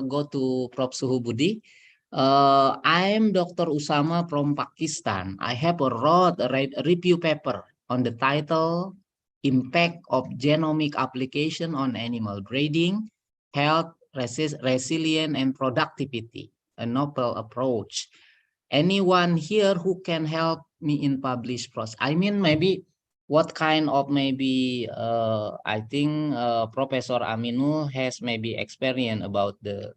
go to Prof. Suhubudi. I'm Dr. Usama from Pakistan. I have wrote a review paper on the title Impact of Genomic Application on Animal Breeding, Health, Resilience, and Productivity, a novel approach. Anyone here who can help me in publish process? I mean, maybe what kind of maybe I think Professor Aminu has maybe experience about the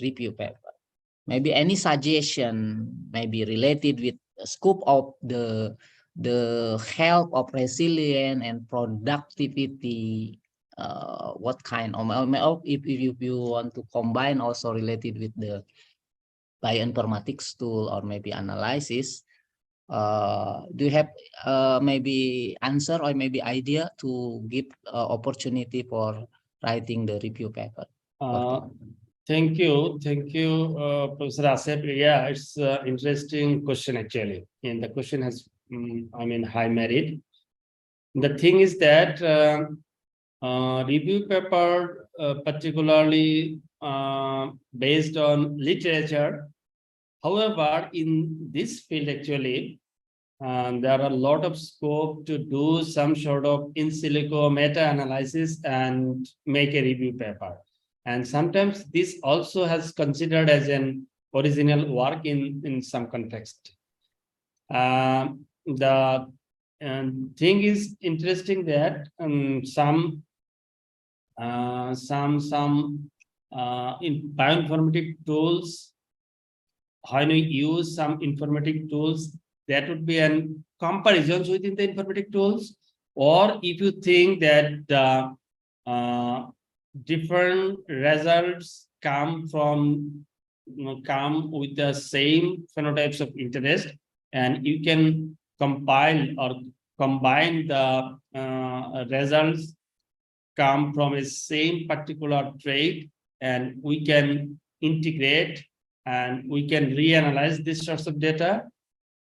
review paper. Maybe any suggestion maybe related with the scope of the health of resilience and productivity. What kind of if you want to combine also related with the bioinformatics tool or maybe analysis, do you have maybe answer or maybe idea to give opportunity for writing the review paper? Thank you, Professor Asif. Yeah, it's an interesting question actually, and the question has, I mean, high merit. The thing is that review paper, particularly based on literature. However, in this field actually, there are a lot of scope to do some sort of in silico meta-analysis and make a review paper. And sometimes this also has considered as an original work in some context. The thing is interesting that some in bioinformatic tools, when we use some informatic tools, that would be an comparisons within the informatic tools. Or if you think that different results come with the same phenotypes of interest, and you can compile or combine the results come from a same particular trait, and we can integrate and we can reanalyze this sorts of data,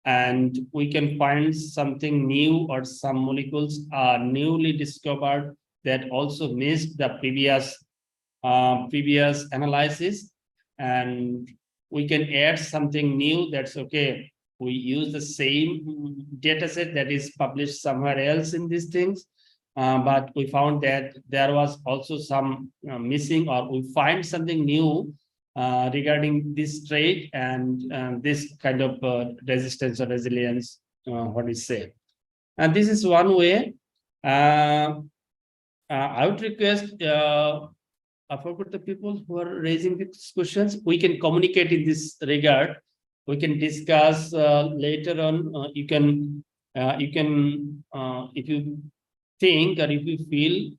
and we can find something new or some molecules are newly discovered that also missed the previous analysis, and we can add something new. That's okay. We use the same data set that is published somewhere else in these things, but we found that there was also some missing, or we find something new regarding this trait and this kind of resistance or resilience, what is said. And this is one way. I would request I forgot the people who are raising these questions. We can communicate in this regard. We can discuss later on. You can You can, if you think or if you feel,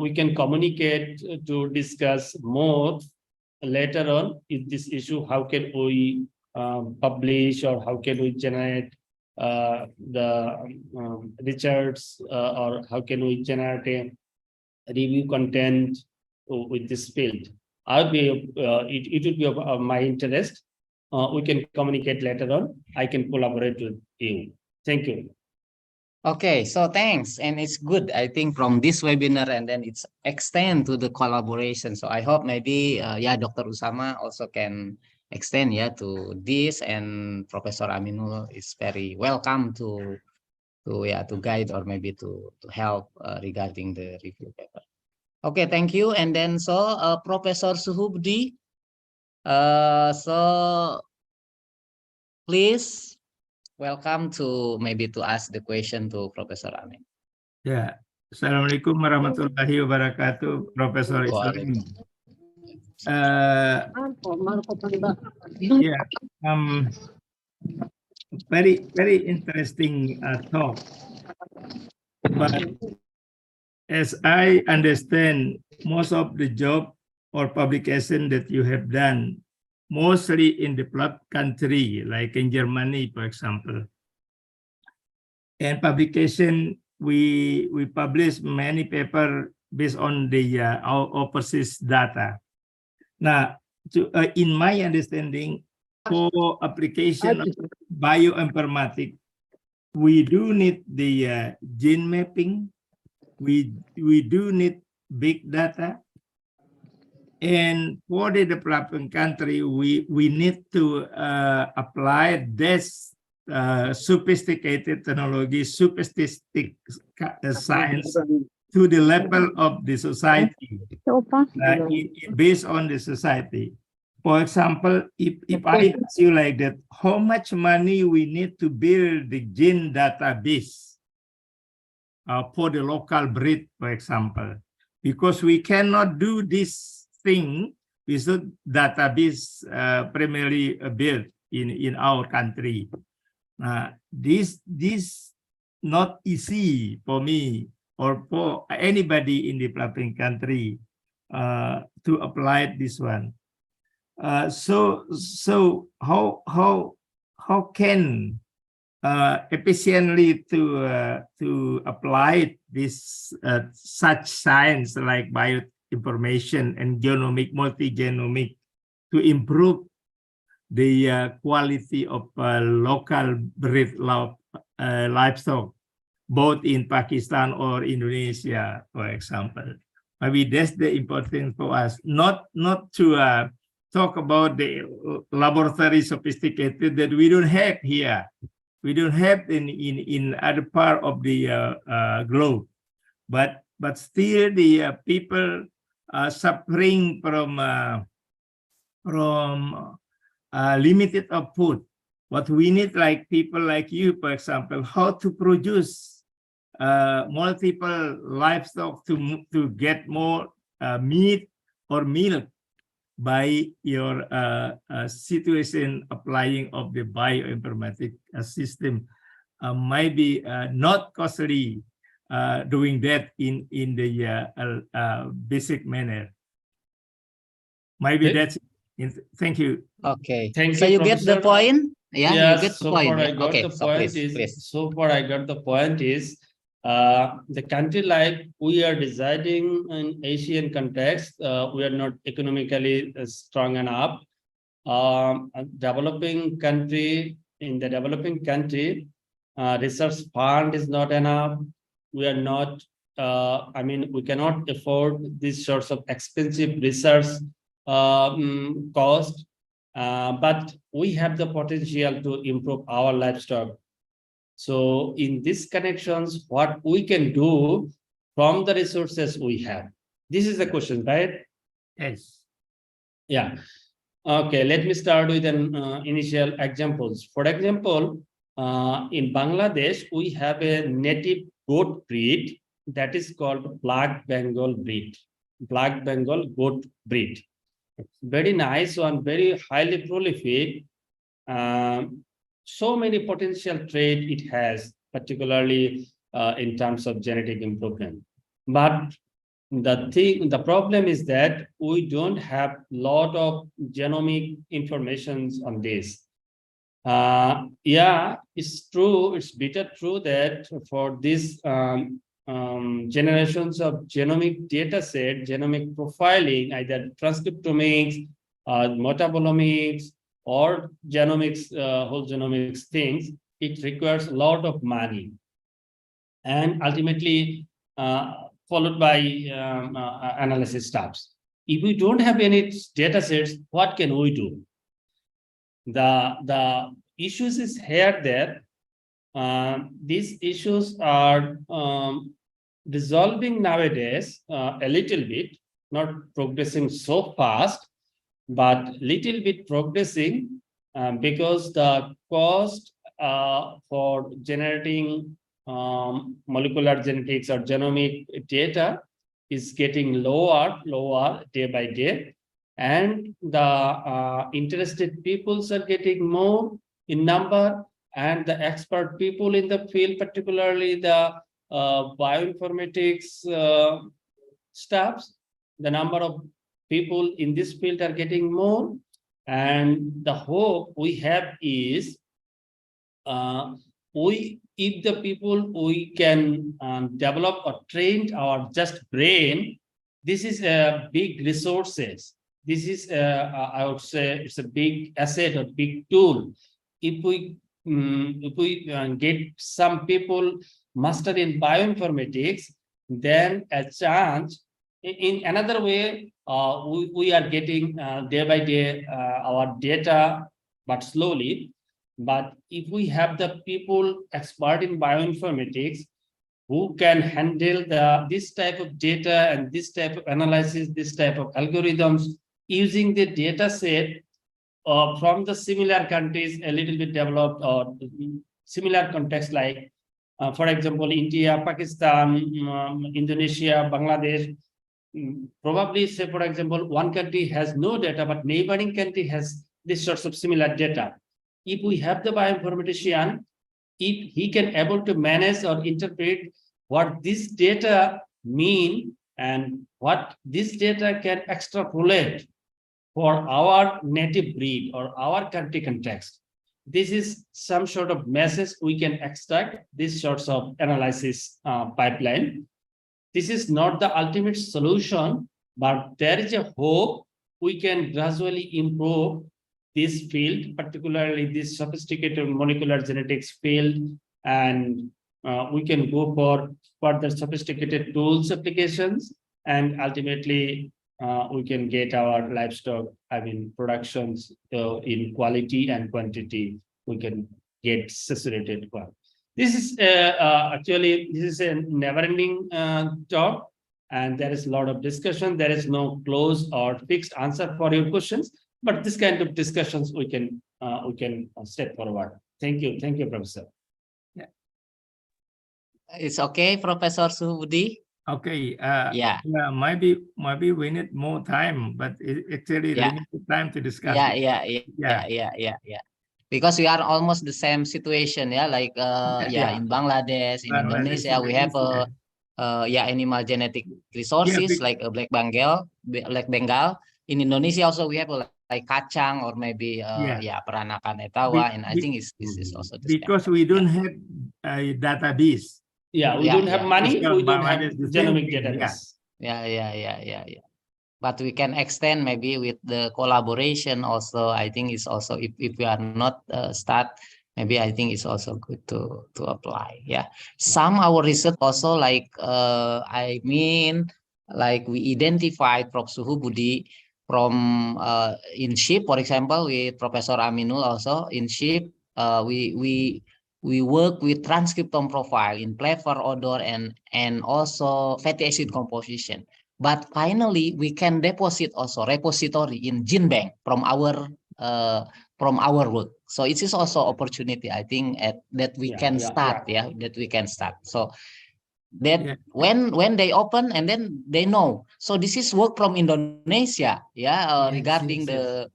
we can communicate to discuss more later on in this issue. How can we publish, or how can we generate the research, or how can we generate a review content with this field? I'll be it would be of my interest. We can communicate later on. I can collaborate with you. Thank you. Okay, so thanks, and it's good. I think from this webinar and then it's extend to the collaboration. So I hope maybe yeah, Dr. Usama also can extend to this, and Professor Aminul is very welcome to guide or maybe to help regarding the review paper. Okay, thank you. And then so Professor Suhubdi, so please welcome to maybe to ask the question to Professor Amin. Ya, Assalamualaikum warahmatullahi wabarakatuh, Profesor Islam. Yeah, very interesting talk. But as I understand, most of the job or publication that you have done, mostly in developed country, like in Germany, for example. And publication, we publish many paper based on the our overseas data. Now, in my understanding, for application of bioinformatics, we do need the gene mapping. We do need big data. And for the developing country, we need to apply this sophisticated technology, sophisticated science to the level of the society, based on the society. For example, if I ask you like that, how much money we need to build the gene database for the local breed, for example, because we cannot do this thing without database primarily built in our country. This not easy for me or for anybody in the developing country to apply this one. So how can efficiently to apply this such science like bioinformation and genomic, multigenomic to improve the quality of local breed livestock, both in Pakistan or Indonesia, for example. Maybe that's the important for us, not to talk about the laboratory sophisticated that we don't have here. We don't have in other part of the globe, but still the people are suffering from limited output. What we need, like people like you, for example, how to produce multiple livestock to get more meat or milk by your situation applying of the bioinformatic system. Maybe not costly doing that in the basic manner. Maybe that's it. Thank you. Okay. Thank So you, you get the Professor. point? Yeah, you Yes, get the so point. far I Yeah? got Okay, the so point please. so far I got the point is the country like we are residing in Asian context, we are not economically strong enough. Developing country, in the developing country, research fund is not enough. We are not, I mean, we cannot afford these sorts of expensive research cost. But we have the potential to improve our livestock. So in these connections, what we can do from the resources we have? This is the question, right? Yes. Yeah. Okay, let me start with an initial examples. For example, in Bangladesh, we have a native goat breed that is called Black Bengal breed. Black Bengal goat breed. Very nice one, very highly prolific. So many potential trade it has. particularly in terms of genetic improvement. But the problem is that we don't have a lot of genomic informations on this. Yeah, it's true. It's bitter true that for these generations of genomic data set, genomic profiling, either transcriptomics, metabolomics, or genomics, whole genomics things, it requires a lot of money. And ultimately, followed by analysis steps. If we don't have any data sets, what can we do? The issues is here that these issues are resolving nowadays a little bit, not progressing so fast, but little bit progressing because the cost for generating molecular genetics or genomic data is getting lower day by day. And the interested peoples are getting more in number, and the expert people in the field, particularly the bioinformatics staffs, the number of people in this field are getting more. And the hope we have is if the people we can develop or train our just brain, this is a big resources. This is, I would say, it's a big asset or big tool. If we get some people mastered in bioinformatics, then a chance. In another way, we are getting day by day our data, but slowly. But if we have the people expert in bioinformatics who can handle this type of data and this type of analysis, this type of algorithms, using the data set from the similar countries, a little bit developed or similar context, like, for example, India, Pakistan, Indonesia, Bangladesh. Probably, say, for example, one country has no data, but neighboring country has this sorts of similar data. If we have the bioinformatician, if he can able to manage or interpret what this data mean and what this data can extrapolate for our native breed or our country context, this is some sort of message we can extract these sorts of analysis pipeline. This is not the ultimate solution, but there is a hope we can gradually improve this field, particularly this sophisticated molecular genetics field, and we can go for further sophisticated tools applications, and ultimately we can get our livestock, productions in quality and quantity. We can get saturated well. This is actually, this is a never-ending talk, and there is a lot of discussion. There is no close or fixed answer for your questions, but this kind of discussions we can step forward. Thank you, Professor. Yeah. It's okay, Professor Suhudi. Okay. Yeah. Maybe we need more time, but it actually limited time to discuss. Yeah. Because we are almost the same situation, like in Bangladesh, in Indonesia, we have animal genetic resources like black Bengal. In Indonesia also we have like kacang or maybe peranakan etawa, and I think this is also the because same. we don't have a database. Yeah, we don't have money. We don't have genomic database. Yeah. But we can extend maybe with the collaboration also. I think it's also, if we are not start, maybe I think it's also good to apply. Yeah. Some our research also like we identified Prof. Suhu Budi from in sheep, for example, with Professor Aminul also in sheep. We work with transcriptome profile in flavor, odor, and also fatty acid composition. But finally, we can deposit also repository in gene bank from our work. So it is also opportunity, I think, that we can start. That we can start. So that when they open and then they know. So this is work from Indonesia. Regarding the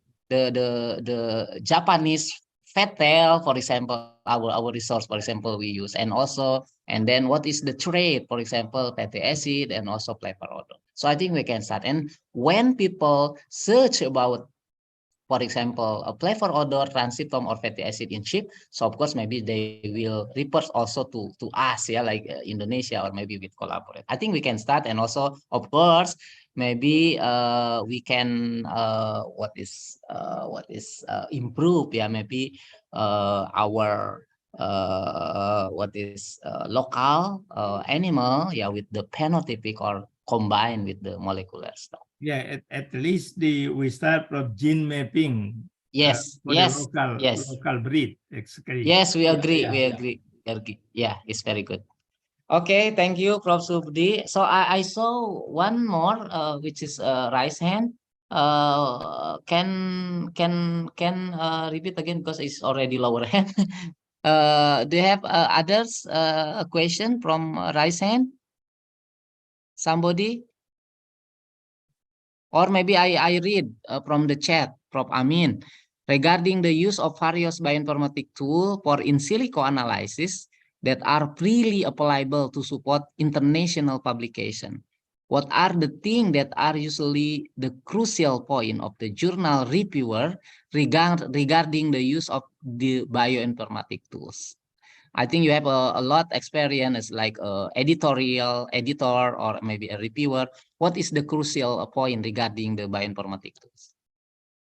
Japanese fat tail, for example, our resource, for example, we use, and also, and then what is the trait, for example, fatty acid and also flavor odor. So I think we can start. And when people search about, for example, a flavor odor, transcriptome, or fatty acid in sheep, so of course maybe they will report also to us, yeah, like Indonesia, or maybe with collaborate. I think we can start, and also of course maybe we can improve, yeah, maybe our local animal, yeah, with the phenotypic or combined with the molecular stuff. Yeah, at least we start from gene mapping. Yes, For yes, the yes. local breed. Exactly. Yes, we agree. Yeah, We agree. Yeah, it's very good. Okay, thank you, Prof. Subdi. So I saw one more, which is raise hand. Can repeat again because it's already lower hand. Do you have others a question from raise hand? Somebody? Or maybe I read from the chat, Prof. Amin, regarding the use of various bioinformatic tools for in silico analysis that are freely applicable to support international publication. What are the things that are usually the crucial point of the journal reviewer regarding the use of the bioinformatic tools? I think you have a lot experience like editor or maybe a reviewer. What is the crucial point regarding the bioinformatics tools?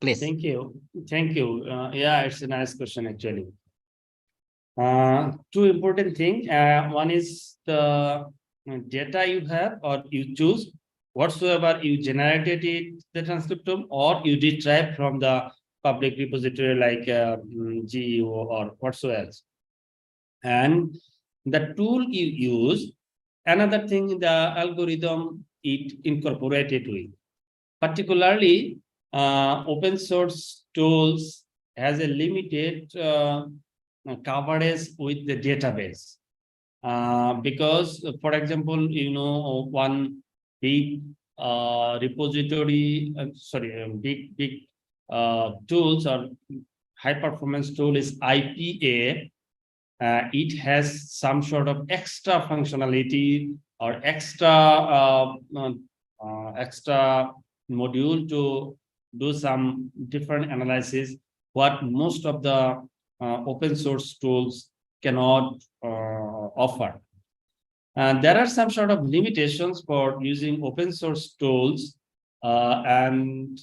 Please. Thank you. Thank you. Yeah, it's a nice question actually. Two important things. One is the data you have or you choose, whatsoever you generated it, the transcriptome, or you retrieve from the public repository like GEO or whatsoever. And the tool you use, another thing, the algorithm it incorporated with. Particularly, open source tools has a limited coverage with the database. Because, for example, you know, one big repository, big tools or high performance tool is IPA. It has some sort of extra functionality or extra module to do some different analysis, what most of the open source tools cannot offer. And there are some sort of limitations for using open source tools, and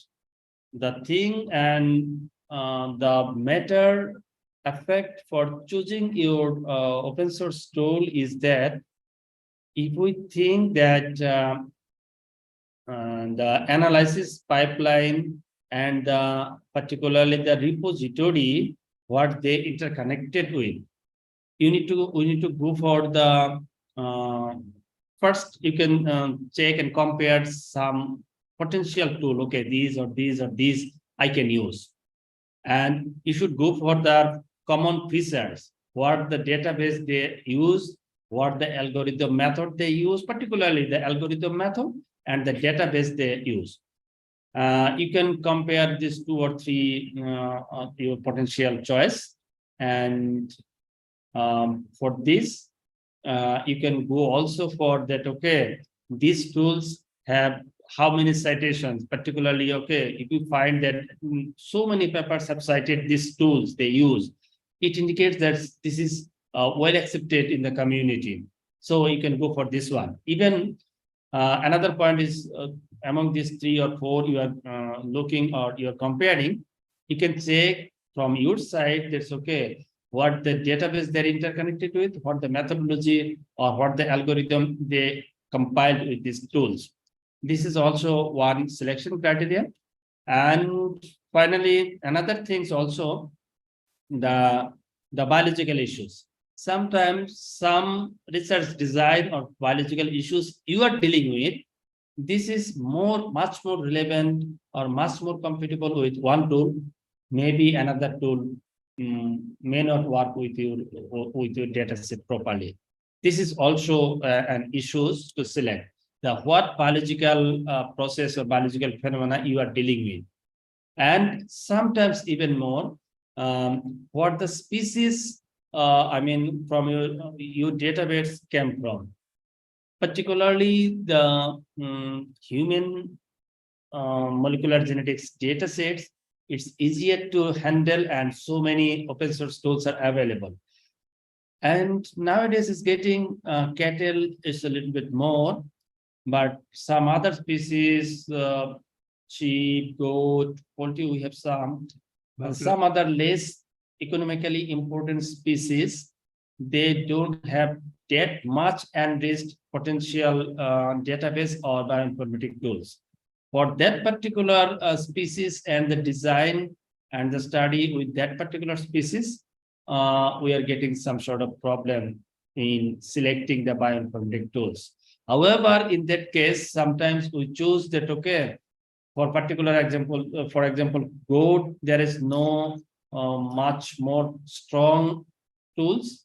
the thing and the matter effect for choosing your open source tool is that if we think that the analysis pipeline and particularly the repository, what they interconnected with, we need to go for the first. You can check and compare some potential tool. Okay, these or these or these I can use, and you should go for the common features, what the database they use, what the algorithm method they use, particularly the algorithm method and the database they use. You can compare these 2 or 3 your potential choice, and for this you can go also for that. Okay, these tools have how many citations, particularly, okay, if you find that so many papers have cited these tools they use, it indicates that this is well accepted in the community. So you can go for this one. Even another point is among these 3 or 4 you are looking or you're comparing, you can check from your side, that's okay, what the database they're interconnected with, what the methodology or what the algorithm they compiled with these tools. This is also one selection criteria. And finally, another things also, the biological issues. Sometimes some research design or biological issues you are dealing with, this is much more relevant or much more compatible with one tool. Maybe another tool may not work with your data set properly. This is also an issue to select what biological process or biological phenomena you are dealing with. And sometimes even more, what the species, I mean, from your database came from. Particularly the human molecular genetics data sets, it's easier to handle and so many open source tools are available. And nowadays it's getting cattle is a little bit more, but some other species, sheep, goat, poultry, we have some other less economically important species, they don't have that much enriched potential database or bioinformatic tools. For that particular species and the design and the study with that particular species, we are getting some sort of problem in selecting the bioinformatic tools. However, in that case, sometimes we choose that, okay, for particular example, for example, goat, there is no much more strong tools,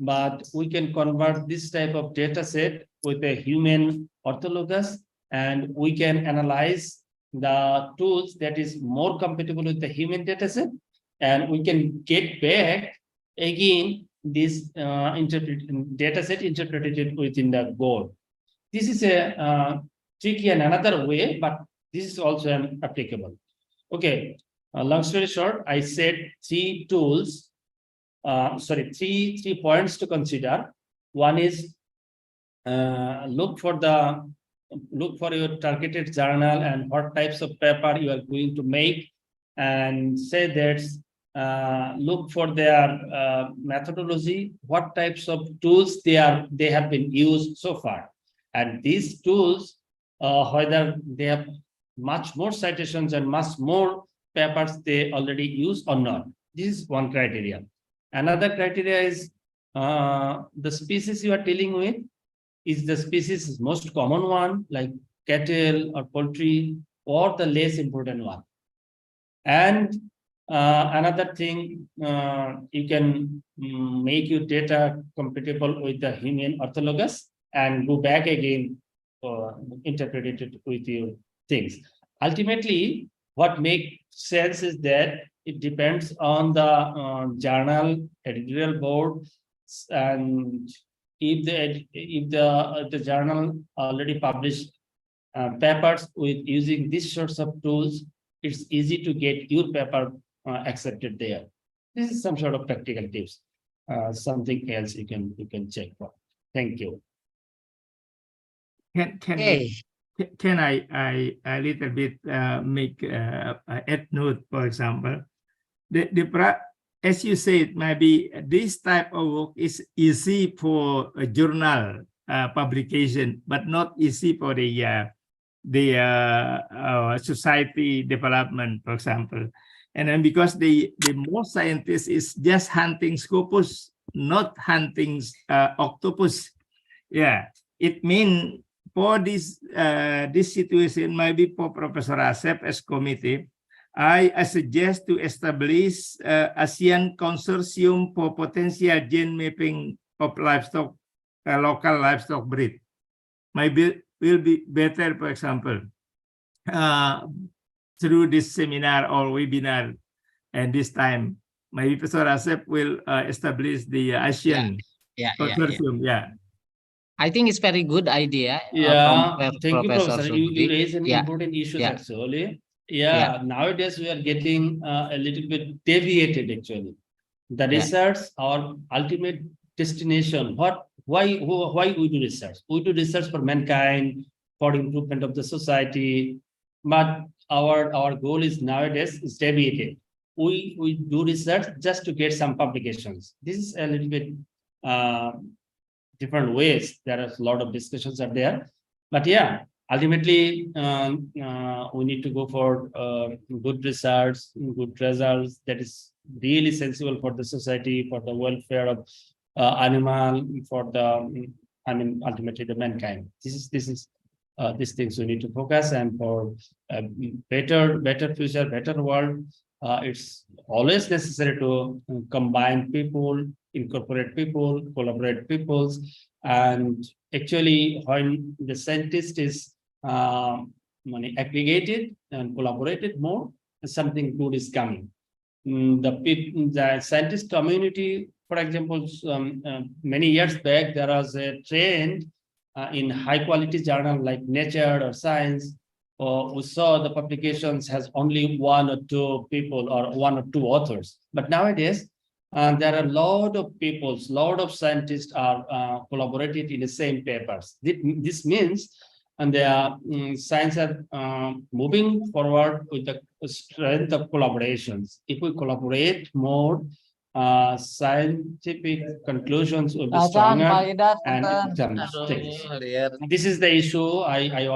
but we can convert this type of data set with a human orthologous, and we can analyze the tools that is more compatible with the human data set, and we can get back again this data set interpreted within the goat. This is a tricky and another way, but this is also applicable. Okay, long story short, I said three tools, three points to consider. One is look for your targeted journal and what types of paper you are going to make, and say that look for their methodology, what types of tools they have been used so far, and these tools whether they have much more citations and much more papers they already use or not. This is one criteria. Another criteria is the species you are dealing with. Is the species most common one, like cattle or poultry, or the less important one? And another thing, you can make your data compatible with the human orthologous and go back again, interpret it with your things. Ultimately, what makes sense is that it depends on the journal, editorial board, and if the journal already published papers with using these sorts of tools, it's easy to get your paper accepted there. This is some sort of practical tips. Something else you can check for. Thank you. Can I a little bit make add note, for example, as you said, maybe this type of work is easy for a journal publication, but not easy for the society development, for example. And then because the most scientists is just hunting scopus, not hunting octopus. Yeah, it means for this situation, maybe for Professor Asep as committee, I suggest to establish ASEAN Consortium for potential gene mapping of livestock, local livestock breed. Maybe will be better, for example, through this seminar or webinar, and this time, maybe Professor Asep will establish the ASEAN Consortium. Yeah. I think it's very good idea. Thank you, Professor. You raise an important issue actually. Nowadays we are getting a little bit deviated actually. The research, our ultimate destination, why we do research? We do research for mankind, for improvement of the society, but our goal is nowadays is deviated. We do research just to get some publications. This is a little bit different ways. There are a lot of discussions are there, but yeah, ultimately we need to go for good research, good results that is really sensible for the society, for the welfare of animal, for the ultimately the mankind. This is these things we need to focus, and for better future, better world, it's always necessary to combine people, incorporate people, collaborate peoples, and actually when the scientist is aggregated and collaborated more, something good is coming. the scientist community, for example, many years back, there was a trend in high quality journal like Nature or Science, we saw the publications has only 1 or 2 people or 1 or 2 authors. But nowadays, there are a lot of people, lot of scientists are collaborated in the same papers. This means and the science are moving forward with the strength of collaborations. If we collaborate more, scientific conclusions will be stronger and things. This is the issue. I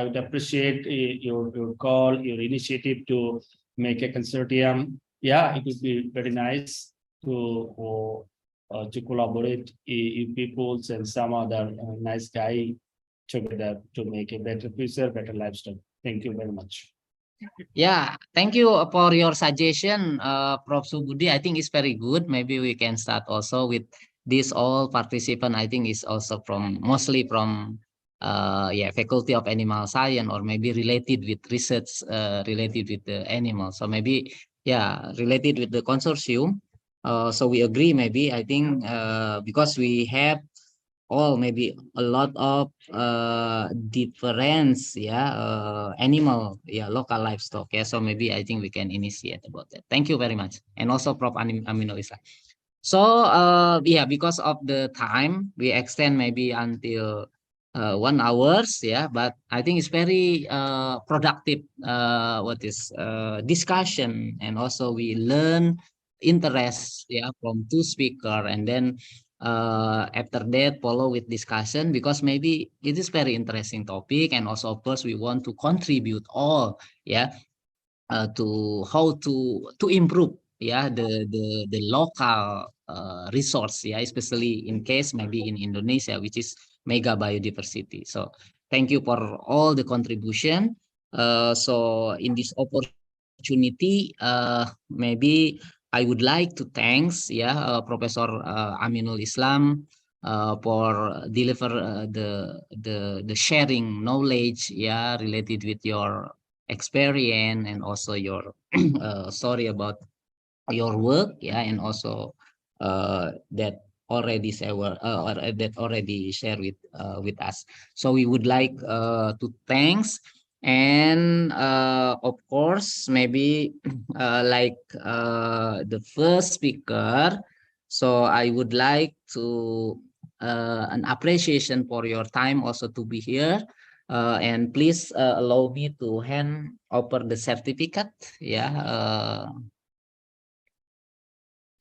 would appreciate your call, your initiative to make a consortium. Yeah, it would be very nice to collaborate peoples and some other nice guy together to make a better future, better livestock. Thank you very much. Yeah, thank you for your suggestion, Prof. Subudi. I think it's very good. Maybe we can start also with this all participant. I think is also mostly from Faculty of Animal Science or maybe related with research related with the animals. So maybe related with the consortium. So we agree maybe I think because we have maybe a lot of difference animal local livestock so maybe I think we can initiate about that. Thank you very much. And also Prof. Aminul Islam. So because of the time we extend maybe until 1 hour but I think it's very productive discussion, and also we learn interest from 2 speakers, and then after that follow with discussion, because maybe it is very interesting topic, and also of course we want to contribute all to how to improve the local resource especially in case maybe in Indonesia, which is mega biodiversity. So thank you for all the contribution. So in this opportunity maybe I would like to thanks Professor Aminul Islam for deliver the sharing knowledge related with your experience, and also your story about your work and also that already share with us. So we would like to thanks, and of course maybe like the first speaker, so I would like to an appreciation for your time also to be here. And please allow me to hand over the certificate.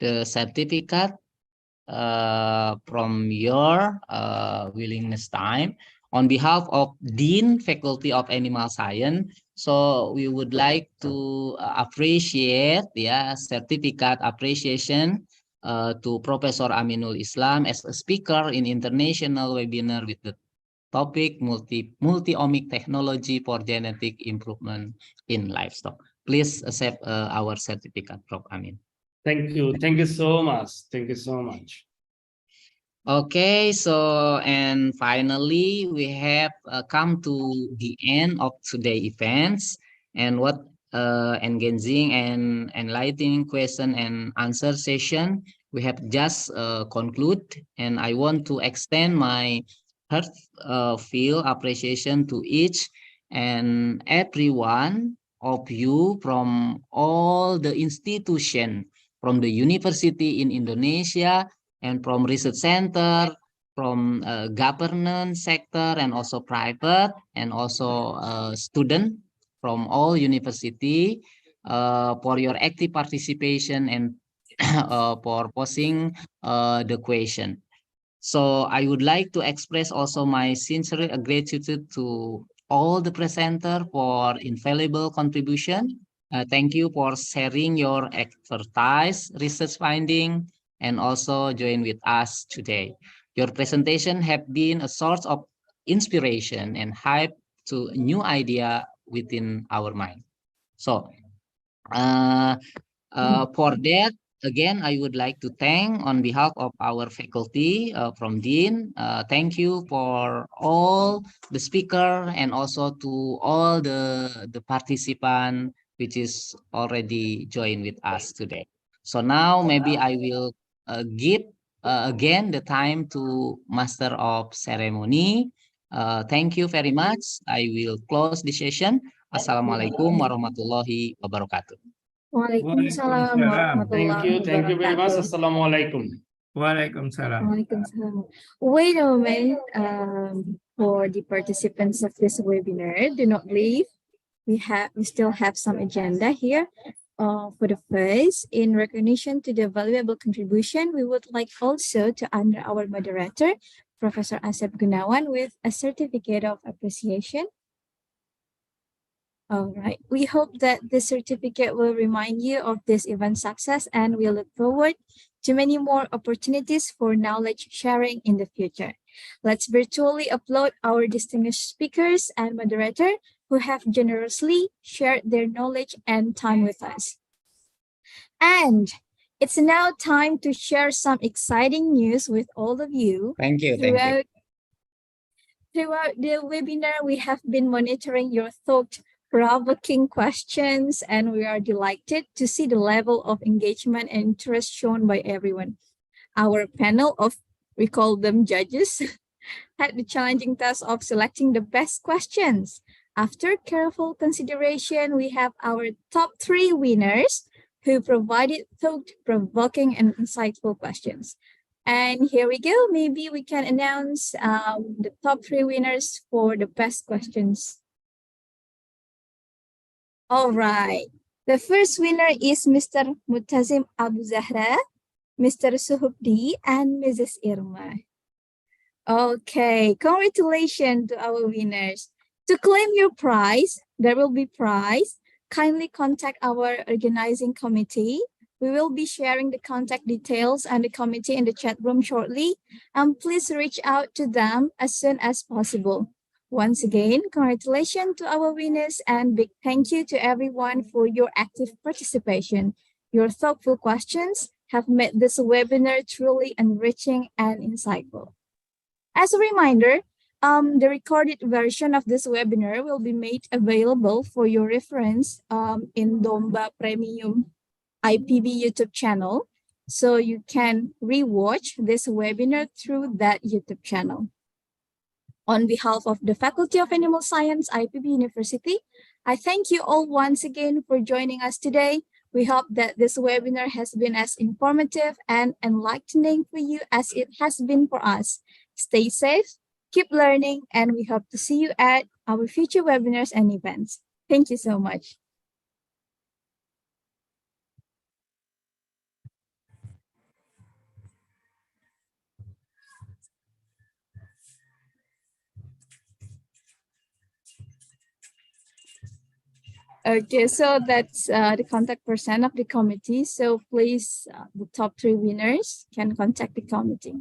The certificate from your willingness time on behalf of Dean Faculty of Animal Science. So we would like to appreciate certificate appreciation to Professor Aminul Islam as a speaker in international webinar with the topic multiomic technology for genetic improvement in livestock. Please accept our certificate, Prof. Amin. Thank you. Thank you so much. Thank you so much. Okay, so and finally we have come to the end of today's events, and what engaging and enlightening question and answer session we have just conclude, and I want to extend my heartfelt appreciation to each and every one of you from all the institution, from the university in Indonesia, and from research center, from governance sector, and also private, and also student from all university for your active participation and for posing the question. So I would like to express also my sincere gratitude to all the presenter for invaluable contribution. Thank you for sharing your expertise, research finding, and also join with us today. Your presentation have been a source of inspiration and hype to new idea within our mind. So for that, again, I would like to thank on behalf of our faculty from Dean. Thank you for all the speaker and also to all the participant which is already joined with us today. So now maybe I will give again the time to Master of Ceremony. Thank you very much. I will close the session. Assalamualaikum warahmatullahi wabarakatuh. Waalaikumsalam warahmatullahi Thank you very much. wabarakatuh. Assalamualaikum. Waalaikumsalam. Waalaikumsalam. Wait a moment, for the participants of this webinar, do not leave. We still have some agenda here. For the first, in recognition to the valuable contribution, we would like also to honor our moderator, Professor Asep Gunawan, with a certificate of appreciation. All right. We hope that this certificate will remind you of this event's success, and we look forward to many more opportunities for knowledge sharing in the future. Let's virtually upload our distinguished speakers and moderator who have generously shared their knowledge and time with us. And it's now time to share some exciting news with all of you. Thank you. Thank you. Throughout the webinar, we have been monitoring your thought-provoking questions, and we are delighted to see the level of engagement and interest shown by everyone. Our panel of, we call them judges, had the challenging task of selecting the best questions. After careful consideration, we have our top 3 winners who provided thought-provoking and insightful questions. And here we go. Maybe we can announce the top 3 winners for the best questions. All right. The first winner is Mr. Mutazim Abu Zahra, Mr. Suhubdi, and Mrs. Irma. Okay, congratulations to our winners. To claim your prize, there will be prize. Kindly contact our organizing committee. We will be sharing the contact details and the committee in the chat room shortly. And please reach out to them as soon as possible. Once again, congratulations to our winners and big thank you to everyone for your active participation. Your thoughtful questions have made this webinar truly enriching and insightful. As a reminder, the recorded version of this webinar will be made available for your reference in Domba Premium IPB YouTube channel. So you can rewatch this webinar through that YouTube channel. On behalf of the Faculty of Animal Science, IPB University, I thank you all once again for joining us today. We hope that this webinar has been as informative and enlightening for you as it has been for us. Stay safe, keep learning, and we hope to see you at our future webinars and events. Thank you so much. Okay, so that's the contact person of the committee. So please, the top 3 winners can contact the committee.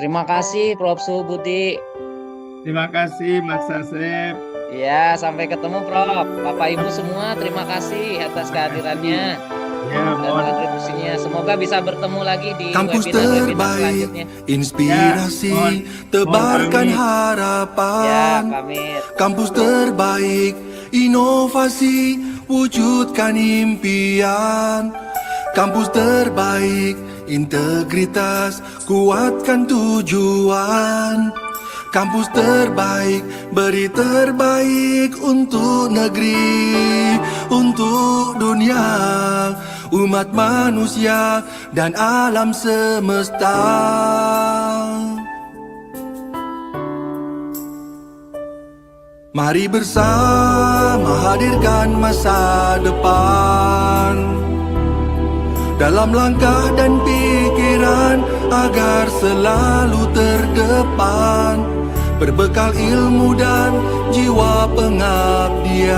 Terima kasih Prof. Suhubdi. Terima kasih Mas Asep. Ya, sampai ketemu Prof. Bapak Ibu semua, terima kasih atas kehadirannya Ya, dan mohon kontribusinya. Semoga bisa bertemu lagi di Kampus webinar-webinar terbaik, selanjutnya. inspirasi, tebarkan Ya, harapan. pamit. Kampus terbaik, inovasi, wujudkan impian. Kampus terbaik, integritas, kuatkan tujuan. Kampus terbaik, beri terbaik untuk negeri, untuk dunia, umat manusia, dan alam semesta. Mari bersama hadirkan masa depan dalam langkah dan pikiran agar selalu terdepan, berbekal ilmu dan jiwa pengabdian.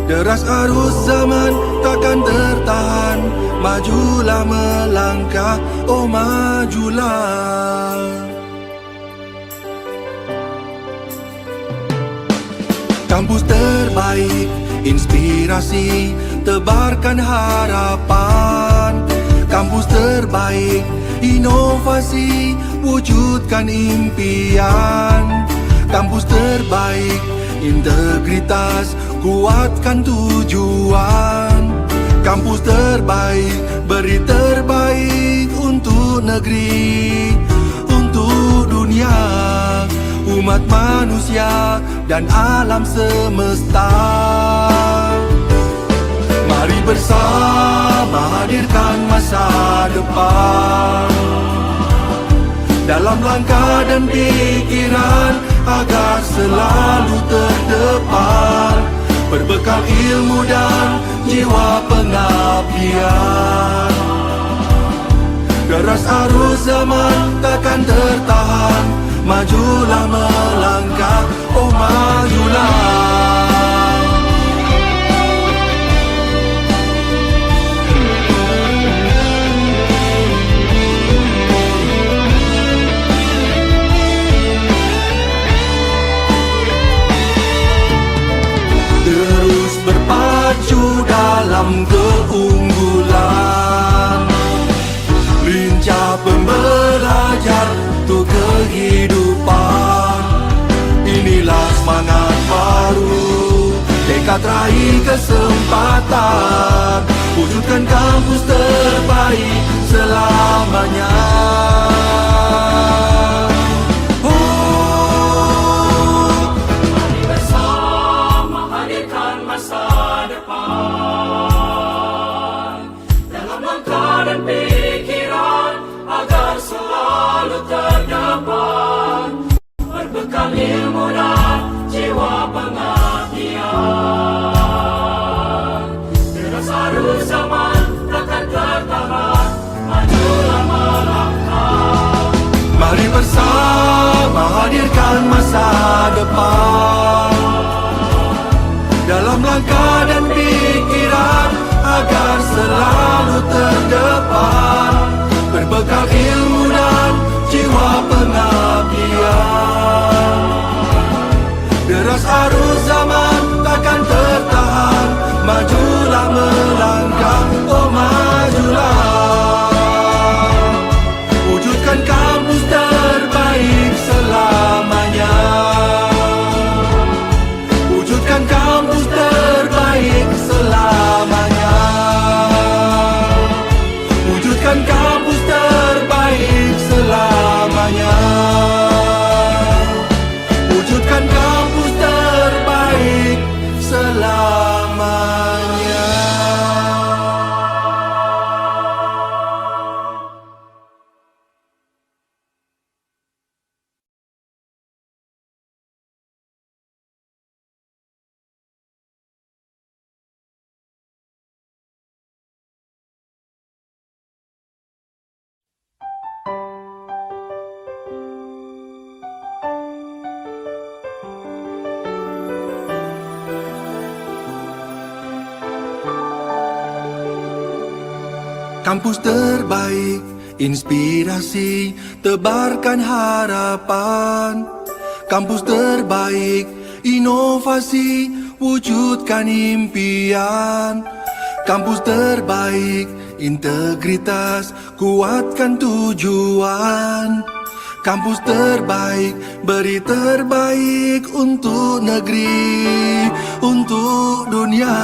Deras arus zaman takkan tertahan, majulah melangkah, oh majulah. Kampus terbaik, inspirasi, tebarkan harapan. Kampus terbaik, inovasi, wujudkan impian. Kampus terbaik, integritas, kuatkan tujuan. Kampus terbaik, beri terbaik untuk negeri, untuk dunia, umat manusia dan alam semesta. Mari bersama hadirkan masa depan dalam langkah dan pikiran agar selalu terdepan, berbekal ilmu dan jiwa pengabdian. Deras arus zaman takkan tertahan, majulah melangkah, oh majulah. Terus berpacu dalam keunggulan, lincah pembelajar untuk kehidupan. Inilah semangat baru, tekad raih kesempatan, wujudkan kampus terbaik selamanya. Mari bersama hadirkan masa depan dalam langkah dan pikiran agar selalu terdapat, berbekal ilmu dan jiwa pengabdian. Deras arus zaman takkan tertahan, majulah melangkah. Mari bersama hadirkan masa depan dalam langkah dan pikiran agar selalu terdepan, berbekal ilmu dan jiwa pengabdian. Deras arus zaman takkan tertahan, majulah melangkah, oh majulah. Wujudkan kampus terbaik selamanya, wujudkan kampus terbaik selamanya, wujudkan kampus terbaik selamanya, wujudkan kampus terbaik selamanya. Kampus terbaik, inspirasi, tebarkan harapan. Kampus terbaik, inovasi, wujudkan impian. Kampus terbaik, integritas, kuatkan tujuan. Kampus terbaik, beri terbaik untuk negeri, untuk dunia,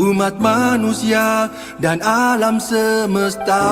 umat manusia dan alam semesta.